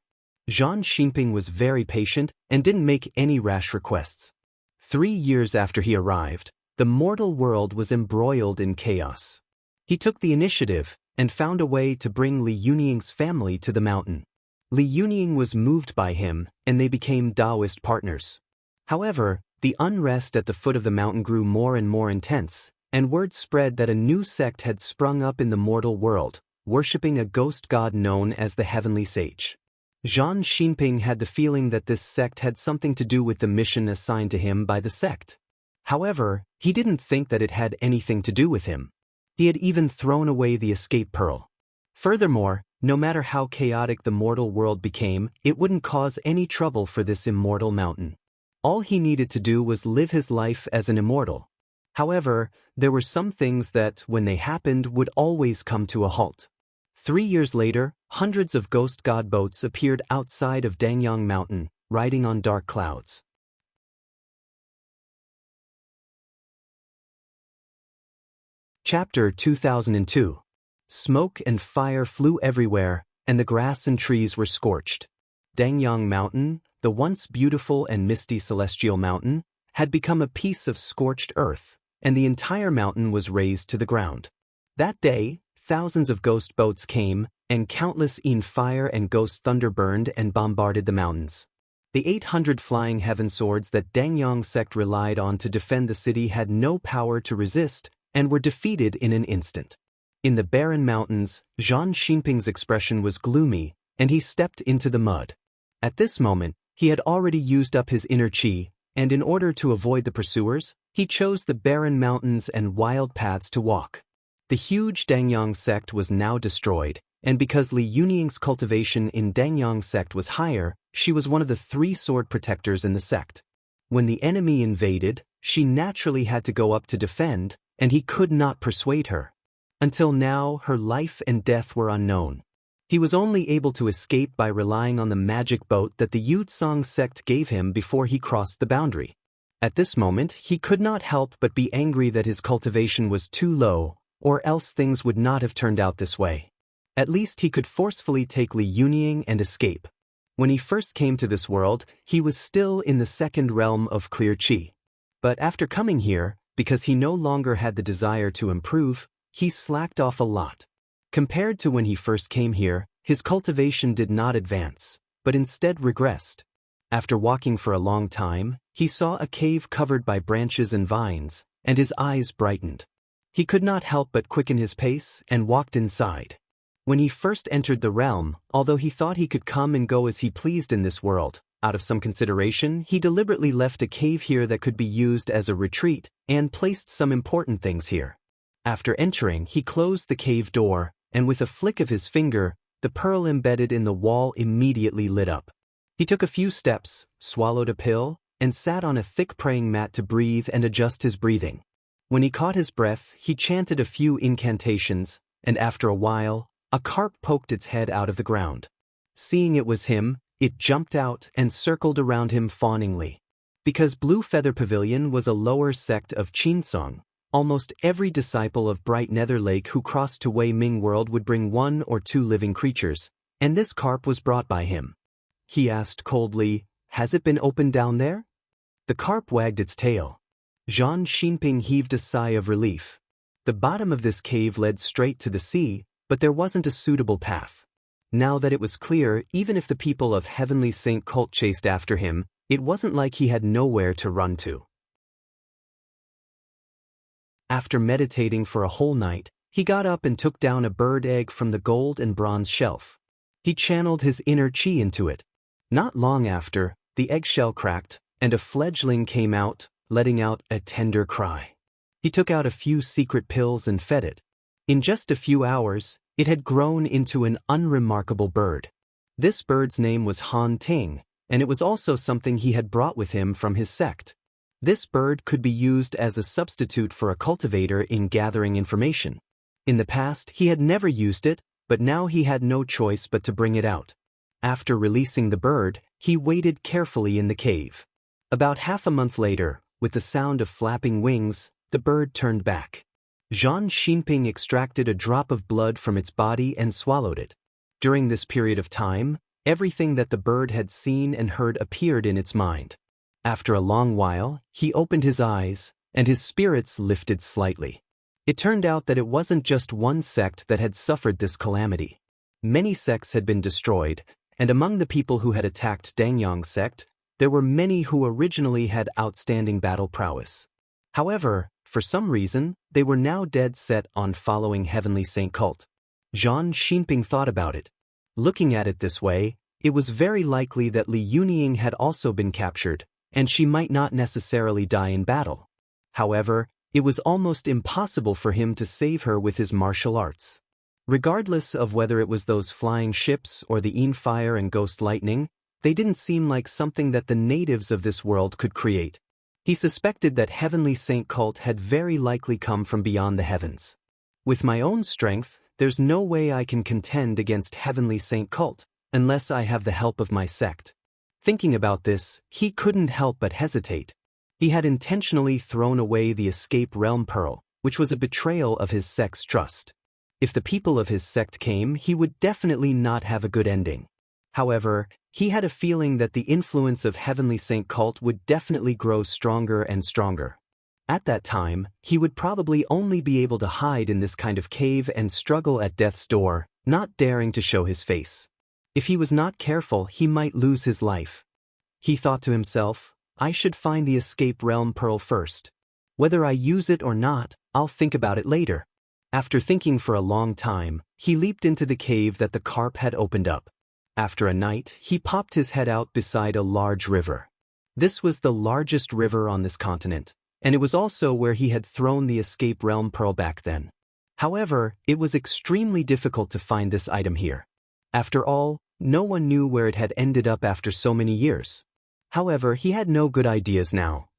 [SPEAKER 1] Zhang Xinping was very patient and didn't make any rash requests. 3 years after he arrived, the mortal world was embroiled in chaos. He took the initiative and found a way to bring Li Yuning's family to the mountain. Li Yuning was moved by him, and they became Taoist partners. However, the unrest at the foot of the mountain grew more and more intense, and word spread that a new sect had sprung up in the mortal world, worshipping a ghost god known as the Heavenly Sage. Zhang Xinping had the feeling that this sect had something to do with the mission assigned to him by the sect. However, he didn't think that it had anything to do with him. He had even thrown away the escape pearl. Furthermore, no matter how chaotic the mortal world became, it wouldn't cause any trouble for this immortal mountain. All he needed to do was live his life as an immortal. However, there were some things that, when they happened, would always come to a halt. 3 years later, hundreds of ghost god boats appeared outside of Dangyang Mountain, riding on dark clouds. Chapter 2002. Smoke and fire flew everywhere, and the grass and trees were scorched. Dangyang Mountain, the once beautiful and misty celestial mountain, had become a piece of scorched earth, and the entire mountain was razed to the ground. That day, thousands of ghost boats came, and countless fire and ghost thunder burned and bombarded the mountains. The 800 flying heaven swords that Dangyang sect relied on to defend the city had no power to resist, and were defeated in an instant. In the barren mountains, Zhang Xinping's expression was gloomy, and he stepped into the mud. At this moment, he had already used up his inner qi, and in order to avoid the pursuers, he chose the barren mountains and wild paths to walk. The huge Dangyang sect was now destroyed, and because Li Yuning's cultivation in Dangyang sect was higher, she was one of the 3 sword protectors in the sect. When the enemy invaded, she naturally had to go up to defend, and he could not persuade her. Until now, her life and death were unknown. He was only able to escape by relying on the magic boat that the Yutsong sect gave him before he crossed the boundary. At this moment, he could not help but be angry that his cultivation was too low, or else things would not have turned out this way. At least he could forcefully take Li Yuning and escape. When he first came to this world, he was still in the second realm of clear qi. But after coming here, because he no longer had the desire to improve, he slacked off a lot. Compared to when he first came here, his cultivation did not advance, but instead regressed. After walking for a long time, he saw a cave covered by branches and vines, and his eyes brightened. He could not help but quicken his pace and walked inside. When he first entered the realm, although he thought he could come and go as he pleased in this world, out of some consideration, he deliberately left a cave here that could be used as a retreat, and placed some important things here. After entering, he closed the cave door, and with a flick of his finger, the pearl embedded in the wall immediately lit up. He took a few steps, swallowed a pill, and sat on a thick praying mat to breathe and adjust his breathing. When he caught his breath, he chanted a few incantations, and after a while, a carp poked its head out of the ground. Seeing it was him, it jumped out and circled around him fawningly. Because Blue Feather Pavilion was a lower sect of Qinsong, almost every disciple of Bright Nether Lake who crossed to Wei Ming World would bring 1 or 2 living creatures, and this carp was brought by him. He asked coldly, "Has it been opened down there?" The carp wagged its tail. Zhang Xinping heaved a sigh of relief. The bottom of this cave led straight to the sea, but there wasn't a suitable path. Now that it was clear, even if the people of Heavenly Saint Cult chased after him, it wasn't like he had nowhere to run to. After meditating for a whole night, he got up and took down a bird egg from the gold and bronze shelf. He channeled his inner qi into it. Not long after, the eggshell cracked, and a fledgling came out, letting out a tender cry. He took out a few secret pills and fed it. In just a few hours, it had grown into an unremarkable bird. This bird's name was Han Ting, and it was also something he had brought with him from his sect. This bird could be used as a substitute for a cultivator in gathering information. In the past, he had never used it, but now he had no choice but to bring it out. After releasing the bird, he waited carefully in the cave. About half a month later, with the sound of flapping wings, the bird turned back. Zhang Xinping extracted a drop of blood from its body and swallowed it. During this period of time, everything that the bird had seen and heard appeared in its mind. After a long while, he opened his eyes, and his spirits lifted slightly. It turned out that it wasn't just one sect that had suffered this calamity. Many sects had been destroyed, and among the people who had attacked Dangyang sect, there were many who originally had outstanding battle prowess. However, for some reason, they were now dead set on following Heavenly Saint cult. Zhang Xinping thought about it. Looking at it this way, it was very likely that Li Yunying had also been captured, and she might not necessarily die in battle. However, it was almost impossible for him to save her with his martial arts. Regardless of whether it was those flying ships or the Yin fire and ghost lightning, they didn't seem like something that the natives of this world could create. He suspected that Heavenly Saint cult had very likely come from beyond the heavens. With my own strength, there's no way I can contend against Heavenly Saint cult, unless I have the help of my sect. Thinking about this, he couldn't help but hesitate. He had intentionally thrown away the escape realm pearl, which was a betrayal of his sect's trust. If the people of his sect came, he would definitely not have a good ending. However, he had a feeling that the influence of Heavenly Saint cult would definitely grow stronger and stronger. At that time, he would probably only be able to hide in this kind of cave and struggle at death's door, not daring to show his face. If he was not careful, he might lose his life. He thought to himself, I should find the escape realm pearl first. Whether I use it or not, I'll think about it later. After thinking for a long time, he leaped into the cave that the carp had opened up. After a night, he popped his head out beside a large river. This was the largest river on this continent, and it was also where he had thrown the escape realm pearl back then. However, it was extremely difficult to find this item here. After all, no one knew where it had ended up after so many years. However, he had no good ideas now.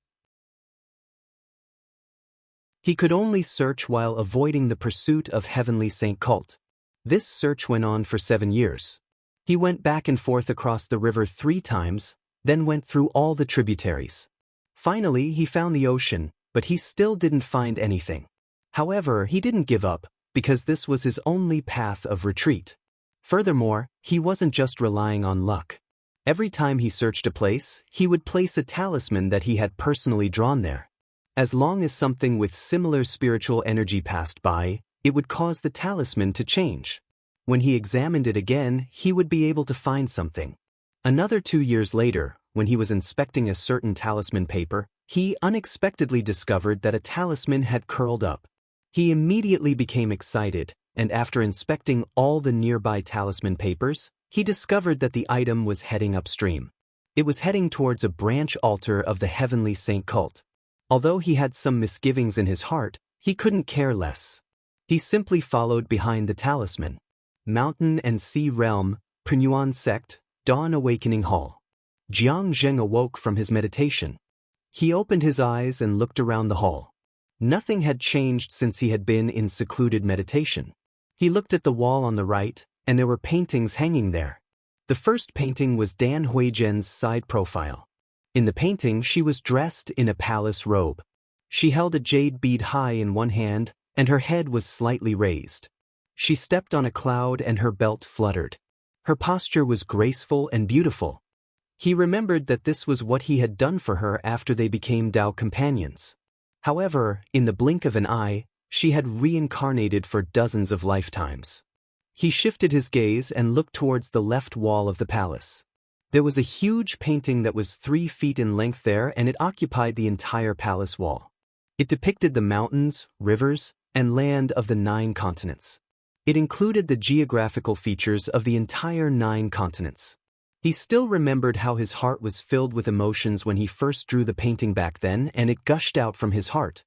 [SPEAKER 1] He could only search while avoiding the pursuit of Heavenly Saint cult. This search went on for 7 years. He went back and forth across the river 3 times, then went through all the tributaries. Finally, he found the ocean, but he still didn't find anything. However, he didn't give up, because this was his only path of retreat. Furthermore, he wasn't just relying on luck. Every time he searched a place, he would place a talisman that he had personally drawn there. As long as something with similar spiritual energy passed by, it would cause the talisman to change. When he examined it again, he would be able to find something. Another 2 years later, when he was inspecting a certain talisman paper, he unexpectedly discovered that a talisman had curled up. He immediately became excited, and after inspecting all the nearby talisman papers, he discovered that the item was heading upstream. It was heading towards a branch altar of the Heavenly Saint cult. Although he had some misgivings in his heart, he couldn't care less. He simply followed behind the talisman. Mountain and Sea Realm, Pinyuan Sect, Dawn Awakening Hall. Jiang Zheng awoke from his meditation. He opened his eyes and looked around the hall. Nothing had changed since he had been in secluded meditation. He looked at the wall on the right, and there were paintings hanging there. The first painting was Dan Huizhen's side profile. In the painting, she was dressed in a palace robe. She held a jade bead high in one hand, and her head was slightly raised. She stepped on a cloud and her belt fluttered. Her posture was graceful and beautiful. He remembered that this was what he had done for her after they became Tao companions. However, in the blink of an eye, she had reincarnated for dozens of lifetimes. He shifted his gaze and looked towards the left wall of the palace. There was a huge painting that was 3 feet in length there, and it occupied the entire palace wall. It depicted the mountains, rivers, and land of the 9 continents. It included the geographical features of the entire 9 continents. He still remembered how his heart was filled with emotions when he first drew the painting back then, and it gushed out from his heart.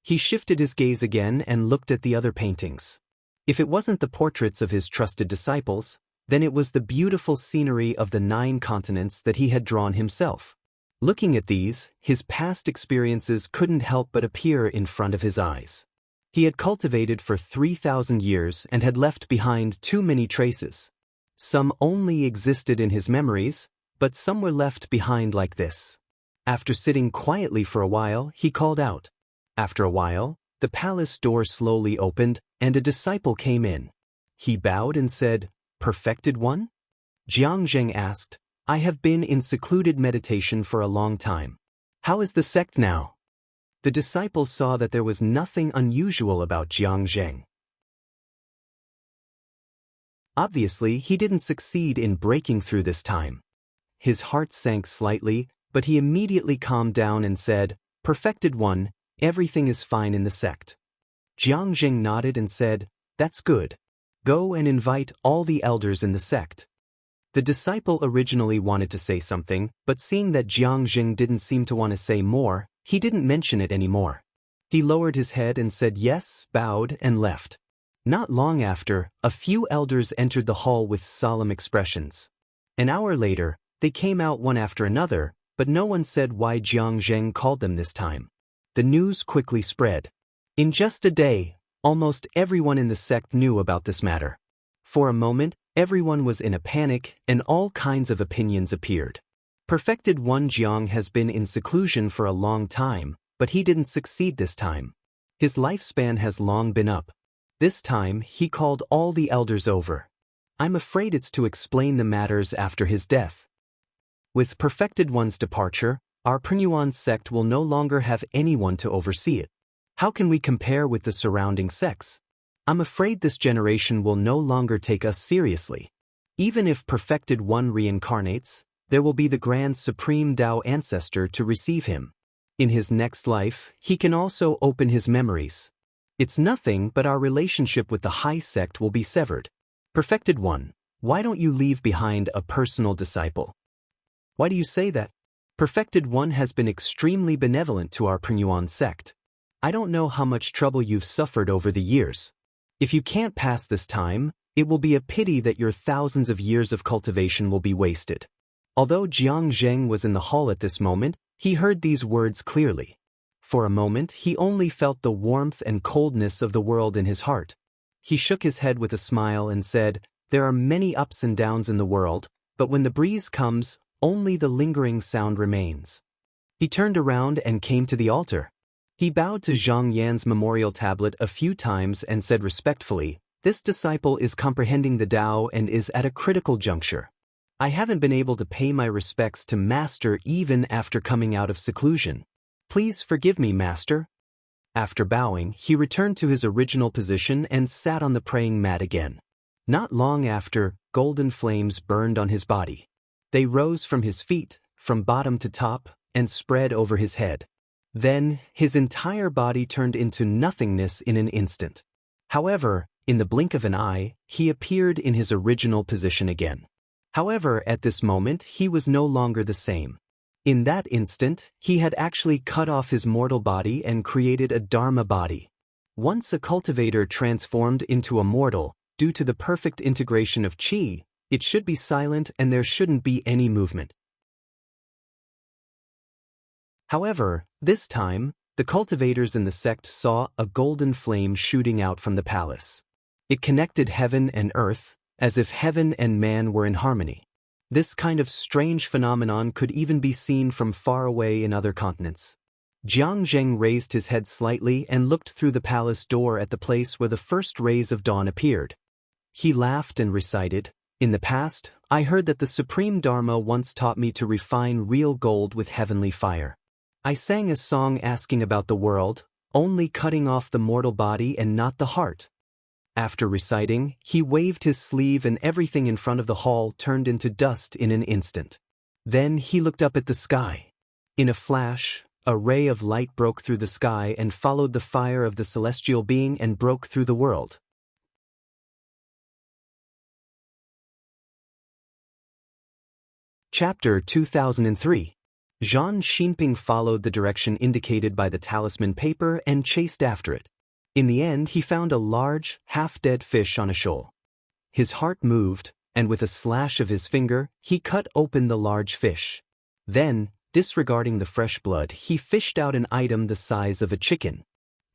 [SPEAKER 1] He shifted his gaze again and looked at the other paintings. If it wasn't the portraits of his trusted disciples, then it was the beautiful scenery of the 9 continents that he had drawn himself. Looking at these, his past experiences couldn't help but appear in front of his eyes. He had cultivated for 3,000 years and had left behind too many traces. Some only existed in his memories, but some were left behind like this. After sitting quietly for a while, he called out. After a while, the palace door slowly opened, and a disciple came in. He bowed and said, "Perfected one?" Jiang Zheng asked, "I have been in secluded meditation for a long time. How is the sect now?" The disciple saw that there was nothing unusual about Jiang Zheng. Obviously, he didn't succeed in breaking through this time. his heart sank slightly, but he immediately calmed down and said, "Perfected One, everything is fine in the sect." Jiang Zheng nodded and said, "That's good. Go and invite all the elders in the sect." The disciple originally wanted to say something, but seeing that Jiang Zheng didn't seem to want to say more, he didn't mention it anymore. He lowered his head and said yes, bowed, and left. Not long after, a few elders entered the hall with solemn expressions. An hour later, they came out one after another, but no one said why Jiang Zheng called them this time. The news quickly spread. In just a day, almost everyone in the sect knew about this matter. For a moment, everyone was in a panic, and all kinds of opinions appeared. Perfected One Jiang has been in seclusion for a long time, but he didn't succeed this time. His lifespan has long been up. This time, he called all the elders over. I'm afraid it's to explain the matters after his death. With Perfected One's departure, our Penyuan sect will no longer have anyone to oversee it. How can we compare with the surrounding sects? I'm afraid this generation will no longer take us seriously. Even if Perfected One reincarnates, there will be the Grand Supreme Tao Ancestor to receive him. In his next life, he can also open his memories. It's nothing but our relationship with the High Sect will be severed. Perfected One, why don't you leave behind a personal disciple? Why do you say that? Perfected One has been extremely benevolent to our Penyuan sect. I don't know how much trouble you've suffered over the years. If you can't pass this time, it will be a pity that your thousands of years of cultivation will be wasted. Although Jiang Zheng was in the hall at this moment, he heard these words clearly. For a moment, he only felt the warmth and coldness of the world in his heart. He shook his head with a smile and said, "There are many ups and downs in the world, but when the breeze comes, only the lingering sound remains." He turned around and came to the altar. He bowed to Zhang Yan's memorial tablet a few times and said respectfully, "This disciple is comprehending the Tao and is at a critical juncture. I haven't been able to pay my respects to Master even after coming out of seclusion. Please forgive me, Master." After bowing, he returned to his original position and sat on the praying mat again. Not long after, golden flames burned on his body. They rose from his feet, from bottom to top, and spread over his head. Then, his entire body turned into nothingness in an instant. However, in the blink of an eye, he appeared in his original position again. However, at this moment, he was no longer the same. In that instant, he had actually cut off his mortal body and created a Dharma body. Once a cultivator transformed into a mortal, due to the perfect integration of Qi, it should be silent and there shouldn't be any movement. However, this time, the cultivators in the sect saw a golden flame shooting out from the palace. It connected heaven and earth, as if heaven and man were in harmony. This kind of strange phenomenon could even be seen from far away in other continents. Jiang Zheng raised his head slightly and looked through the palace door at the place where the first rays of dawn appeared. He laughed and recited, "In the past, I heard that the Supreme Dharma once taught me to refine real gold with heavenly fire. I sang a song asking about the world, only cutting off the mortal body and not the heart." After reciting, he waved his sleeve and everything in front of the hall turned into dust in an instant. Then he looked up at the sky. In a flash, a ray of light broke through the sky and followed the fire of the celestial being and broke through the world. Chapter 2003. Zhan Xinping followed the direction indicated by the talisman paper and chased after it. In the end, he found a large, half-dead fish on a shoal. His heart moved, and with a slash of his finger, he cut open the large fish. Then, disregarding the fresh blood, he fished out an item the size of a chicken.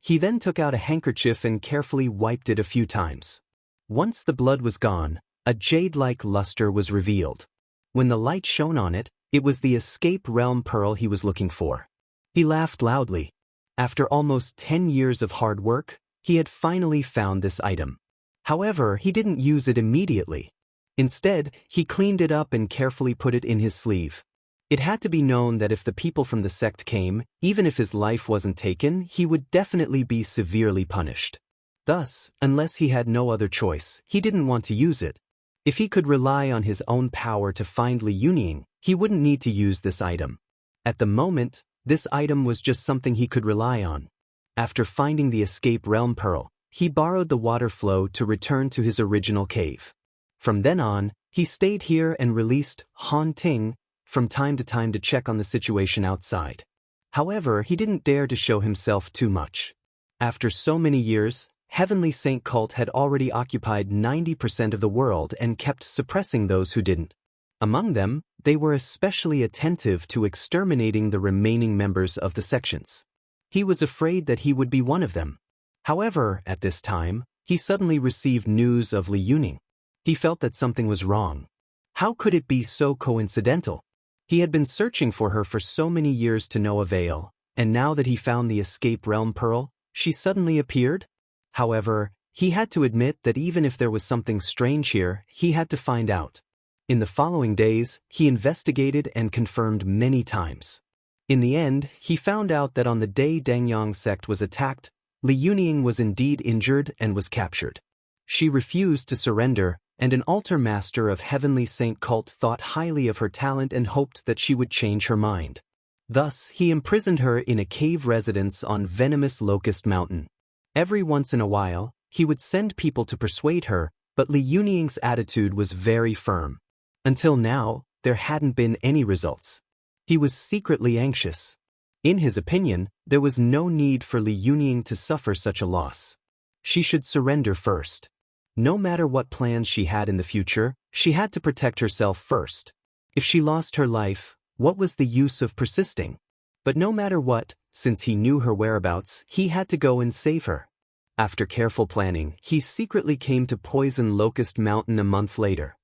[SPEAKER 1] He then took out a handkerchief and carefully wiped it a few times. Once the blood was gone, a jade-like luster was revealed. When the light shone on it, it was the escape realm pearl he was looking for. He laughed loudly. After almost 10 years of hard work, he had finally found this item. However, he didn't use it immediately. Instead, he cleaned it up and carefully put it in his sleeve. It had to be known that if the people from the sect came, even if his life wasn't taken, he would definitely be severely punished. Thus, unless he had no other choice, he didn't want to use it. If he could rely on his own power to find Li Yuning, He wouldn't need to use this item. At the moment, this item was just something he could rely on. After finding the escape realm pearl, he borrowed the water flow to return to his original cave. From then on, he stayed here and released Han Ting from time to check on the situation outside. However, he didn't dare to show himself too much. After so many years, Heavenly Saint cult had already occupied 90% of the world and kept suppressing those who didn't. Among them, they were especially attentive to exterminating the remaining members of the sections. He was afraid that he would be one of them. However, at this time, he suddenly received news of Li Yuning. He felt that something was wrong. How could it be so coincidental? He had been searching for her for so many years to no avail, and now that he found the escape realm pearl, she suddenly appeared? However, he had to admit that even if there was something strange here, he had to find out. In the following days, he investigated and confirmed many times. In the end, he found out that on the day Dangyang sect was attacked, Li Yuning was indeed injured and was captured. She refused to surrender, and an altar master of Heavenly Saint cult thought highly of her talent and hoped that she would change her mind. Thus, he imprisoned her in a cave residence on Venomous Locust Mountain. Every once in a while, he would send people to persuade her, but Li Yuning's attitude was very firm. Until now, there hadn't been any results. He was secretly anxious. In his opinion, there was no need for Li Yuning to suffer such a loss. She should surrender first. No matter what plans she had in the future, she had to protect herself first. If she lost her life, what was the use of persisting? But no matter what, since he knew her whereabouts, he had to go and save her. After careful planning, he secretly came to Poison Locust Mountain a month later.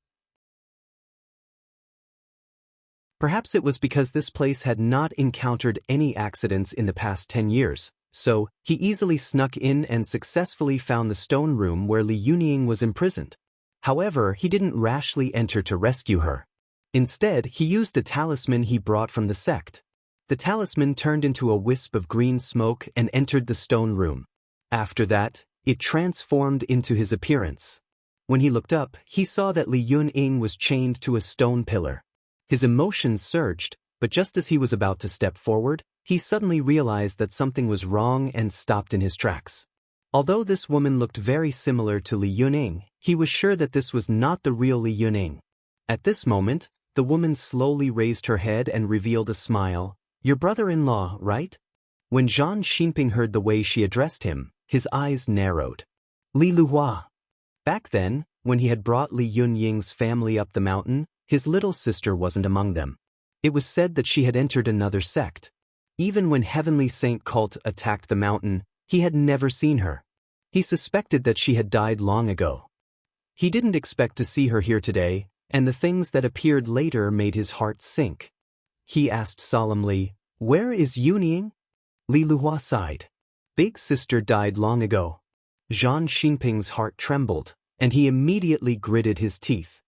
[SPEAKER 1] Perhaps it was because this place had not encountered any accidents in the past 10 years, so he easily snuck in and successfully found the stone room where Li Yuning was imprisoned. However, he didn't rashly enter to rescue her. Instead, he used a talisman he brought from the sect. The talisman turned into a wisp of green smoke and entered the stone room. After that, it transformed into his appearance. When he looked up, he saw that Li Yuning was chained to a stone pillar. His emotions surged, but just as he was about to step forward, he suddenly realized that something was wrong and stopped in his tracks. Although this woman looked very similar to Li Yuning, he was sure that this was not the real Li Yuning. At this moment, the woman slowly raised her head and revealed a smile. "Your brother-in-law, right?" When Zhang Xinping heard the way she addressed him, his eyes narrowed. Li Luhua. Back then, when he had brought Li Yunying's family up the mountain, his little sister wasn't among them. It was said that she had entered another sect. Even when Heavenly Saint cult attacked the mountain, he had never seen her. He suspected that she had died long ago. He didn't expect to see her here today, and the things that appeared later made his heart sink. He asked solemnly, "Where is Yunying?" Li Luhua sighed. "Big sister died long ago." Zhang Xinping's heart trembled, and he immediately gritted his teeth.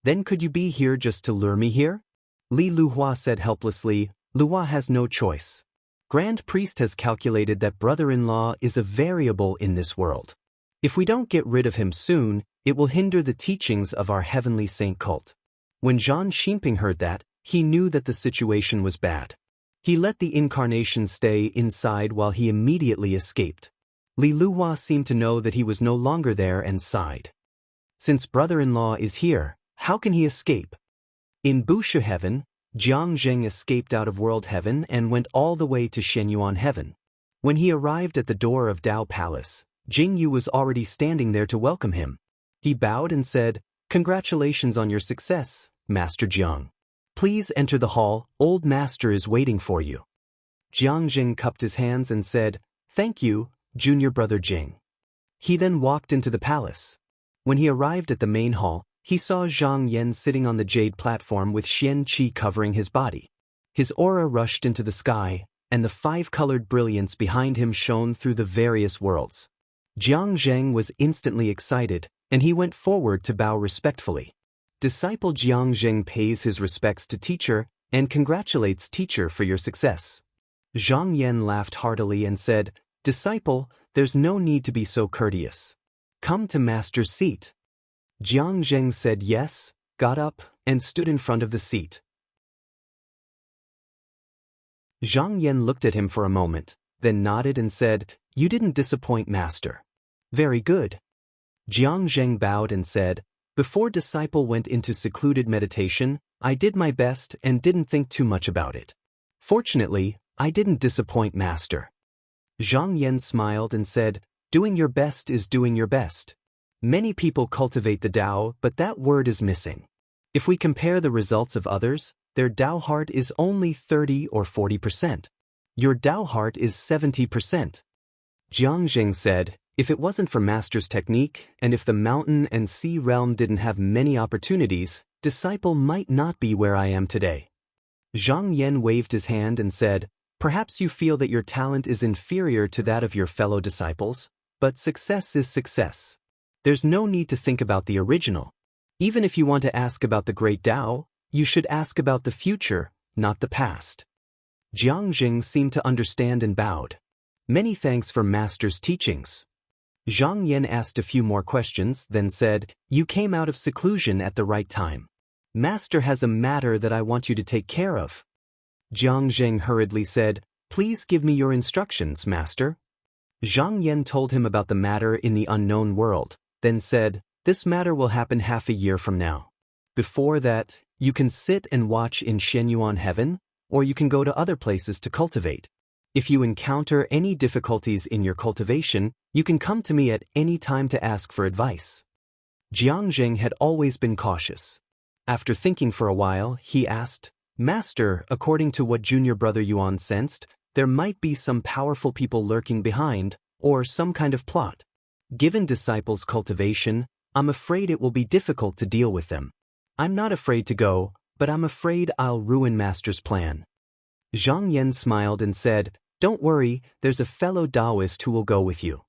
[SPEAKER 1] "Then could you be here just to lure me here?" Li Luhua said helplessly. "Luhua has no choice. Grand Priest has calculated that brother-in-law is a variable in this world. If we don't get rid of him soon, it will hinder the teachings of our Heavenly Saint cult." When Zhang Xinping heard that, he knew that the situation was bad. He let the incarnation stay inside while he immediately escaped. Li Luhua seemed to know that he was no longer there and sighed. Since brother-in-law is here, how can he escape? In Bushu Heaven, Jiang Zheng escaped out of World Heaven and went all the way to Shenyuan Heaven. When he arrived at the door of Dao Palace, Jing Yu was already standing there to welcome him. He bowed and said, "Congratulations on your success, Master Jiang. Please enter the hall, old master is waiting for you." Jiang Zheng cupped his hands and said, "Thank you, junior brother Jing." He then walked into the palace. When he arrived at the main hall, he saw Zhang Yan sitting on the jade platform with Xian Qi covering his body. His aura rushed into the sky, and the five-colored brilliance behind him shone through the various worlds. Jiang Zheng was instantly excited, and he went forward to bow respectfully. Disciple Jiang Zheng pays his respects to teacher and congratulates teacher for your success. Zhang Yan laughed heartily and said, "Disciple, there's no need to be so courteous. Come to master's seat." Jiang Zheng said yes, got up, and stood in front of the seat. Zhang Yan looked at him for a moment, then nodded and said, "You didn't disappoint, master." "Very good." Jiang Zheng bowed and said, "Before disciple went into secluded meditation, I did my best and didn't think too much about it. Fortunately, I didn't disappoint, master." Zhang Yan smiled and said, "Doing your best is doing your best. Many people cultivate the Tao, but that word is missing. If we compare the results of others, their Tao heart is only 30 or 40%. Your Tao heart is 70%. Jiang Zheng said, "If it wasn't for master's technique, and if the mountain and sea realm didn't have many opportunities, disciple might not be where I am today." Zhang Yan waved his hand and said, "Perhaps you feel that your talent is inferior to that of your fellow disciples, but success is success. There's no need to think about the original. Even if you want to ask about the great Tao, you should ask about the future, not the past." Jiang Zheng seemed to understand and bowed. "Many thanks for master's teachings." Zhang Yan asked a few more questions, then said, "You came out of seclusion at the right time. Master has a matter that I want you to take care of." Jiang Zheng hurriedly said, "Please give me your instructions, master." Zhang Yan told him about the matter in the unknown world, then said, "This matter will happen half a year from now. Before that, you can sit and watch in Shenyuan heaven, or you can go to other places to cultivate. If you encounter any difficulties in your cultivation, you can come to me at any time to ask for advice." Jiang Zheng had always been cautious. After thinking for a while, he asked, "Master, according to what junior brother Yuan sensed, there might be some powerful people lurking behind, or some kind of plot. Given disciples' cultivation, I'm afraid it will be difficult to deal with them. I'm not afraid to go, but I'm afraid I'll ruin master's plan." Zhang Yan smiled and said, "Don't worry, there's a fellow Taoist who will go with you."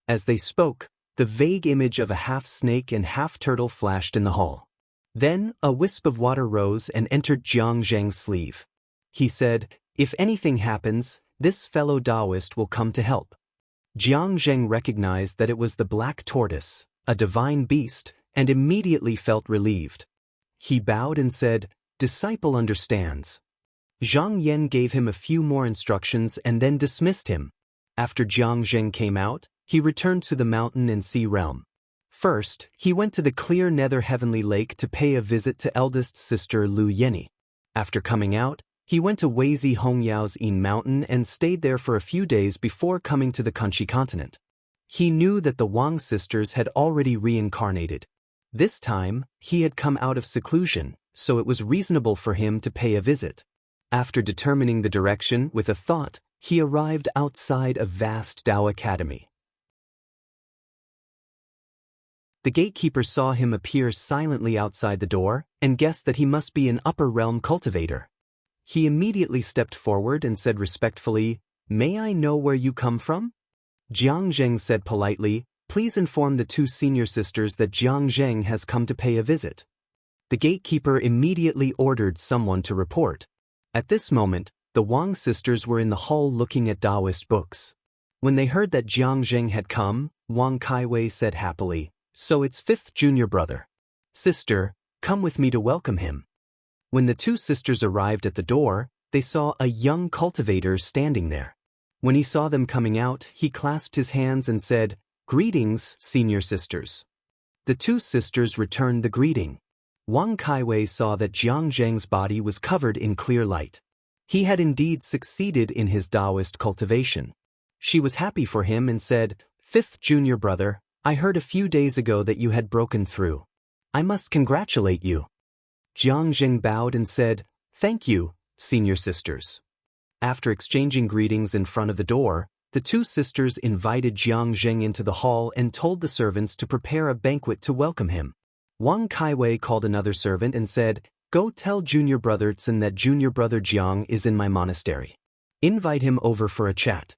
[SPEAKER 1] As they spoke, the vague image of a half-snake and half-turtle flashed in the hall. Then, a wisp of water rose and entered Jiang Zheng's sleeve. He said, "If anything happens, this fellow Taoist will come to help." Jiang Zheng recognized that it was the black tortoise, a divine beast, and immediately felt relieved. He bowed and said, "Disciple understands." Zhang Yan gave him a few more instructions and then dismissed him. After Jiang Zheng came out, he returned to the mountain and sea realm. First, he went to the clear nether heavenly lake to pay a visit to eldest sister Lu Yenny. After coming out, he went to Weizi Hongyao's In mountain and stayed there for a few days before coming to the Kunshi continent. He knew that the Wang sisters had already reincarnated. This time, he had come out of seclusion, so it was reasonable for him to pay a visit. After determining the direction with a thought, he arrived outside a vast Tao academy. The gatekeeper saw him appear silently outside the door and guessed that he must be an upper realm cultivator. He immediately stepped forward and said respectfully, "May I know where you come from?" Jiang Zheng said politely, "Please inform the two senior sisters that Jiang Zheng has come to pay a visit." The gatekeeper immediately ordered someone to report. At this moment, the Wang sisters were in the hall looking at Taoist books. When they heard that Jiang Zheng had come, Wang Kaiwei said happily, "So it's fifth junior brother. Sister, come with me to welcome him." When the two sisters arrived at the door, they saw a young cultivator standing there. When he saw them coming out, he clasped his hands and said, "Greetings, senior sisters." The two sisters returned the greeting. Wang Kaiwei saw that Jiang Zheng's body was covered in clear light. He had indeed succeeded in his Taoist cultivation. She was happy for him and said, "Fifth junior brother, I heard a few days ago that you had broken through. I must congratulate you." Jiang Zheng bowed and said, "Thank you, senior sisters." After exchanging greetings in front of the door, the two sisters invited Jiang Zheng into the hall and told the servants to prepare a banquet to welcome him. Wang Kaiwei called another servant and said, "Go tell junior brother Tsun that junior brother Jiang is in my monastery. Invite him over for a chat."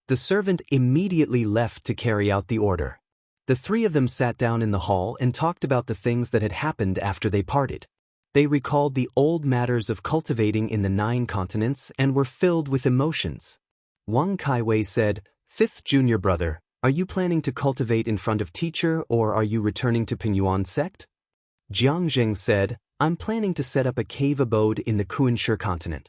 [SPEAKER 1] The servant immediately left to carry out the order. The three of them sat down in the hall and talked about the things that had happened after they parted. They recalled the old matters of cultivating in the 9 continents and were filled with emotions. Wang Kaiwei said, "Fifth junior brother, are you planning to cultivate in front of teacher or are you returning to Pingyuan sect?" Jiang Zheng said, "I'm planning to set up a cave abode in the Kunshe continent."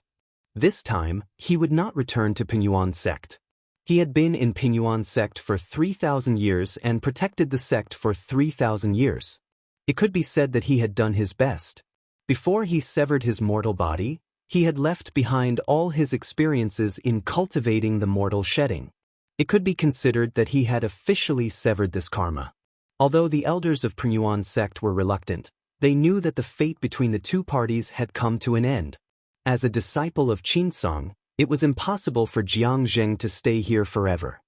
[SPEAKER 1] This time, he would not return to Pingyuan sect. He had been in Pingyuan sect for 3,000 years and protected the sect for 3,000 years. It could be said that he had done his best. Before he severed his mortal body, he had left behind all his experiences in cultivating the mortal shedding. It could be considered that he had officially severed this karma. Although the elders of Pingyuan sect were reluctant, they knew that the fate between the two parties had come to an end. As a disciple of Qinsong, it was impossible for Jiang Zheng to stay here forever.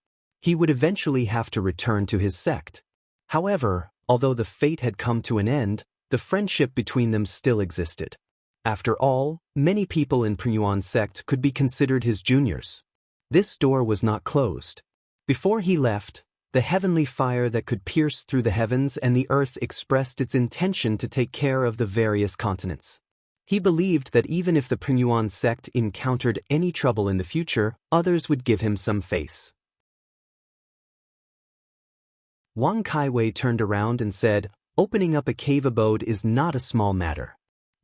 [SPEAKER 1] He would eventually have to return to his sect. However, although the fate had come to an end, the friendship between them still existed. After all, many people in Pingyuan sect could be considered his juniors. This door was not closed. Before he left, the heavenly fire that could pierce through the heavens and the earth expressed its intention to take care of the various continents. He believed that even if the Pingyuan sect encountered any trouble in the future, others would give him some face. Wang Kaiwei turned around and said, "Opening up a cave abode is not a small matter.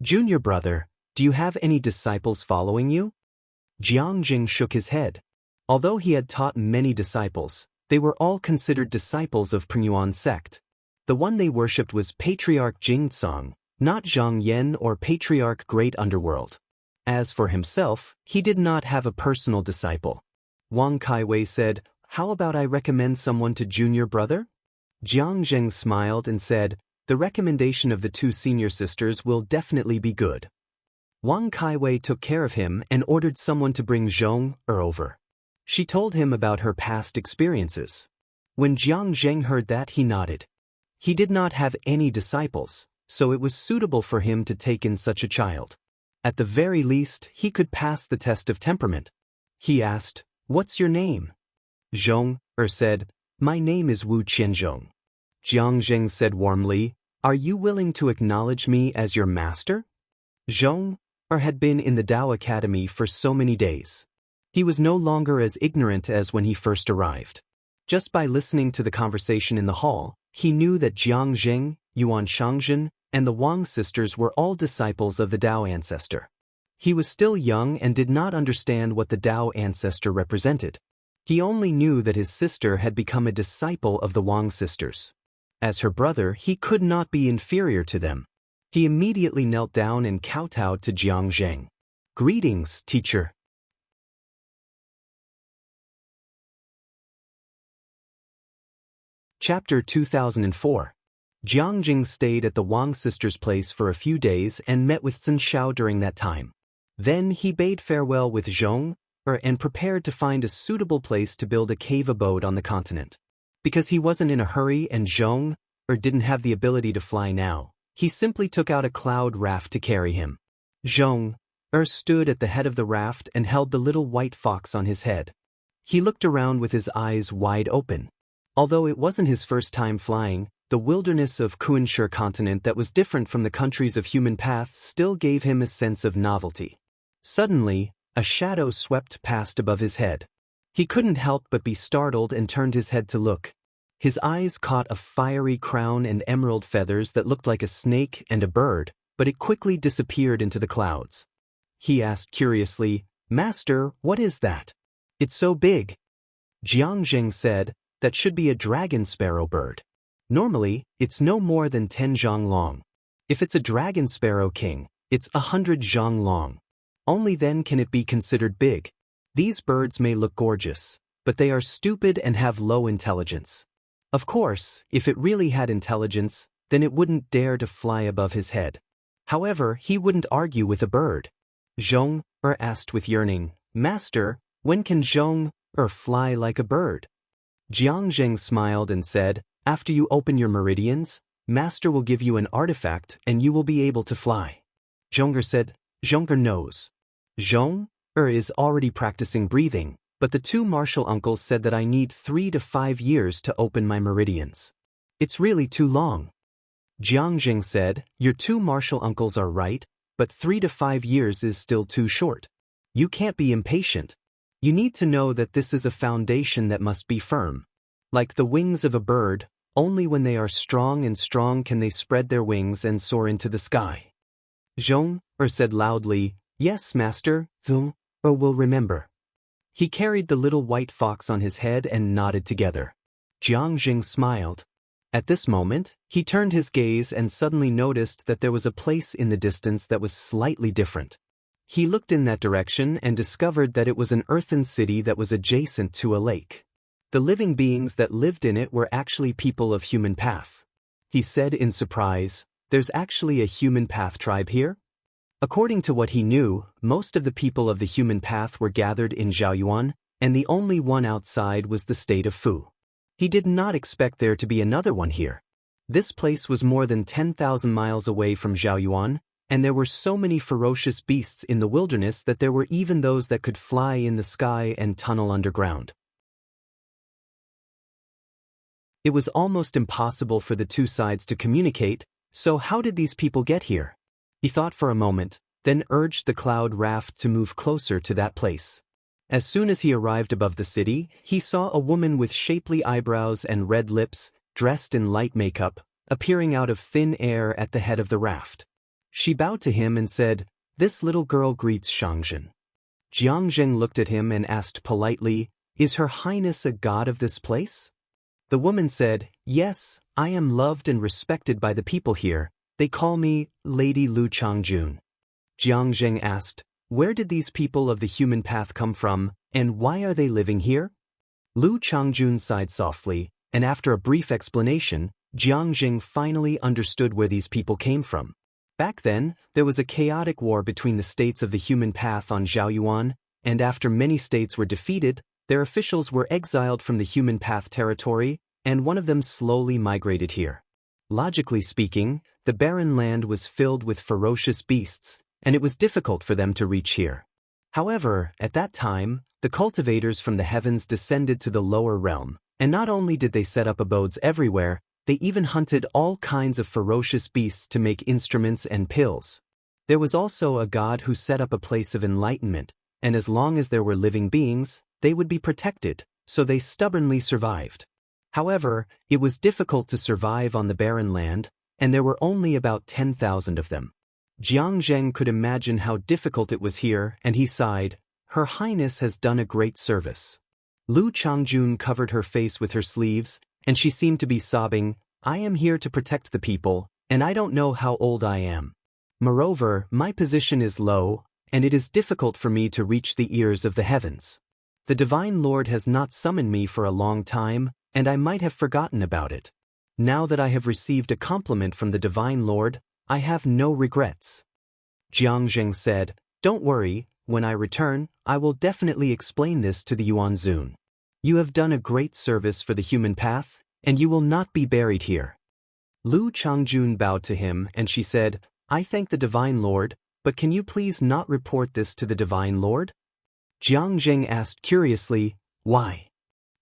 [SPEAKER 1] Junior brother, do you have any disciples following you?" Jiang Jing shook his head. Although he had taught many disciples, they were all considered disciples of Pingyuan sect. The one they worshipped was Patriarch Jingcong, not Zhang Yan or Patriarch Great Underworld. As for himself, he did not have a personal disciple. Wang Kaiwei said, "How about I recommend someone to junior brother?" Jiang Zheng smiled and said, "The recommendation of the two senior sisters will definitely be good." Wang Kaiwei took care of him and ordered someone to bring Zhong over. She told him about her past experiences. When Jiang Zheng heard that, he nodded. He did not have any disciples, so it was suitable for him to take in such a child. At the very least, he could pass the test of temperament. He asked, "What's your name?" Zhong said, "My name is Wu Qianzhong." Jiang Zheng said warmly, "Are you willing to acknowledge me as your master?" Zhong had been in the Tao Academy for so many days. He was no longer as ignorant as when he first arrived. Just by listening to the conversation in the hall, he knew that Jiang Zheng, Yuan Shangzhen, and the Wang sisters were all disciples of the Tao ancestor. He was still young and did not understand what the Tao ancestor represented. He only knew that his sister had become a disciple of the Wang sisters. As her brother, he could not be inferior to them. He immediately knelt down and kowtowed to Jiang Zheng. "Greetings, teacher." Chapter 2004. Jiang Jing stayed at the Wang sisters' place for a few days and met with Sun Shao during that time. Then he bade farewell with Zhong and prepared to find a suitable place to build a cave abode on the continent. Because he wasn't in a hurry and Zhong didn't have the ability to fly now, he simply took out a cloud raft to carry him. Zhong stood at the head of the raft and held the little white fox on his head. He looked around with his eyes wide open. Although it wasn't his first time flying, the wilderness of Kunshe continent that was different from the countries of human path still gave him a sense of novelty. Suddenly, a shadow swept past above his head. He couldn't help but be startled and turned his head to look. His eyes caught a fiery crown and emerald feathers that looked like a snake and a bird, but it quickly disappeared into the clouds. He asked curiously, "Master, what is that? It's so big." Jiang Zheng said, "That should be a dragon sparrow bird. Normally, it's no more than 10 zhang long. If it's a dragon sparrow king, it's 100 zhang long. Only then can it be considered big. These birds may look gorgeous, but they are stupid and have low intelligence. Of course, if it really had intelligence, then it wouldn't dare to fly above his head." However, he wouldn't argue with a bird. Zhong asked with yearning, "Master, when can Zhong fly like a bird?" Jiang Zheng smiled and said, "After you open your meridians, Master will give you an artifact and you will be able to fly." Zhong said, "Zhong knows. Zhong is already practicing breathing, but the two martial uncles said that I need 3 to 5 years to open my meridians. It's really too long." Jiang Zheng said, "Your two martial uncles are right, but 3 to 5 years is still too short. You can't be impatient. You need to know that this is a foundation that must be firm. Like the wings of a bird, only when they are strong can they spread their wings and soar into the sky." Zhong said loudly, "Yes, Master." or will remember. He carried the little white fox on his head and nodded together. Jiang Jing smiled. At this moment, he turned his gaze and suddenly noticed that there was a place in the distance that was slightly different. He looked in that direction and discovered that it was an earthen city that was adjacent to a lake. The living beings that lived in it were actually people of human path. He said in surprise, "There's actually a human path tribe here?" According to what he knew, most of the people of the human path were gathered in Zhaoyuan, and the only one outside was the state of Fu. He did not expect there to be another one here. This place was more than 10,000 miles away from Zhaoyuan, and there were so many ferocious beasts in the wilderness that there were even those that could fly in the sky and tunnel underground. It was almost impossible for the two sides to communicate, so how did these people get here? He thought for a moment, then urged the cloud raft to move closer to that place. As soon as he arrived above the city, he saw a woman with shapely eyebrows and red lips, dressed in light makeup, appearing out of thin air at the head of the raft. She bowed to him and said, "This little girl greets Xiangjin." Jiang Zheng looked at him and asked politely, "Is Her Highness a god of this place?" The woman said, "Yes, I am loved and respected by the people here. They call me Lady Lu Changjun." Jiang Zheng asked, "Where did these people of the human path come from, and why are they living here?" Lu Changjun sighed softly, and after a brief explanation, Jiang Zheng finally understood where these people came from. Back then, there was a chaotic war between the states of the human path on Zhaoyuan, and after many states were defeated, their officials were exiled from the human path territory, and one of them slowly migrated here. Logically speaking, the barren land was filled with ferocious beasts, and it was difficult for them to reach here. However, at that time, the cultivators from the heavens descended to the lower realm, and not only did they set up abodes everywhere, they even hunted all kinds of ferocious beasts to make instruments and pills. There was also a god who set up a place of enlightenment, and as long as there were living beings, they would be protected, so they stubbornly survived. However, it was difficult to survive on the barren land, and there were only about 10,000 of them. Jiang Zheng could imagine how difficult it was here, and he sighed, "Her Highness has done a great service." Lu Changjun covered her face with her sleeves, and she seemed to be sobbing, "I am here to protect the people, and I don't know how old I am. Moreover, my position is low, and it is difficult for me to reach the ears of the heavens. The Divine Lord has not summoned me for a long time, and I might have forgotten about it. Now that I have received a compliment from the Divine Lord, I have no regrets." Jiang Zheng said, "Don't worry, when I return, I will definitely explain this to the Yuanzun. You have done a great service for the human path, and you will not be buried here." Lu Changjun bowed to him, and she said, "I thank the Divine Lord, but can you please not report this to the Divine Lord?" Jiang Zheng asked curiously, "Why?"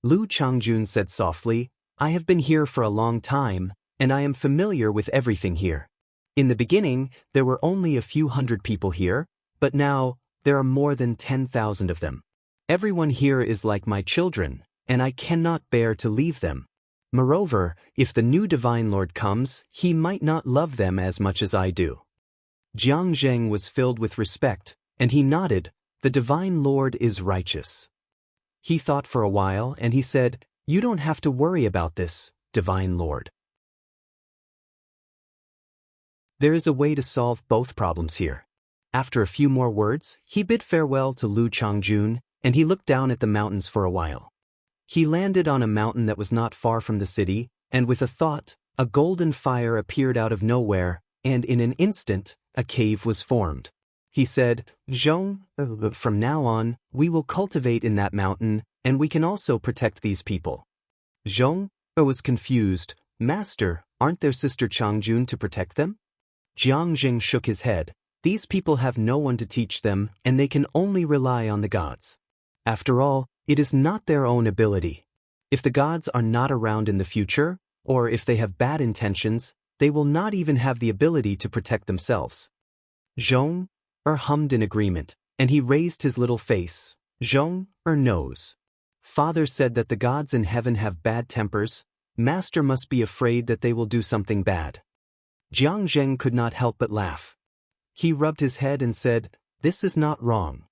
[SPEAKER 1] Lu Changjun said softly, "I have been here for a long time, and I am familiar with everything here. In the beginning, there were only a few hundred people here, but now, there are more than 10,000 of them. Everyone here is like my children, and I cannot bear to leave them. Moreover, if the new Divine Lord comes, he might not love them as much as I do." Jiang Zheng was filled with respect, and he nodded, "The Divine Lord is righteous." He thought for a while and he said, "You don't have to worry about this, Divine Lord. There is a way to solve both problems here." After a few more words, he bid farewell to Lu Changjun, and he looked down at the mountains for a while. He landed on a mountain that was not far from the city, and with a thought, a golden fire appeared out of nowhere, and in an instant, a cave was formed. He said, "Zhong, from now on, we will cultivate in that mountain, and we can also protect these people." Zhong was confused. "Master, aren't their sister Changjun to protect them?" Jiang Zheng shook his head. "These people have no one to teach them, and they can only rely on the gods. After all, it is not their own ability. If the gods are not around in the future, or if they have bad intentions, they will not even have the ability to protect themselves." Zhong hummed in agreement, and he raised his little face. Zhong knows. Father said that the gods in heaven have bad tempers. Master must be afraid that they will do something bad. Jiang Zheng could not help but laugh. He rubbed his head and said, "This is not wrong.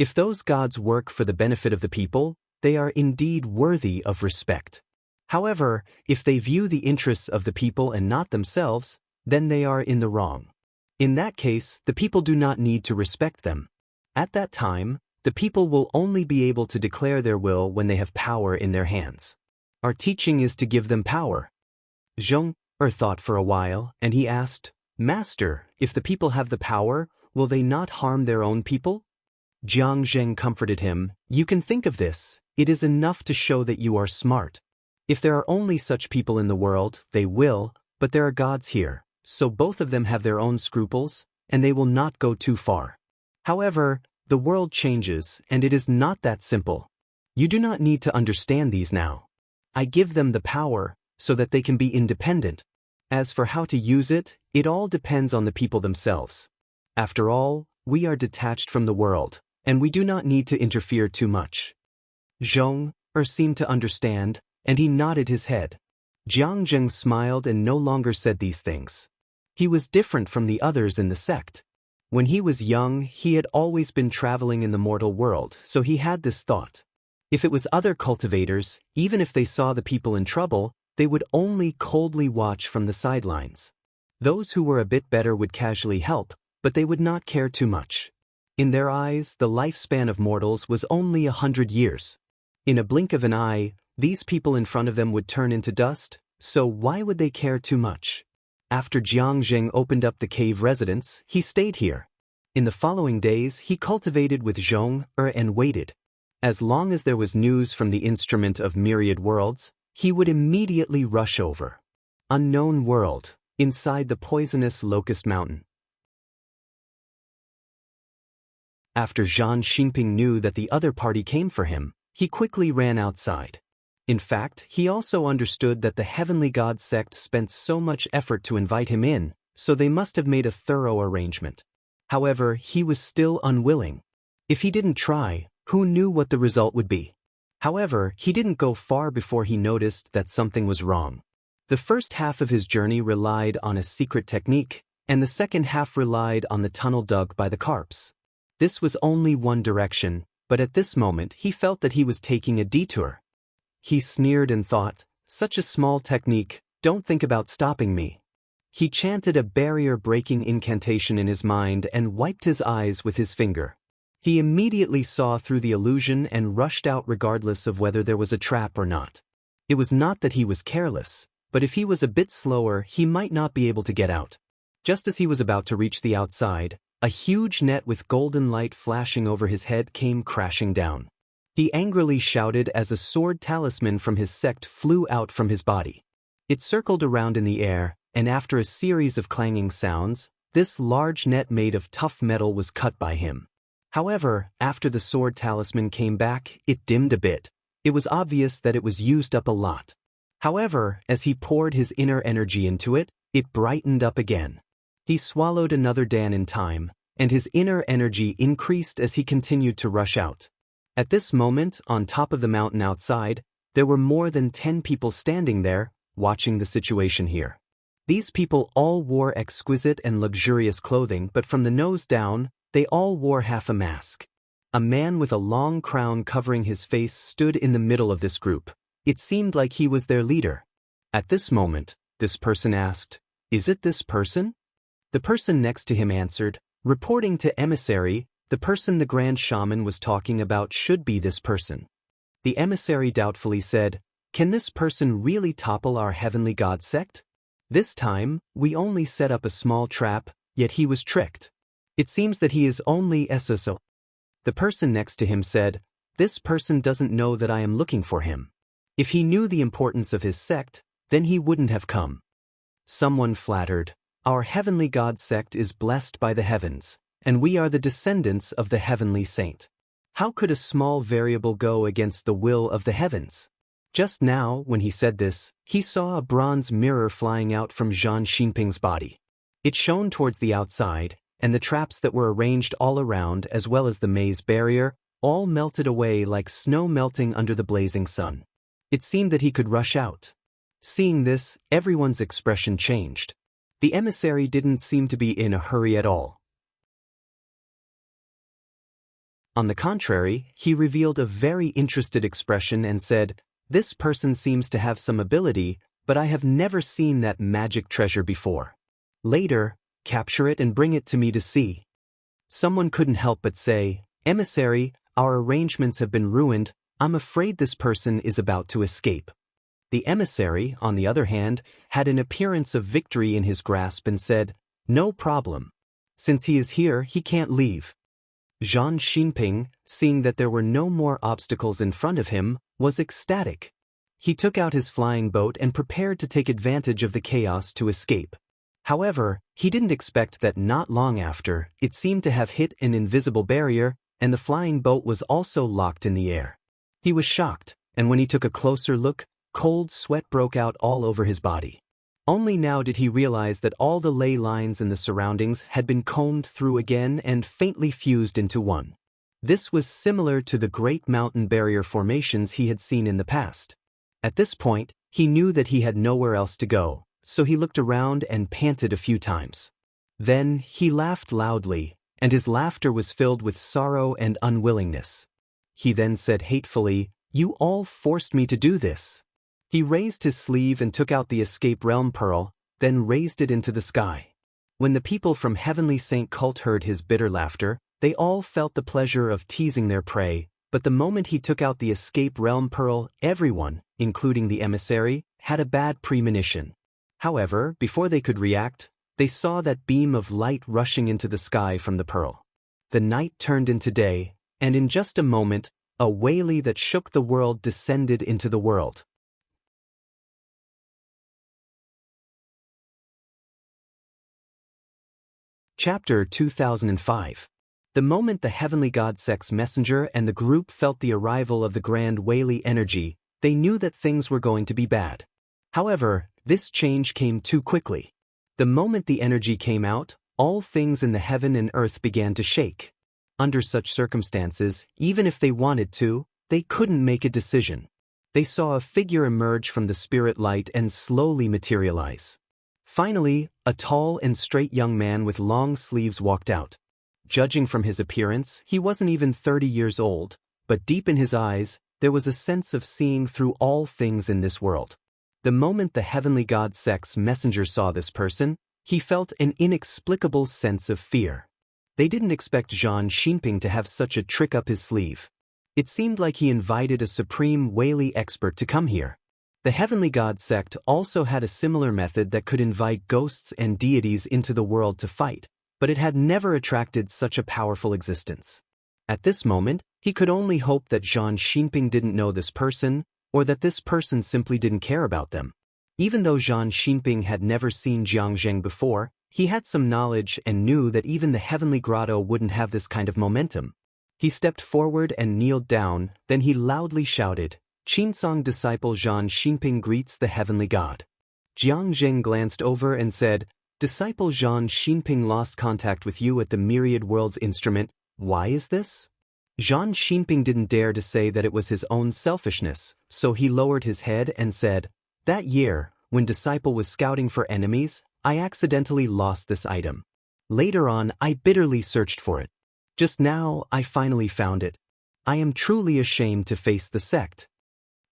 [SPEAKER 1] If those gods work for the benefit of the people, they are indeed worthy of respect. However, if they view the interests of the people and not themselves, then they are in the wrong. In that case, the people do not need to respect them. At that time, the people will only be able to declare their will when they have power in their hands. Our teaching is to give them power. Zhong thought for a while, and he asked, Master, if the people have the power, will they not harm their own people? Jiang Zheng comforted him, You can think of this, it is enough to show that you are smart. If there are only such people in the world, they will, but there are gods here, so both of them have their own scruples, and they will not go too far. However, the world changes, and it is not that simple. You do not need to understand these now. I give them the power, so that they can be independent. As for how to use it, it all depends on the people themselves. After all, we are detached from the world, and we do not need to interfere too much. Zhong seemed to understand, and he nodded his head. Jiang Zheng smiled and no longer said these things. He was different from the others in the sect. When he was young, he had always been traveling in the mortal world, so he had this thought. If it was other cultivators, even if they saw the people in trouble, they would only coldly watch from the sidelines. Those who were a bit better would casually help, but they would not care too much. In their eyes, the lifespan of mortals was only 100 years. In a blink of an eye, these people in front of them would turn into dust, so why would they care too much? After Jiang Zheng opened up the cave residence, he stayed here. In the following days, he cultivated with Zhong and waited. As long as there was news from the instrument of myriad worlds, he would immediately rush over. Unknown world, inside the poisonous Locust Mountain. After Zhan Xingping knew that the other party came for him, he quickly ran outside. In fact, he also understood that the Heavenly God sect spent so much effort to invite him in, so they must have made a thorough arrangement. However, he was still unwilling. If he didn't try, who knew what the result would be? However, he didn't go far before he noticed that something was wrong. The first half of his journey relied on a secret technique, and the second half relied on the tunnel dug by the carps. This was only one direction, but at this moment he felt that he was taking a detour. He sneered and thought, Such a small technique, don't think about stopping me. He chanted a barrier-breaking incantation in his mind and wiped his eyes with his finger. He immediately saw through the illusion and rushed out regardless of whether there was a trap or not. It was not that he was careless, but if he was a bit slower, he might not be able to get out. Just as he was about to reach the outside, a huge net with golden light flashing over his head came crashing down. He angrily shouted as a sword talisman from his sect flew out from his body. It circled around in the air, and after a series of clanging sounds, this large net made of tough metal was cut by him. However, after the sword talisman came back, it dimmed a bit. It was obvious that it was used up a lot. However, as he poured his inner energy into it, it brightened up again. He swallowed another dan in time, and his inner energy increased as he continued to rush out. At this moment, on top of the mountain outside, there were more than 10 people standing there, watching the situation here. These people all wore exquisite and luxurious clothing, but from the nose down, they all wore half a mask. A man with a long crown covering his face stood in the middle of this group. It seemed like he was their leader. At this moment, this person asked, Is it this person? The person next to him answered, Reporting to emissary, the person the Grand Shaman was talking about should be this person. The emissary doubtfully said, Can this person really topple our Heavenly God sect? This time, we only set up a small trap, yet he was tricked. It seems that he is only SSO. The person next to him said, This person doesn't know that I am looking for him. If he knew the importance of his sect, then he wouldn't have come. Someone flattered, Our Heavenly God sect is blessed by the heavens, and we are the descendants of the Heavenly Saint. How could a small variable go against the will of the heavens? Just now, when he said this, he saw a bronze mirror flying out from Zhan Xingping's body. It shone towards the outside, and the traps that were arranged all around, as well as the maze barrier, all melted away like snow melting under the blazing sun. It seemed that he could rush out. Seeing this, everyone's expression changed. The emissary didn't seem to be in a hurry at all. On the contrary, he revealed a very interested expression and said, "This person seems to have some ability, but I have never seen that magic treasure before. Later, capture it and bring it to me to see." Someone couldn't help but say, "Emissary, our arrangements have been ruined. I'm afraid this person is about to escape." The emissary, on the other hand, had an appearance of victory in his grasp and said, "No problem. Since he is here, he can't leave." Zhang Xinping, seeing that there were no more obstacles in front of him, was ecstatic. He took out his flying boat and prepared to take advantage of the chaos to escape. However, he didn't expect that not long after, it seemed to have hit an invisible barrier, and the flying boat was also locked in the air. He was shocked, and when he took a closer look, cold sweat broke out all over his body. Only now did he realize that all the ley lines in the surroundings had been combed through again and faintly fused into one. This was similar to the great mountain barrier formations he had seen in the past. At this point, he knew that he had nowhere else to go, so he looked around and panted a few times. Then, he laughed loudly, and his laughter was filled with sorrow and unwillingness. He then said hatefully, "You all forced me to do this." He raised his sleeve and took out the escape realm pearl, then raised it into the sky. When the people from Heavenly Saint Cult heard his bitter laughter, they all felt the pleasure of teasing their prey, but the moment he took out the escape realm pearl, everyone, including the emissary, had a bad premonition. However, before they could react, they saw that beam of light rushing into the sky from the pearl. The night turned into day, and in just a moment, a wailing that shook the world descended into the world. Chapter 2005. The moment the Heavenly God Sect's messenger and the group felt the arrival of the Grand Whaley energy, they knew that things were going to be bad. However, this change came too quickly. The moment the energy came out, all things in the heaven and earth began to shake. Under such circumstances, even if they wanted to, they couldn't make a decision. They saw a figure emerge from the spirit light and slowly materialize. Finally, a tall and straight young man with long sleeves walked out. Judging from his appearance, he wasn't even 30 years old, but deep in his eyes, there was a sense of seeing through all things in this world. The moment the Heavenly God Sect's messenger saw this person, he felt an inexplicable sense of fear. They didn't expect Zhang Xinping to have such a trick up his sleeve. It seemed like he invited a supreme Whaley expert to come here. The Heavenly God Sect also had a similar method that could invite ghosts and deities into the world to fight, but it had never attracted such a powerful existence. At this moment, he could only hope that Zhang Xinping didn't know this person, or that this person simply didn't care about them. Even though Zhang Xinping had never seen Jiang Zheng before, he had some knowledge and knew that even the Heavenly Grotto wouldn't have this kind of momentum. He stepped forward and kneeled down, then he loudly shouted, "Qinsong disciple Zhang Xinping greets the Heavenly God." Jiang Zheng glanced over and said, "Disciple Zhang Xinping lost contact with you at the Myriad Worlds instrument. Why is this?" Zhang Xinping didn't dare to say that it was his own selfishness, so he lowered his head and said, "That year, when Disciple was scouting for enemies, I accidentally lost this item. Later on, I bitterly searched for it. Just now, I finally found it. I am truly ashamed to face the sect."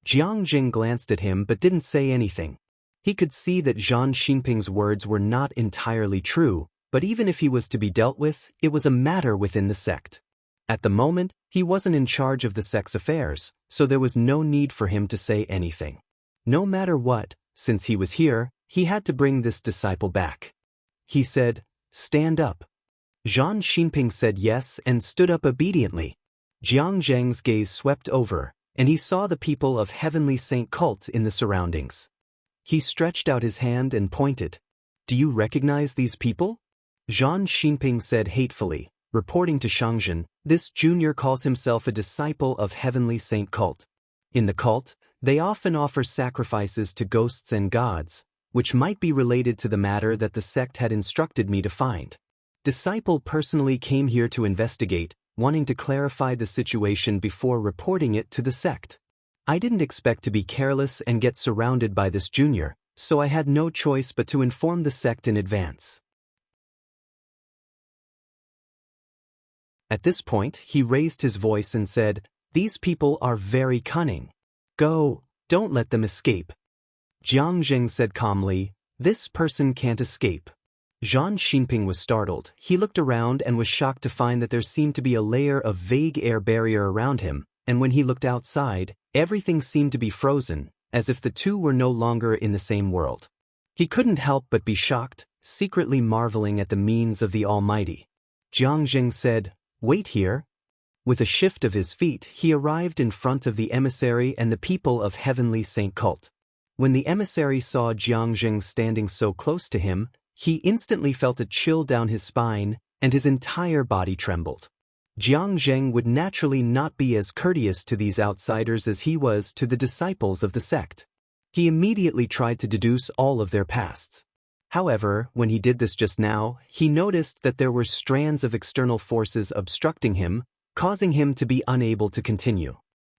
[SPEAKER 1] Jiang Jing glanced at him but didn't say anything. He could see that Zhang Xinping's words were not entirely true, but even if he was to be dealt with, it was a matter within the sect. At the moment, he wasn't in charge of the sect's affairs, so there was no need for him to say anything. No matter what, since he was here, he had to bring this disciple back. He said, "Stand up." Zhang Xinping said yes and stood up obediently. Jiang Zheng's gaze swept over, and he saw the people of Heavenly Saint Cult in the surroundings. He stretched out his hand and pointed. "Do you recognize these people?" Zhang Xinping said hatefully, reporting to Shangzhen, "This junior calls himself a disciple of Heavenly Saint Cult. In the cult, they often offer sacrifices to ghosts and gods, which might be related to the matter that the sect had instructed me to find. Disciple personally came here to investigate, wanting to clarify the situation before reporting it to the sect. I didn't expect to be careless and get surrounded by this junior, so I had no choice but to inform the sect in advance." At this point, he raised his voice and said, "These people are very cunning. Go, don't let them escape." Jiang Zheng said calmly, "This person can't escape." Zhang Xinping was startled. He looked around and was shocked to find that there seemed to be a layer of vague air barrier around him, and when he looked outside, everything seemed to be frozen, as if the two were no longer in the same world. He couldn't help but be shocked, secretly marveling at the means of the Almighty. Jiang Zheng said, "Wait here." With a shift of his feet, he arrived in front of the emissary and the people of Heavenly Saint Cult. When the emissary saw Jiang Zheng standing so close to him, he instantly felt a chill down his spine, and his entire body trembled. Jiang Zheng would naturally not be as courteous to these outsiders as he was to the disciples of the sect. He immediately tried to deduce all of their pasts. However, when he did this just now, he noticed that there were strands of external forces obstructing him, causing him to be unable to continue.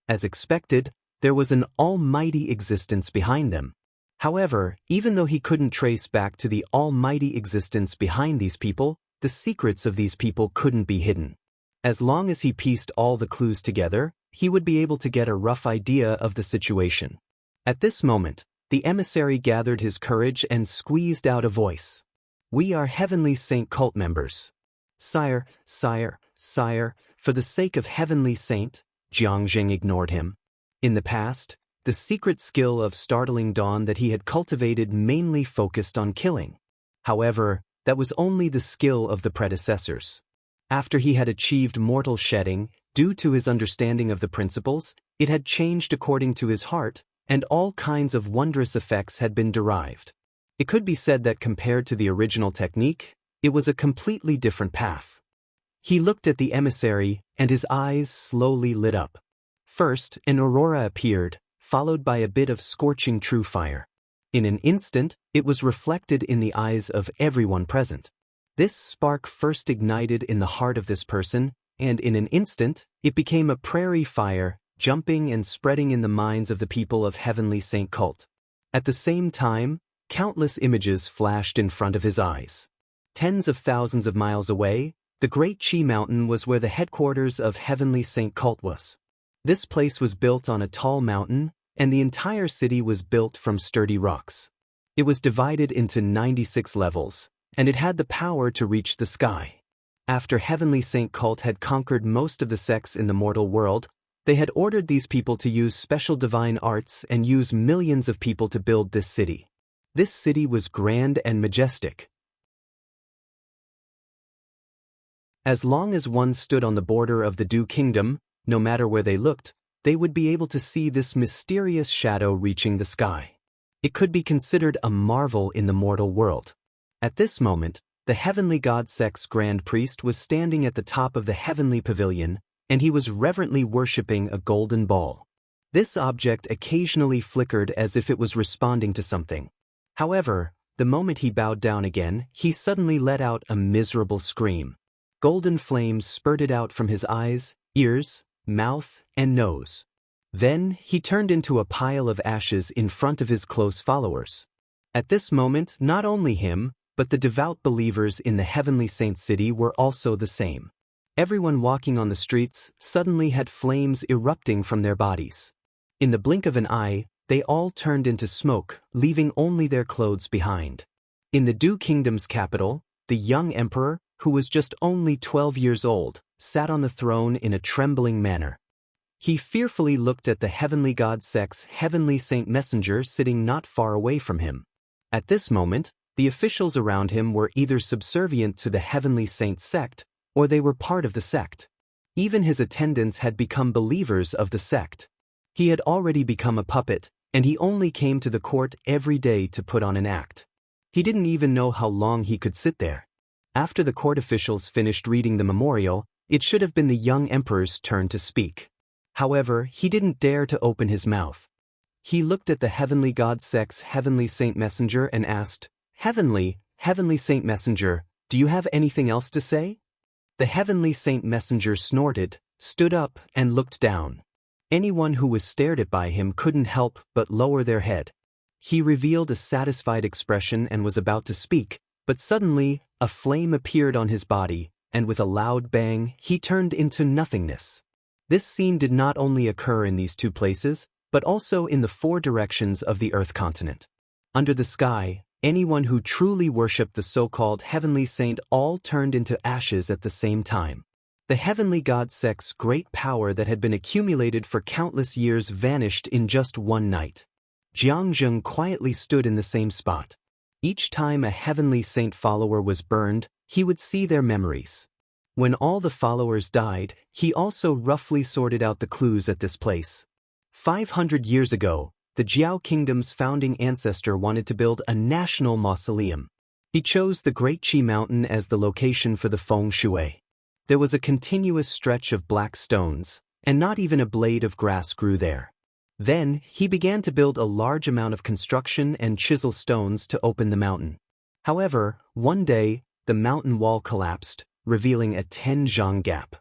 [SPEAKER 1] As expected, there was an almighty existence behind them. However, even though he couldn't trace back to the almighty existence behind these people, the secrets of these people couldn't be hidden. As long as he pieced all the clues together, he would be able to get a rough idea of the situation. At this moment, the emissary gathered his courage and squeezed out a voice. "We are Heavenly Saint Cult members." "Sire, sire, sire, for the sake of Heavenly Saint," Jiang Zheng ignored him. In the past, the secret skill of startling dawn that he had cultivated mainly focused on killing. However, that was only the skill of the predecessors. After he had achieved mortal shedding, due to his understanding of the principles, it had changed according to his heart, and all kinds of wondrous effects had been derived. It could be said that compared to the original technique, it was a completely different path. He looked at the emissary, and his eyes slowly lit up. First, an aurora appeared, followed by a bit of scorching true fire. In an instant, it was reflected in the eyes of everyone present. This spark first ignited in the heart of this person, and in an instant, it became a prairie fire, jumping and spreading in the minds of the people of Heavenly Saint Cult. At the same time, countless images flashed in front of his eyes. Tens of thousands of miles away, the Great Qi Mountain was where the headquarters of Heavenly Saint Cult was. This place was built on a tall mountain, and the entire city was built from sturdy rocks. It was divided into 96 levels, and it had the power to reach the sky. After Heavenly Saint Cult had conquered most of the sects in the mortal world, they had ordered these people to use special divine arts and use millions of people to build this city. This city was grand and majestic. As long as one stood on the border of the Du Kingdom, no matter where they looked, they would be able to see this mysterious shadow reaching the sky. It could be considered a marvel in the mortal world. At this moment, the Heavenly God Sect's Grand Priest was standing at the top of the Heavenly Pavilion, and he was reverently worshipping a golden ball. This object occasionally flickered as if it was responding to something. However, the moment he bowed down again, he suddenly let out a miserable scream. Golden flames spurted out from his eyes, ears, mouth, and nose. Then, he turned into a pile of ashes in front of his close followers. At this moment, not only him, but the devout believers in the Heavenly Saint City were also the same. Everyone walking on the streets suddenly had flames erupting from their bodies. In the blink of an eye, they all turned into smoke, leaving only their clothes behind. In the Du Kingdom's capital, the young emperor, who was just only 12 years old, sat on the throne in a trembling manner. He fearfully looked at the Heavenly God Sect's Heavenly Saint Messenger sitting not far away from him. At this moment, the officials around him were either subservient to the Heavenly Saint sect, or they were part of the sect. Even his attendants had become believers of the sect. He had already become a puppet, and he only came to the court every day to put on an act. He didn't even know how long he could sit there. After the court officials finished reading the memorial, it should have been the young emperor's turn to speak. However, he didn't dare to open his mouth. He looked at the Heavenly God Sect's Heavenly Saint Messenger and asked, Heavenly Saint Messenger, do you have anything else to say?" The Heavenly Saint Messenger snorted, stood up, and looked down. Anyone who was stared at by him couldn't help but lower their head. He revealed a satisfied expression and was about to speak, but suddenly, a flame appeared on his body, and with a loud bang, he turned into nothingness. This scene did not only occur in these two places, but also in the four directions of the Earth continent. Under the sky, anyone who truly worshipped the so-called heavenly saint all turned into ashes at the same time. The heavenly god Sek's great power that had been accumulated for countless years vanished in just one night. Jiangzheng quietly stood in the same spot. Each time a heavenly saint follower was burned, he would see their memories. When all the followers died, he also roughly sorted out the clues at this place. 500 years ago, the Jiao Kingdom's founding ancestor wanted to build a national mausoleum. He chose the Great Qi Mountain as the location for the feng shui. There was a continuous stretch of black stones, and not even a blade of grass grew there. Then, he began to build a large amount of construction and chisel stones to open the mountain. However, one day, the mountain wall collapsed, revealing a 10-zhang gap.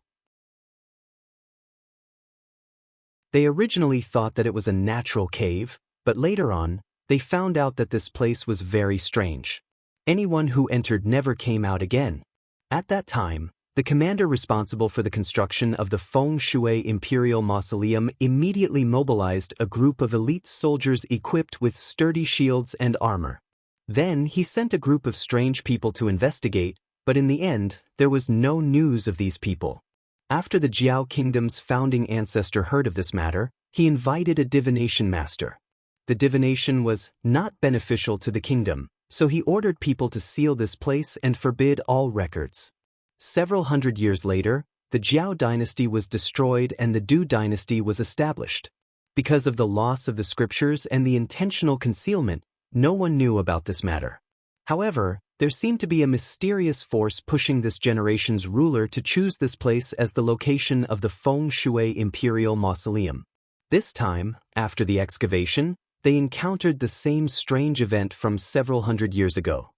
[SPEAKER 1] They originally thought that it was a natural cave, but later on, they found out that this place was very strange. Anyone who entered never came out again. At that time, the commander responsible for the construction of the Feng Shui Imperial Mausoleum immediately mobilized a group of elite soldiers equipped with sturdy shields and armor. Then he sent a group of strange people to investigate, but in the end, there was no news of these people. After the Jiao Kingdom's founding ancestor heard of this matter, he invited a divination master. The divination was not beneficial to the kingdom, so he ordered people to seal this place and forbid all records. Several hundred years later, the Jiao dynasty was destroyed and the Du dynasty was established. Because of the loss of the scriptures and the intentional concealment, no one knew about this matter. However, there seemed to be a mysterious force pushing this generation's ruler to choose this place as the location of the Feng Shui Imperial Mausoleum. This time, after the excavation, they encountered the same strange event from several hundred years ago.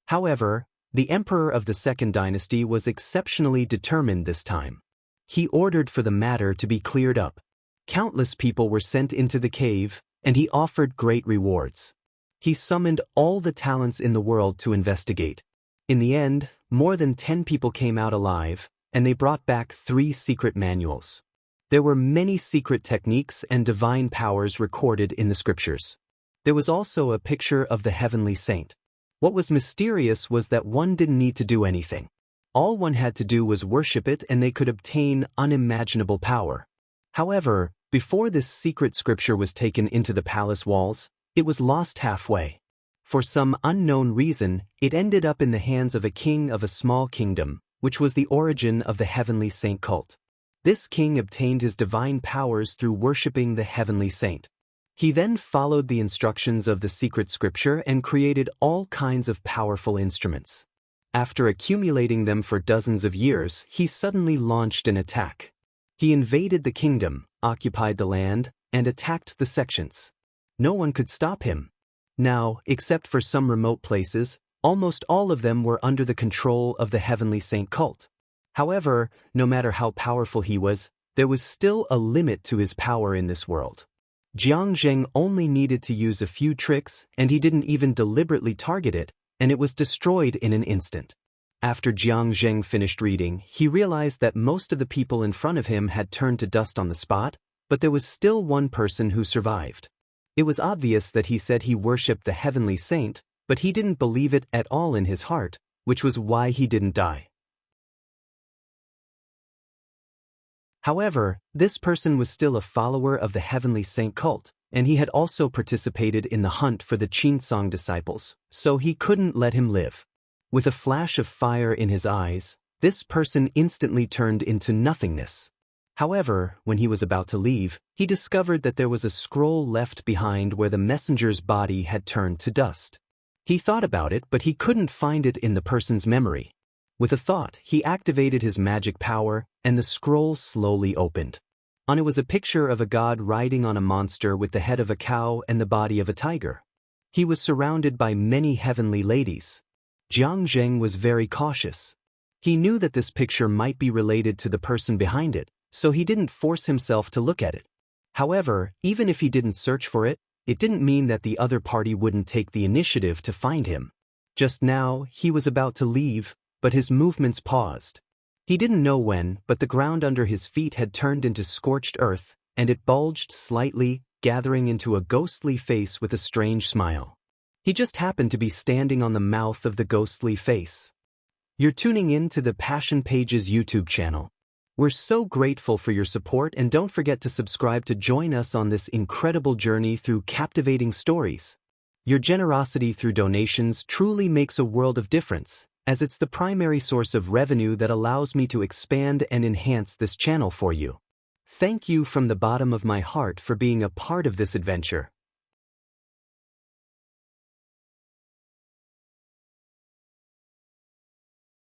[SPEAKER 1] However, the emperor of the Second Dynasty was exceptionally determined this time. He ordered for the matter to be cleared up. Countless people were sent into the cave, and he offered great rewards. He summoned all the talents in the world to investigate. In the end, more than 10 people came out alive, and they brought back 3 secret manuals. There were many secret techniques and divine powers recorded in the scriptures. There was also a picture of the heavenly saint. What was mysterious was that one didn't need to do anything. All one had to do was worship it and they could obtain unimaginable power. However, before this secret scripture was taken into the palace walls, it was lost halfway. For some unknown reason, it ended up in the hands of a king of a small kingdom, which was the origin of the heavenly saint cult. This king obtained his divine powers through worshipping the heavenly saint. He then followed the instructions of the secret scripture and created all kinds of powerful instruments. After accumulating them for dozens of years, he suddenly launched an attack. He invaded the kingdom, occupied the land, and attacked the sections. No one could stop him. Now, except for some remote places, almost all of them were under the control of the heavenly saint cult. However, no matter how powerful he was, there was still a limit to his power in this world. Jiangzheng only needed to use a few tricks, and he didn't even deliberately target it, and it was destroyed in an instant. After Jiangzheng finished reading, he realized that most of the people in front of him had turned to dust on the spot, but there was still one person who survived. It was obvious that he said he worshipped the heavenly saint, but he didn't believe it at all in his heart, which was why he didn't die. However, this person was still a follower of the heavenly saint cult, and he had also participated in the hunt for the Qinsong disciples, so he couldn't let him live. With a flash of fire in his eyes, this person instantly turned into nothingness. However, when he was about to leave, he discovered that there was a scroll left behind where the messenger's body had turned to dust. He thought about it, but he couldn't find it in the person's memory. With a thought, he activated his magic power, and the scroll slowly opened. On it was a picture of a god riding on a monster with the head of a cow and the body of a tiger. He was surrounded by many heavenly ladies. Jiangzheng was very cautious. He knew that this picture might be related to the person behind it, so he didn't force himself to look at it. However, even if he didn't search for it, it didn't mean that the other party wouldn't take the initiative to find him. Just now, he was about to leave, but his movements paused. He didn't know when, but the ground under his feet had turned into scorched earth, and it bulged slightly, gathering into a ghostly face with a strange smile. He just happened to be standing on the mouth of the ghostly face. You're tuning in to the Passion Pages YouTube channel. We're so grateful for your support, and don't forget to subscribe to join us on this incredible journey through captivating stories. Your generosity through donations truly makes a world of difference, as it's the primary source of revenue that allows me to expand and enhance this channel for you. Thank you from the bottom of my heart for being a part of this adventure.